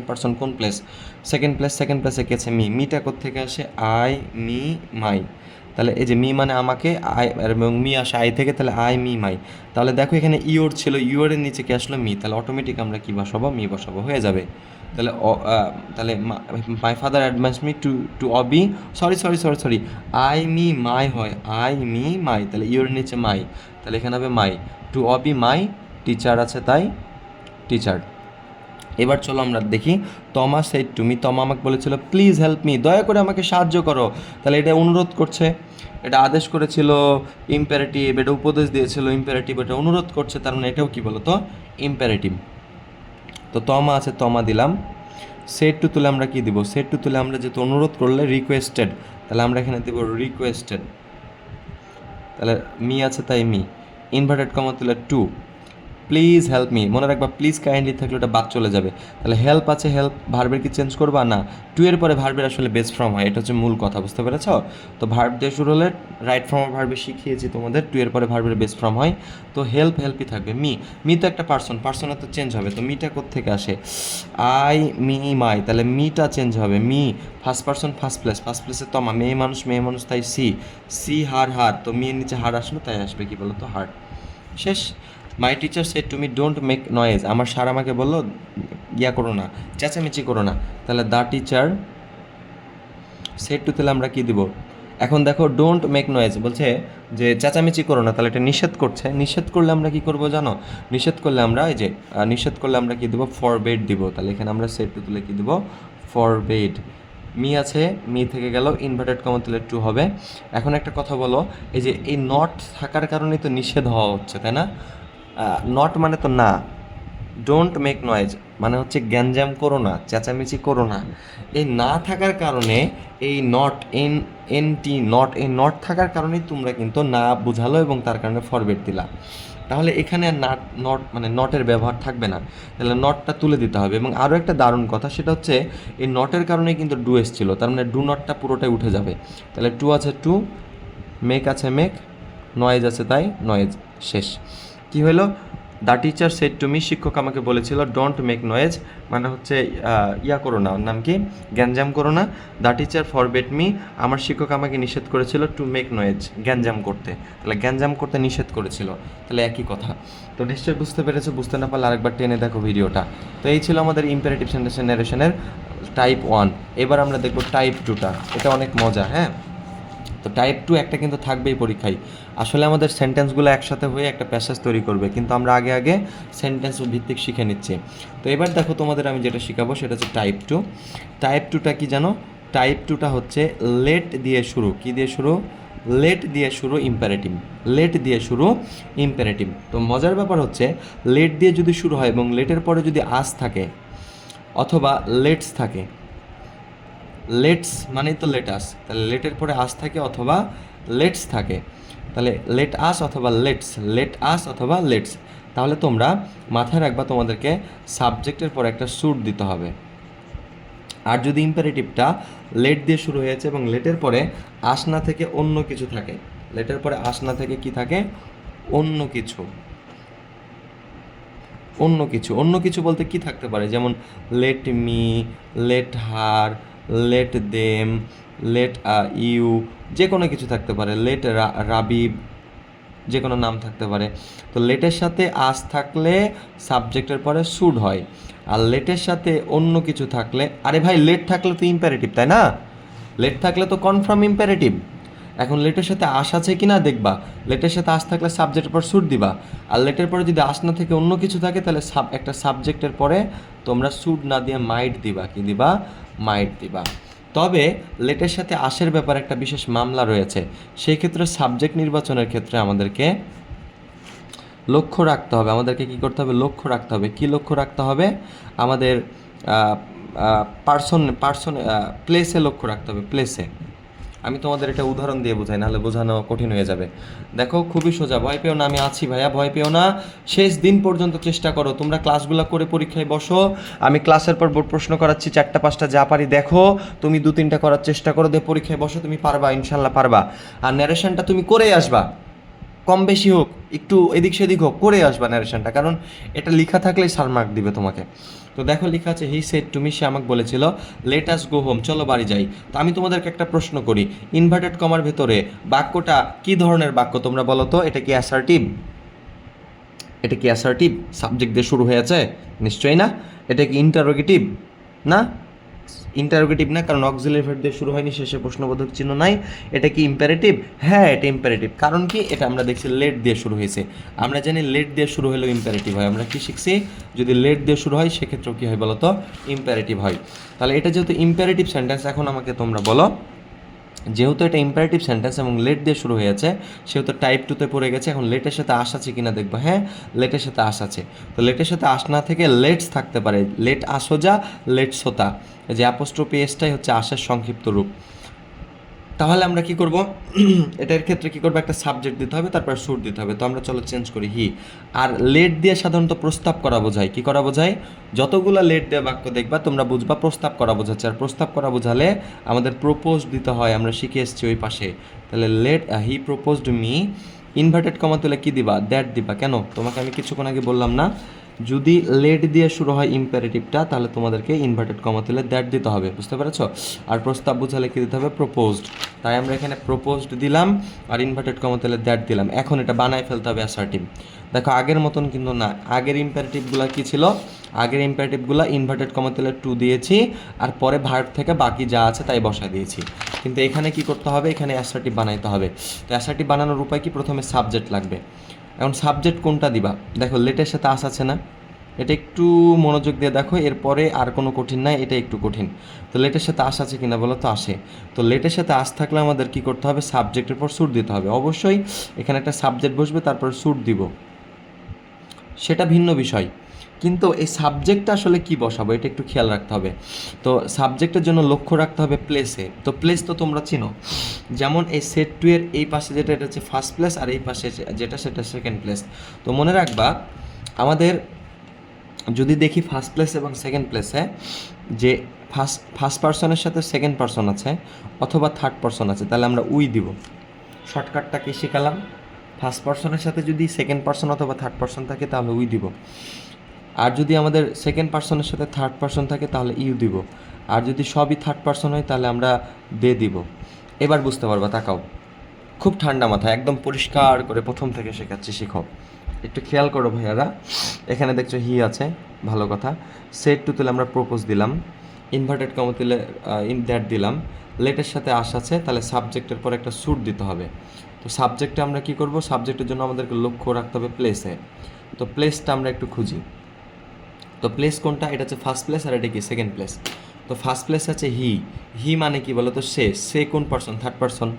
পার্সন কোন প্লেস? সেকেন্ড প্লেসে কে আছে? মি। মিটা কোত্থেকে আসে? আই মি মাই। তাহলে এই যে মি মানে আমাকে, আই এবং মি আসে আই থেকে, তাহলে আই মি মাই। তাহলে দেখো এখানে ইওর ছিল, ইওরের নিচে কে আসলো? মি। তাহলে অটোমেটিক আমরা কি বসাবো? মি বসাবো, হয়ে যাবে। তাহলে তাহলে my father advise me to obey, sorry, I me my হয়, আই মি মাই, তাহলে ইওরের নিচে মাই, তাহলে এখানে হবে মাই। টু অবি মাই টিচার আছে, তাই টিচার। এবার চলো আমরা দেখি, তমা সেড টু মি, তমা আমাকে বলেছিল প্লিজ হেল্প মি, দয়া করে আমাকে সাহায্য করো। তাহলে এটা অনুরোধ করছে, এটা আদেশ করেছিল ইম্পারেটিভ, এটা উপদেশ দিয়েছিল ইম্পারেটিভ, এটা অনুরোধ করছে, তার মানে এটাও কি বলো তো? ইম্পারেটিভ। তো তমা আছে, তমা দিলাম। সেড টু তুলে আমরা কি দিব? সেড টু তুলে আমরা যেহেতু অনুরোধ করলে রিকোয়েস্টেড, তাহলে আমরা এখানে দিব রিকোয়েস্টেড। তাহলে মি আছে তাই মি, ইনভার্টেড কমা তুলে টু, প্লিজ হেল্প মি, মনে রাখবা প্লিজ কাইন্ডলি থাকলে ওটা বাদ চলে যাবে। তাহলে হেল্প আছে, হেল্প, ভার্বের কি চেঞ্জ করবা না? টু এর পরে ভার্বের আসলে বেস্ট ফর্ম হয়, এটা হচ্ছে মূল কথা, বুঝতে পেরেছ? তো ভার্ব দিয়ে শুরু হলে রাইট ফর্ম অফ ভার্বে শিখিয়েছি তোমাদের, টু এর পরে ভার্বের বেস্ট ফর্ম হয়। তো হেল্পই থাকবে। মি তো একটা পার্সনের তো চেঞ্জ হবে, তো মিটা কোত্থেকে আসে? আই মি মাই, তাহলে মিটা চেঞ্জ হবে, মি ফার্স্ট পার্সন ফার্স্ট প্লেসে তমা, মেয়ে মানুষ তাই সি হার, তো মেয়ের নিচে হার আসলো তাই আসবে কি বলো তো? হার। শেষ। My teacher said to me don't make noise, আমার স্যার আমাকে বললো করো না, চেঁচামেচি করো না। তাহলে দ্য টিচার সেড টু, তাহলে আমরা কী দিব? এখন দেখো ডোন্ট মেক নয়েজ বলছে যে চেঁচামেচি করো না, তাহলে এটা নিষেধ করছে। নিষেধ করলে আমরা কী করবো জানো? নিষেধ করলে আমরা কী দেবো? ফরবেড দিব। তাহলে এখানে আমরা সেড টু তুলে কী দেবো? ফরবেড। মি আছে, মি থেকে গেল, ইনভার্টেড কমা তুলে টু হবে। এখন একটা কথা বলো, এই যে এই নট থাকার কারণেই তো নিষেধ হওয়া হচ্ছে, তাই না? নট মানে তো না, ডোন্ট মেক নয়েজ মানে হচ্ছে গ্যাঞ্জাম করো না, চেঁচামেচি করো না। এই না থাকার কারণে এই নট এই নট থাকার কারণেই তোমরা কিন্তু না বুঝালো এবং তার কারণে ফরবেড দিলা। তাহলে এখানে আর নট মানে নটের ব্যবহার থাকবে না, তাহলে নটটা তুলে দিতে হবে। এবং আরও একটা দারুণ কথা, সেটা হচ্ছে এই নটের কারণেই কিন্তু ডু এসছিল, তার মানে ডু নটটা পুরোটাই উঠে যাবে। তাহলে টু আছে টু, মেক আছে মেক, নয়েজ আছে তাই নয়েজ। শেষ। কি হলো? The teacher said to me, শিক্ষক আমাকে বলেছিল ডোন্ট মেক নয়েজ মানে হচ্ছে করো না, ওর নাম কি? গ্যাঞ্জাম করো না। দ্য টিচার ফরবেড মি, আমার শিক্ষক আমাকে নিষেধ করেছিল টু মেক নয়েজ, গ্যাঞ্জাম করতে। তাহলে গ্যাঞ্জাম করতে নিষেধ করেছিল, তাহলে একই কথা। তো নিশ্চয়ই বুঝতে পেরেছো, বুঝতে না পারলে আরেকবার টেনে দেখো ভিডিওটা। তো এই ছিল আমাদের ইম্পারেটিভ সেন্টেন্স ন্যারেশনের টাইপ 1। এবার আমরা দেখবো টাইপ 2টা, এটা অনেক মজা। হ্যাঁ, তো টাইপ 2 একটা কিন্তু থাকবেই পরীক্ষায়। আসলে আমাদের সেন্টেন্সগুলো একসাথে হয়ে একটা প্যাসেজ তৈরি করবে, কিন্তু আমরা আগে সেন্টেন্স ভিত্তিক শিখে নিচ্ছি। তো এবার দেখো তোমাদের আমি যেটা শেখাবো সেটা হচ্ছে টাইপ 2। টাইপ 2টা কি জানো? টাইপ 2টা হচ্ছে লেট দিয়ে শুরু। কি দিয়ে শুরু? লেট দিয়ে শুরু ইম্পারেটিভ, লেট দিয়ে শুরু ইম্পারেটিভ। তো মজার ব্যাপার হচ্ছে লেট দিয়ে যদি শুরু হয় এবং লেটের পরে যদি আস থাকে অথবা লেটস থাকে, লেটস মানেই তো লেটাস, তাহলে লেটের পরে আস থাকে অথবা লেটস থাকে, তাহলে লেট আস অথবা লেটস। তাহলে তোমরা মাথায় রাখবা তোমাদেরকে সাবজেক্টের পরে একটা স্যুট দিতে হবে। আর যদি ইম্পারেটিভটা লেট দিয়ে শুরু হয়েছে এবং লেটের পরে আস না থেকে অন্য কিছু থাকে, লেটের পরে আস না থেকে কি থাকে? অন্য কিছু, অন্য কিছু, অন্য কিছু বলতে কি থাকতে পারে, যেমন let me, let her, let them, let you, যে কোনো কিছু থাকতে পারে, লেট রাবিব, যে কোনো নাম থাকতে পারে। তো লেটের সাথে আস থাকলে সাবজেক্টের পরে শুড হয়, আর লেটের সাথে অন্য কিছু থাকলে, আরে ভাই লেট থাকলে তো ইম্পারেটিভ, তাই না? লেট থাকলে তো কনফার্ম ইম্পারেটিভ। এখন লেটের সাথে আস আছে কি না দেখবা, লেটের সাথে আস থাকলে সাবজেক্টের পর শুড দিবা, আর লেটের পরে যদি আস না থেকে অন্য কিছু থাকে তাহলে একটা সাবজেক্টের পরে তোমরা শুড না দিয়ে মাইট দিবা, কি দিবা? মাইট দিবা। তবে লেটের সাথে আসের ব্যাপারে একটা বিশেষ মামলা রয়েছে, সেই ক্ষেত্রে সাবজেক্ট নির্বাচনের ক্ষেত্রে আমাদেরকে লক্ষ্য রাখতে হবে, আমাদেরকে কি করতে হবে? লক্ষ্য রাখতে হবে। কি লক্ষ্য রাখতে হবে? আমাদের পার্সন প্লেসে লক্ষ্য রাখতে হবে, প্লেসে। আমি তোমাদের এটা উদাহরণ দিয়ে বোঝাই, নাহলে বোঝানো কঠিন হয়ে যাবে। দেখো খুবই সোজা, ভয় পেও না, আমি আছি ভাইয়া, ভয় পেও না। শেষ দিন পর্যন্ত চেষ্টা করো, তোমরা ক্লাসগুলো করে পরীক্ষায় বসো। আমি ক্লাসের পর বোর্ড প্রশ্ন করাচ্ছি, 4টা 5টা যা পারি দেখো, তুমি 2-3টা করার চেষ্টা করো, দিয়ে পরীক্ষায় বসো, তুমি পারবা, ইনশাল্লাহ পারবা। আর ন্যারেশনটা তুমি করেই আসবা, কম বেশি হোক, একটু এদিক সেদিক হোক, করে আসবা ন্যারেশনটা, কারণ এটা লেখা থাকলেই স্যার মার্ক দিবে তোমাকে। তো দেখো লেখা আছে, হি সেড টু মি, সে আমাকে বলেছিল, লেট আস গো হোম, চলো বাড়ি যাই। তো আমি তোমাদেরকে একটা প্রশ্ন করি, ইনভার্টেড কমার ভেতরে বাক্যটা কি ধরনের বাক্য তোমরা বলো তো? এটা কি অ্যাসার্টিভ? এটা কি অ্যাসার্টিভ? সাবজেক্ট দিয়ে শুরু হয়েছে? নিশ্চয়ই না। এটা কি ইন্টারোগেটিভ? না, ইন্টারোগেটিভ না, কারণ অক্সিলারি ভার্ব দিয়ে শুরু হয়নি, শেষে প্রশ্নবোধক চিহ্ন নাই। এটা কি ইম্পারেটিভ? হ্যাঁ, এটা ইম্পারেটিভ। কারণ কি? এটা আমরা দেখছি লেট দিয়ে শুরু হয়েছে। আমরা জানি লেট দিয়ে শুরু হলেও ইম্পারেটিভ হয়। আমরা কি শিখছি? যদি লেট দিয়ে শুরু হয় সেক্ষেত্রেও কী হয় বলো তো? ইম্পারেটিভ হয়। তাহলে এটা যেহেতু ইম্পারেটিভ সেন্টেন্স, এখন আমাকে তোমরা বলো, যেহেতু এটা ইম্পারেটিভ সেন্টেন্স এবং লেট দিয়ে শুরু হয়েছে, সেহেতু টাইপ 2-তে পড়ে গেছে। এখন লেটের সাথে আস আছে কিনা দেখবো। হ্যাঁ, লেটের সাথে আস আছে। তো লেটের সাথে আস না থেকে লেটস থাকতে পারে, লেট আসোজা, লেট সোতা, যে অ্যাপোস্ট্রোফি এসটাই হচ্ছে আসের সংক্ষিপ্ত রূপ। তাহলে আমরা কি করব? এটার ক্ষেত্রে কি করব? একটা সাবজেক্ট দিতে হবে, তারপর শুড দিতে হবে। তো আমরা চলো চেঞ্জ করি, হি। আর লেট দিয়ে সাধারণত প্রস্তাব করা বোঝায়। কি করা বোঝায়? যতগুলো লেট দিয়ে বাক্য দেখবা তোমরা বুঝবা প্রস্তাব করা বোঝাচ্ছে। আর প্রস্তাব করা বোঝালে আমাদের প্রপোজ দিতে হয়, আমরা শিখে এসেছি ওই পাশে। তাহলে let he proposed me, inverted comma তুলে কি দিবা? দ্যাট দিবা। কেন? তোমাকে আমি কিছুক্ষণ আগে বললাম না, যদি লেট দিয়ে শুরু হয় ইম্পারেটিভটা, তাহলে তোমাদেরকে ইনভার্টেড কমা তুলে দ্যাট দিতে হবে। বুঝতে পেরেছো? আর প্রস্তাব বোঝালে কি দিতে হবে? প্রপোজড। তাই আমরা এখানে প্রপোজড দিলাম আর ইনভার্টেড কমা তুলে দ্যাট দিলাম। এখন এটা বানায় ফেলতে হবে অ্যাসার্টিভ। দেখো আগের মতন কিন্তু না, আগের ইম্পারেটিভগুলো কী ছিল? আগের ইম্পারেটিভগুলো ইনভার্টেড কমা তুলে টু দিয়েছি, আর পরে ভার্ব থেকে বাকি যা আছে তাই বসায় দিয়েছি। কিন্তু এখানে কি করতে হবে? এখানে অ্যাসার্টিভ বানাইতে হবে। তো অ্যাসার্টিভ বানানোর উপায় কি? প্রথমে সাবজেক্ট লাগবে। এখন সাবজেক্ট কোনটা দিবা? দেখো লেটের সাথে আস আছে না, এটা একটু মনোযোগ দিয়ে দেখো, এরপরে আর কোনো কঠিন নাই, এটা একটু কঠিন। তো লেটের সাথে আস আছে কিনা বলো তো? আসে। তো লেটের সাথে আস থাকলে আমাদের কি করতে হবে? সাবজেক্টের পর সুট দিতে হবে। অবশ্যই এখানে একটা সাবজেক্ট বসবে, তারপর সুট দিব, সেটা ভিন্ন বিষয়। কিন্তু এই সাবজেক্টটা আসলে কি বসাবো এটা একটু খেয়াল রাখতে হবে। তো সাবজেক্টের জন্য লক্ষ্য রাখতে হবে প্লেসে। তো প্লেস তো তোমরা চিনো, যেমন এই সেট টু এর এই পাশে যেটা, এটা হচ্ছে ফার্স্ট প্লেস, আর এই পাশে যেটা সেটা সেকেন্ড প্লেস। তো মনে রাখবা, আমাদের যদি দেখি ফার্স্ট প্লেস এবং সেকেন্ড প্লেসে যে ফার্স্ট পার্সনের সাথে সেকেন্ড পার্সন আছে অথবা থার্ড পার্সন আছে, তাহলে আমরা উই দিব। শর্টকাটটা কি শিখালাম? ফার্স্ট পার্সনের সাথে যদি সেকেন্ড পার্সন অথবা থার্ড পার্সন থাকে তাহলে উই দিব, আর যদি আমাদের সেকেন্ড পার্সনের সাথে থার্ড পার্সন থাকে তাহলে ইউ দিব, আর যদি সবই থার্ড পার্সন হয় তাহলে আমরা দে দিব। এবার বুঝতে পারবা, তাকাও, খুব ঠান্ডা মাথায় একদম পরিষ্কার করে প্রথম থেকে শেখাচ্ছি, শিখো। একটু খেয়াল করো ভাইয়ারা, এখানে দেখছো হি আছে, ভালো কথা। সেট টু তুলে আমরা প্রপোজ দিলাম, ইনভার্টেড কমা তুলে ইন দ্যাট দিলাম, লেটের সাথে আস আছে, তাহলে সাবজেক্টের পর একটা সুট দিতে হবে। তো সাবজেক্টে আমরা কি করব? সাবজেক্টের জন্য আমাদেরকে লক্ষ্য রাখতে হবে প্লেসে। তো প্লেসটা আমরা একটু খুঁজি। তো প্লেস কোনটা? এটা হচ্ছে ফার্স্ট প্লেস, আর এটা কি? Second place. তো ফার্স্ট প্লেস আছে হি। হি মানে কি বলো তো? সে কোন পার্সন? Third person.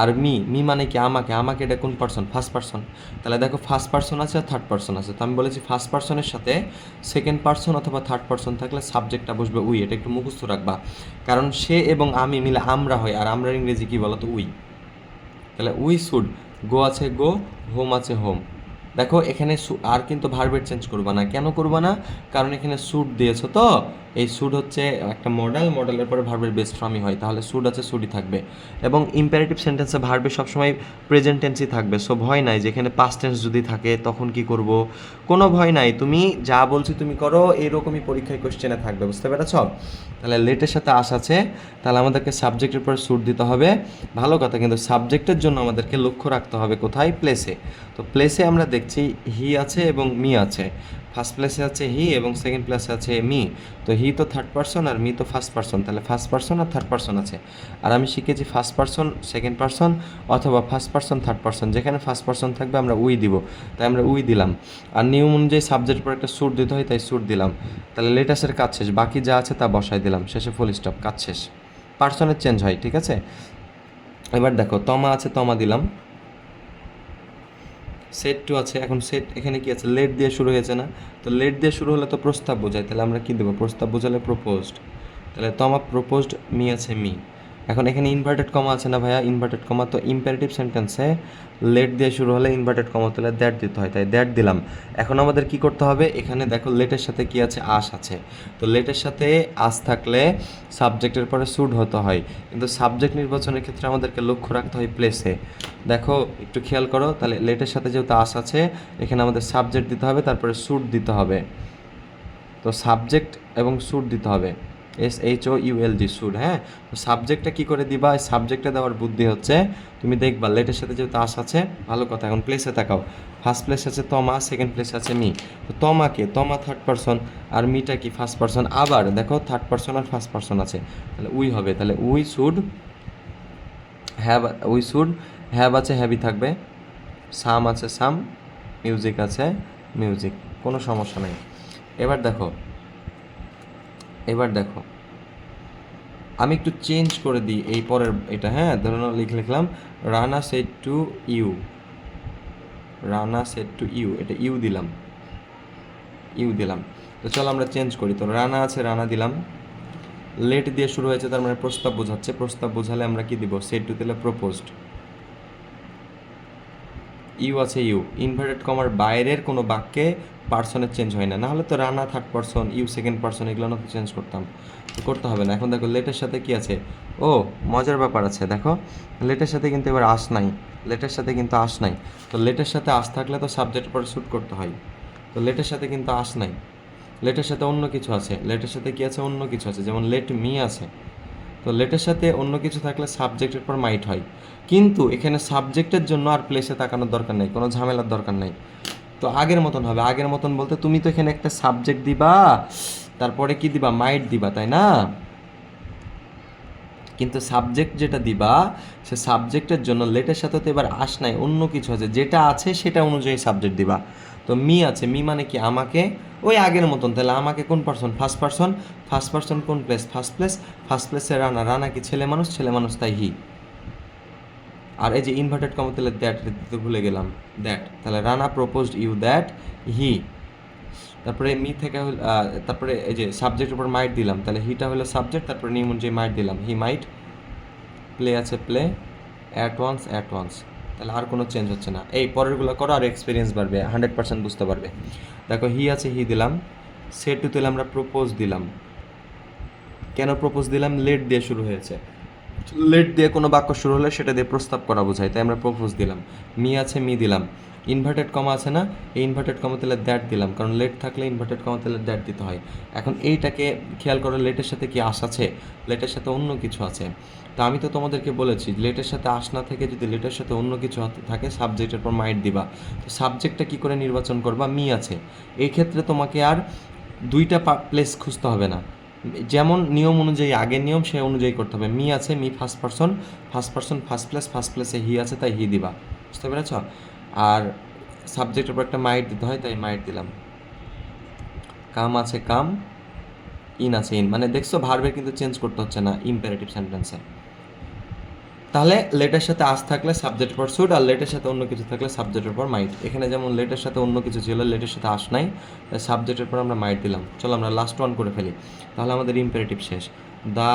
আর মি মানে কি? আমাকে এটা কোন পার্সন? First person. তাহলে দেখো ফার্স্ট পার্সন আছে আর থার্ড পার্সন আছে। তো আমি বলেছি ফার্স্ট পার্সনের সাথে সেকেন্ড পার্সন অথবা থার্ড পার্সন থাকলে সাবজেক্টটা বসবে উই। এটা একটু মুখস্থ রাখবা, কারণ সে এবং আমি মিলে আমরা হয়, আর আমরা ইংরেজি কি বলো তো? উই। তাহলে উই শুড, গো আছে গো, হোম আছে হোম, দেখো এখানে আর কিন্তু ভার্বের চেঞ্জ করবা না। কেন করবা না? কারণ এখানে স্যুট দিয়েছো তো, এই স্যুট হচ্ছে একটা মডেল, মডেলের পরে ভার্বের বেস ফর্মই হয়, তাহলে স্যুট আছে স্যুটই থাকবে। এবং ইম্পারেটিভ সেন্টেন্সে ভার্বে সবসময় প্রেজেন্ট টেন্সই থাকবে, সো ভয় নাই যেখানে পাস্ট টেন্স যদি থাকে তখন কি করব, কোনো ভয় নাই, তুমি যা বলছি তুমি করো, এরকমই পরীক্ষায় কোশ্চেনে থাকবে, বুঝতে পেরেছ? তাহলে লেটের সাথে আস আছে, তাহলে আমাদেরকে সাবজেক্টের পরে স্যুট দিতে হবে। ভালো কথা, কিন্তু সাবজেক্টের জন্য আমাদেরকে লক্ষ্য রাখতে হবে কোথায়? প্লেসে। তো প্লেসে আমরা দেখছি হি আছে এবং মি আছে। ফার্স্ট প্লেসে আছে হি এবং সেকেন্ড প্লেসে আছে মি। তো হি তো থার্ড পারসন আর মি তো ফার্স্ট পারসন, তাহলে ফার্স্ট পারসন আর থার্ড পারসন আছে। আর আমি শিখেছি ফার্স্ট পারসন সেকেন্ড পারসন অথবা ফার্স্ট পারসন থার্ড পারসন, যেখানে ফার্স্ট পারসন থাকবে আমরা উই দিব, তাই আমরা উই দিলাম। আর নিয়ম অনুযায়ী সাবজেক্টের পর একটা স্যুট দিতে হয়, তাই স্যুট দিলাম। তাহলে লেটাসের কাজ শেষ, বাকি যা আছে তা বসাই দিলাম, শেষে ফুল স্টপ, কাজ শেষ। পার্সনের চেঞ্জ হয়, ঠিক আছে? এবার দেখো তমা আছে, তমা দিলাম। সেট টু আছে, এখন সেট এখানে কি আছে? লেট দিয়ে শুরু হয়েছে না? তো লেট দিয়ে শুরু হলে তো প্রস্তাব বোঝায়, তাহলে আমরা কি দেবো? প্রস্তাব বোঝালে প্রপোজড, তাহলে তমা প্রপোজড মি আছে মি। এখন এখানে ইনভার্টেড কমা আছে না ভাইয়া? ইনভার্টেড কমা, তো ইম্পারেটিভ সেন্টেন্সে লেট দিয়ে শুরু হলে ইনভার্টেড কমা তাহলে দ্যাট দিতে হয়, তাই দ্যাট দিলাম। এখন আমাদের কি করতে হবে? এখানে দেখো লেটের সাথে কি আছে? আস আছে। তো লেটের সাথে আস থাকলে সাবজেক্টের পরে স্যুট হতে হয়, কিন্তু সাবজেক্ট নির্বাচনের ক্ষেত্রে আমাদেরকে লক্ষ্য রাখতে হয় প্লেসে। দেখো একটু খেয়াল করো, তাহলে লেটের সাথে যেহেতু আস আছে, এখানে আমাদের সাবজেক্ট দিতে হবে, তারপরে স্যুট দিতে হবে। তো সাবজেক্ট এবং স্যুট দিতে হবে, SHOULG স্যুট। হ্যাঁ, তো সাবজেক্টটা কী করে দিবা? এই সাবজেক্টে দেওয়ার বুদ্ধি হচ্ছে, তুমি দেখবা লেটের সাথে যেহেতু আস আছে, ভালো কথা। এখন প্লেসে তাকাও, ফার্স্ট প্লেস আছে তমা, সেকেন্ড প্লেস আছে মি। তো তমাকে, তমা থার্ড পারসন আর মিটা কি ফার্স্ট পারসন। আবার দেখো থার্ড পারসন আর ফার্স্ট পারসন আছে, তাহলে উই হবে, তাহলে we should have, we should have আছে হ্যাভই থাকবে, সাম আছে সাম, মিউজিক আছে মিউজিক, কোনো সমস্যা নেই। এবার দেখো, এবার দেখো আমি একটু চেঞ্জ করে দিই এই পরের এটা। হ্যাঁ, ধরুন লিখলাম Rana said to you, Rana said to you, এটা ইউ দিলাম, ইউ দিলাম। তো চলো আমরা চেঞ্জ করি। তো রানা আছে, রানা দিলাম। লেট দিয়ে শুরু হয়েছে, তার মানে প্রস্তাব বোঝাচ্ছে, প্রস্তাব বোঝালে আমরা কি দিব? সেড টু দিলে প্রপোজড। ইউ আছে ইউ, ইনভার্টেড কমার বাইরের কোনো বাক্যে পার্সনের চেঞ্জ হয় না, নাহলে তো Rana third person, you second person, এগুলো না তো চেঞ্জ করতাম, তো করতে হবে না। এখন দেখো লেটের সাথে কি আছে? ও মজার ব্যাপার আছে, দেখো লেটের সাথে কিন্তু এবার আস নাই, লেটের সাথে কিন্তু আস নাই। তো লেটের সাথে আস থাকলে তো সাবজেক্টের পরে শ্যুট করতে হয়, তো লেটের সাথে কিন্তু আস নাই, লেটের সাথে অন্য কিছু আছে। লেটের সাথে কি আছে? অন্য কিছু আছে, যেমন লেট মি আছে। তো লেটের সাথে অন্য কিছু থাকলে সাবজেক্টের পর মাইট হয়, কিন্তু এখানে সাবজেক্টের জন্য আর প্লেসে তাকানোর দরকার নেই, কোনো ঝামেলার দরকার নেই। তো আগের মতন হবে, আগের মতন বলতে তুমি তো এখানে একটা সাবজেক্ট দিবা, তারপরে কি দিবা? মাইট দিবা, তাই না? কিন্তু সাবজেক্ট যেটা দিবা, সে সাবজেক্টের জন্য লেটের সাথে তো এবার আস নাই, অন্য কিছু আছে, যেটা আছে সেটা অনুযায়ী সাবজেক্ট দিবা। তো মি আছে, মি মানে কি? আমাকে, ওই আগের মতন। তাহলে আমাকে কোন person? First person. First person কোন প্লেস? First place. ফার্স্ট প্লেসে রানা, রানা কি ছেলে মানুষ? ছেলে মানুষ, তাই হি। আর এই যে ইনভার্টেড কমা, তাহলে দ্যাট দিতে ভুলে গেলাম, দ্যাট। তাহলে Rana proposed you that he. তারপরে মি থেকে তারপরে এই যে সাবজেক্টের উপর মাইট দিলাম, তাহলে হিটা হলো সাবজেক্ট, তারপরে নিয়ম অনুযায়ী মাইট দিলাম, হি মাইট। প্লে আছে play, at once at once, তাহলে আর কোনো চেঞ্জ হচ্ছে না। এই পরেরগুলো করো, আর এক্সপিরিয়েন্স বাড়বে, 100% বুঝতে পারবে। দেখো হি আছে, হি দিলাম। সেট টু দিলে আমরা প্রপোজ দিলাম। কেন প্রপোজ দিলাম? লেট দিয়ে শুরু হয়েছে, লেট দিয়ে কোনো বাক্য শুরু হলে সেটা দিয়ে প্রস্তাব করা বোঝায়, তাই আমরা প্রপোজ দিলাম। মি আছে, মি দিলাম। ইনভার্টেড কমা আছে না? এই ইনভার্টেড কমা তাহলে দ্যাট দিলাম, কারণ লেট থাকলে ইনভার্টেড কমা তাহলে দ্যাট দিতে হয়। এখন এইটাকে খেয়াল করো, লেটের সাথে কি আস আছে? লেটের সাথে অন্য কিছু আছে। তো আমি তো তোমাদেরকে বলেছি লেটের সাথে আস না থেকে যদি লেটের সাথে অন্য কিছু থাকে, সাবজেক্টের পর মাইট দিবা। তো সাবজেক্টটা কী করে নির্বাচন করবা? মি আছে। এই ক্ষেত্রে তোমাকে আর দুইটা প্লেস খুঁজতে হবে না, যেমন নিয়ম অনুযায়ী, আগের নিয়ম সে অনুযায়ী করতে হবে। মি আছে, me first person, first person first place, first প্লেসে হি আছে, তাই হি দিবা, বুঝতে পেরেছ? আর সাবজেক্টের উপর একটা মাইট দিতে হয়, তাই মাইট দিলাম। কাম আছে কাম, ইন আছে ইন, মানে দেখছো ভার্বের কিন্তু চেঞ্জ করতে হচ্ছে না ইম্পারেটিভ সেন্টেন্সে। তাহলে লেটের সাথে আস থাকলে সাবজেক্ট পর শুড, আর লেটের সাথে অন্য কিছু থাকলে সাবজেক্টের পর মাইট। এখানে যেমন লেটের সাথে অন্য কিছু ছিল, লেটের সাথে আস নাই, তাই সাবজেক্টের পর আমরা মাইট দিলাম। চলো আমরা লাস্ট ওয়ান করে ফেলি, তাহলে আমাদের ইম্পারেটিভ শেষ। দ্য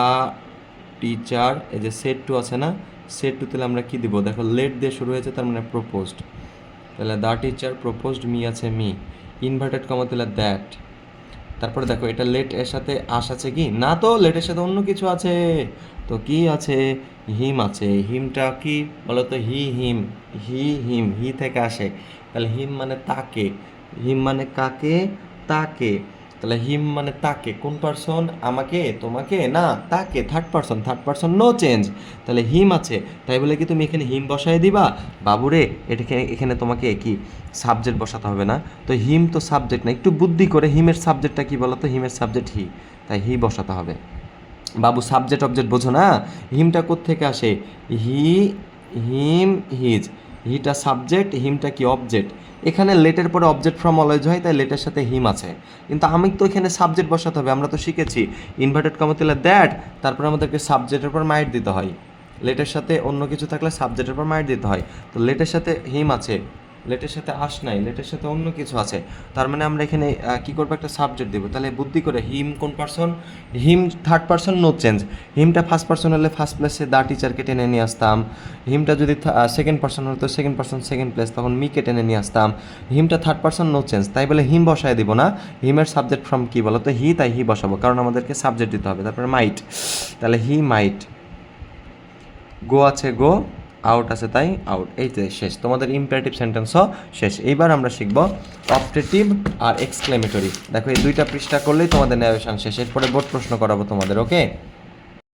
টিচার, এই যে সেট টু আছে না? সেট টু তাহলে আমরা কী দিব? দেখো লেট দিয়ে শুরু হয়েছে, তার মানে প্রপোজড। তাহলে দ্য টিচার প্রপোজড মি আছে মি, ইনভার্টেড কমা তাহলে দ্যাট। তারপরে দেখো এটা লেট এর সাথে আস আছে কি না, তো লেটের সাথে অন্য কিছু আছে, তো কি আছে, হিম আছে। হিমটা কি বলো তো, হিম, হিম হি থেকে আসে, তাহলে হিম মানে তাকে, হিম মানে কাকে, তাকে। তাহলে হিম মানে তাকে, কোন পার্সন, আমাকে, তোমাকে না, তাকে, থার্ড পার্সন নো চেঞ্জ। তাহলে হিম আছে, তাই বলে কি তুমি এখানে হিম বসায় দিবা বাবুরে, এটাকে এখানে তোমাকে কি সাবজেক্ট বসাতে হবে না, তো হিম তো সাবজেক্ট না, একটু বুদ্ধি করে হিমের সাবজেক্টটা কি বলো তো, হিমের সাবজেক্ট হি, তাই হি বসাতে হবে। বাবু সাবজেক্ট অবজেক্ট বোঝো না, হিমটা কোত্থেকে আসে, হি, হিম, হিজ, হিটা সাবজেক্ট, হিমটা কি অবজেক্ট, এখানে লেটের পরে অবজেক্ট ফ্রম অলওয়েজ হয়, তাই লেটের সাথে হিম আছে, কিন্তু আমি তো এখানে সাবজেক্ট বসাতে হবে, আমরা তো শিখেছি ইনভার্টেড কমা দিলে দ্যাট, তারপরে আমাদেরকে সাবজেক্টের পর মাইট দিতে হয়, লেটের সাথে অন্য কিছু থাকলে সাবজেক্টের পর মাইট দিতে হয়, তো লেটের সাথে হিম আছে, লেটের সাথে আস নাই, লেটের সাথে অন্য কিছু আছে, তার মানে আমরা এখানে কি করবো, একটা সাবজেক্ট দেবো, তাহলে বুদ্ধি করে হিম কোন person, him third person no change, হিমটা ফার্স্ট পার্সন হলে ফার্স্ট প্লেসে দ্য টিচারকে টেনে নিয়ে আসতাম, হিমটা যদি সেকেন্ড পার্সন হতো সেকেন্ড পার্সন সেকেন্ড প্লেস, তখন মিকে টেনে নিয়ে আসতাম, হিমটা থার্ড পার্সন নো চেঞ্জ, তাই বলে হিম বসায় দিব না, হিমের সাবজেক্ট ফ্রম কি বলো তো হি, তাই হি বসাবো, কারণ আমাদেরকে সাবজেক্ট দিতে হবে, তারপরে মাইট, তাহলে হি মাইট, গো আছে গো, আউট আছে তাই আউট, এই তো শেষ, তোমাদের ইম্পারেটিভ সেন্টেন্সও শেষ। এইবার আমরা শিখব অপটেটিভ আর এক্সক্লেমেটরি। দেখো এই দুইটা পৃষ্ঠা করলেই তোমাদের ন্যারেশন শেষ, এরপরে বোর্ড প্রশ্ন করাবো তোমাদের, ওকে।